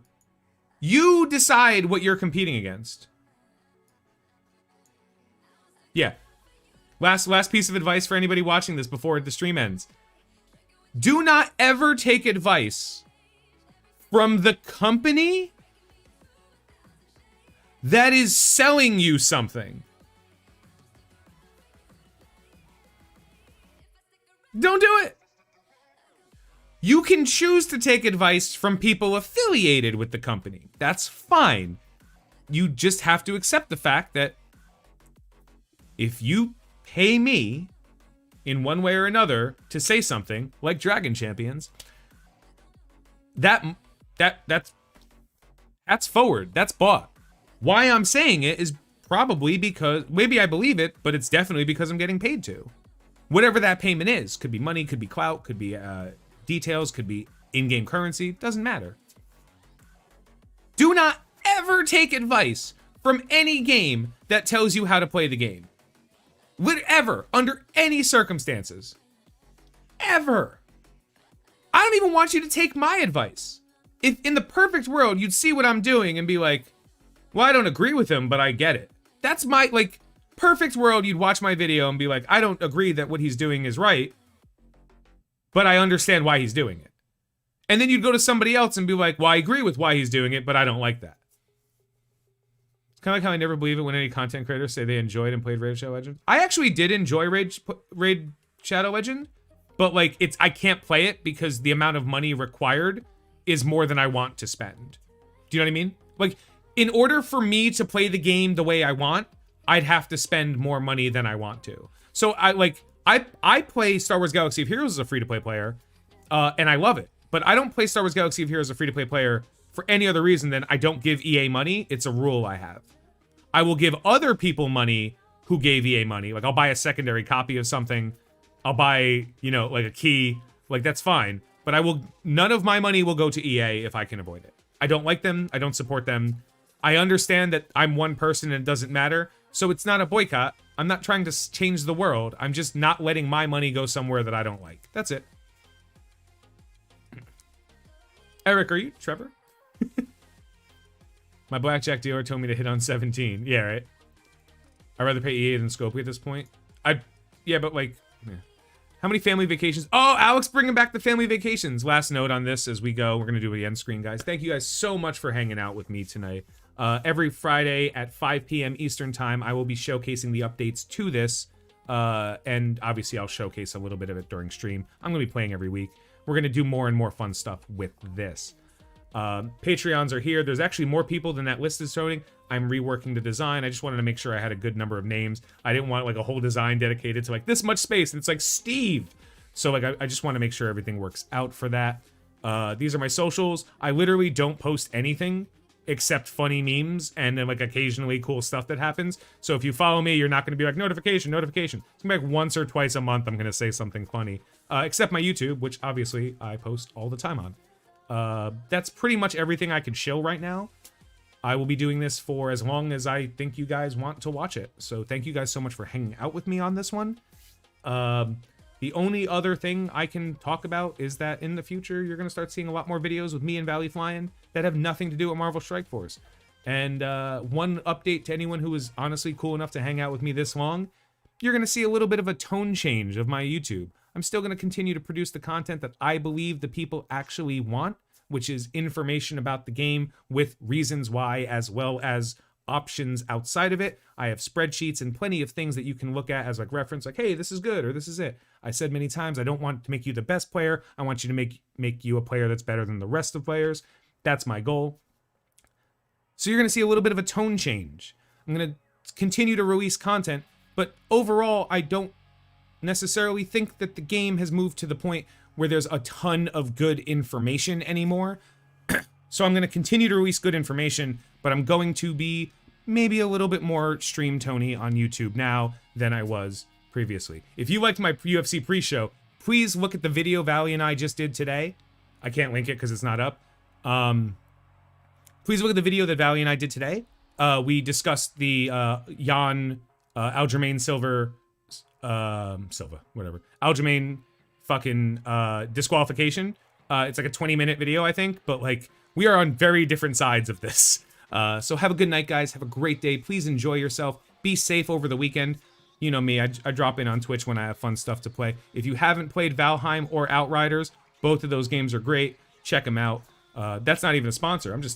you decide what you're competing against. Yeah. Last piece of advice for anybody watching this before the stream ends. Do not ever take advice from the company that is selling you something. Don't do it. You can choose to take advice from people affiliated with the company. That's fine. You just have to accept the fact that if you pay me in one way or another to say something like Dragon Champions, that's forward. That's bought. Why I'm saying it is probably because maybe I believe it, but it's definitely because I'm getting paid to. Whatever that payment is, could be money, could be clout, could be details, could be in-game currency, doesn't matter. Do not ever take advice from any game that tells you how to play the game. Ever, under any circumstances. Ever. I don't even want you to take my advice. If in the perfect world, you'd see what I'm doing and be like, well, I don't agree with him, but I get it. That's my, like, perfect world. You'd watch my video and be like, I don't agree that what he's doing is right, but I understand why he's doing it. And then you'd go to somebody else and be like, well, I agree with why he's doing it, but I don't like that. It's kind of like how I never believe it when any content creators say they enjoyed and played Raid Shadow Legend. I actually did enjoy Raid Shadow Legend, but like I can't play it because the amount of money required is more than I want to spend. Do you know what I mean? Like, in order for me to play the game the way I want, I'd have to spend more money than I want to. So I play Star Wars Galaxy of Heroes as a free-to-play player, and I love it. But I don't play Star Wars Galaxy of Heroes as a free-to-play player for any other reason than I don't give EA money. It's a rule I have. I will give other people money who gave EA money. Like, I'll buy a secondary copy of something. I'll buy, you know, like a key. Like, that's fine. But none of my money will go to EA if I can avoid it. I don't like them. I don't support them. I understand that I'm one person and it doesn't matter. So it's not a boycott. I'm not trying to change the world. I'm just not letting my money go somewhere that I don't like. That's it. Eric, are you Trevor? My blackjack dealer told me to hit on 17. Yeah, right? I'd rather pay EA than Scopely at this point. Yeah, but like... Yeah. How many family vacations? Oh, Alex bringing back the family vacations. Last note on this as we go. We're going to do the end screen, guys. Thank you guys so much for hanging out with me tonight. Every Friday at 5 p.m. Eastern Time, I will be showcasing the updates to this. And obviously, I'll showcase a little bit of it during stream. I'm going to be playing every week. We're going to do more and more fun stuff with this. Patreons are here. There's actually more people than that list is showing. I'm reworking the design. I just wanted to make sure I had a good number of names. I didn't want like a whole design dedicated to like this much space. And it's like Steve. So like I just want to make sure everything works out for that. These are my socials. I literally don't post anything except funny memes and then like occasionally cool stuff that happens. So if you follow me, you're not going to be like notification. It's going to be like once or twice a month I'm going to say something funny. Except my YouTube, which obviously I post all the time on. That's pretty much everything I can show right now. I will be doing this for as long as I think you guys want to watch it. So thank you guys so much for hanging out with me on this one. The only other thing I can talk about is that in the future, you're going to start seeing a lot more videos with me and Valley Flying that have nothing to do with Marvel Strike Force. And one update to anyone who was honestly cool enough to hang out with me this long, you're going to see a little bit of a tone change of my YouTube. I'm still going to continue to produce the content that I believe the people actually want, which is information about the game with reasons why, as well as options outside of it. I have spreadsheets and plenty of things that you can look at as like reference, like, hey, this is good, or this is it. I said many times, I don't want to make you the best player. I want you to make you a player that's better than the rest of players. That's my goal. So you're going to see a little bit of a tone change. I'm going to continue to release content, but overall, I don't necessarily think that the game has moved to the point where there's a ton of good information anymore. So I'm going to continue to release good information, but I'm going to be maybe a little bit more stream Tony on YouTube now than I was previously. If you liked my UFC pre-show, please look at the video Valley and I just did today. I can't link it because it's not up. Please look at the video that Valley and I did today. we discussed the Jan Aljamain Silva, whatever. Aljamain fucking disqualification. It's like a 20-minute video, I think, but like we are on very different sides of this. So have a good night, guys. Have a great day. Please enjoy yourself. Be safe over the weekend. You know me, I drop in on Twitch when I have fun stuff to play. If you haven't played Valheim or Outriders, both of those games are great. Check them out. That's not even a sponsor. I'm just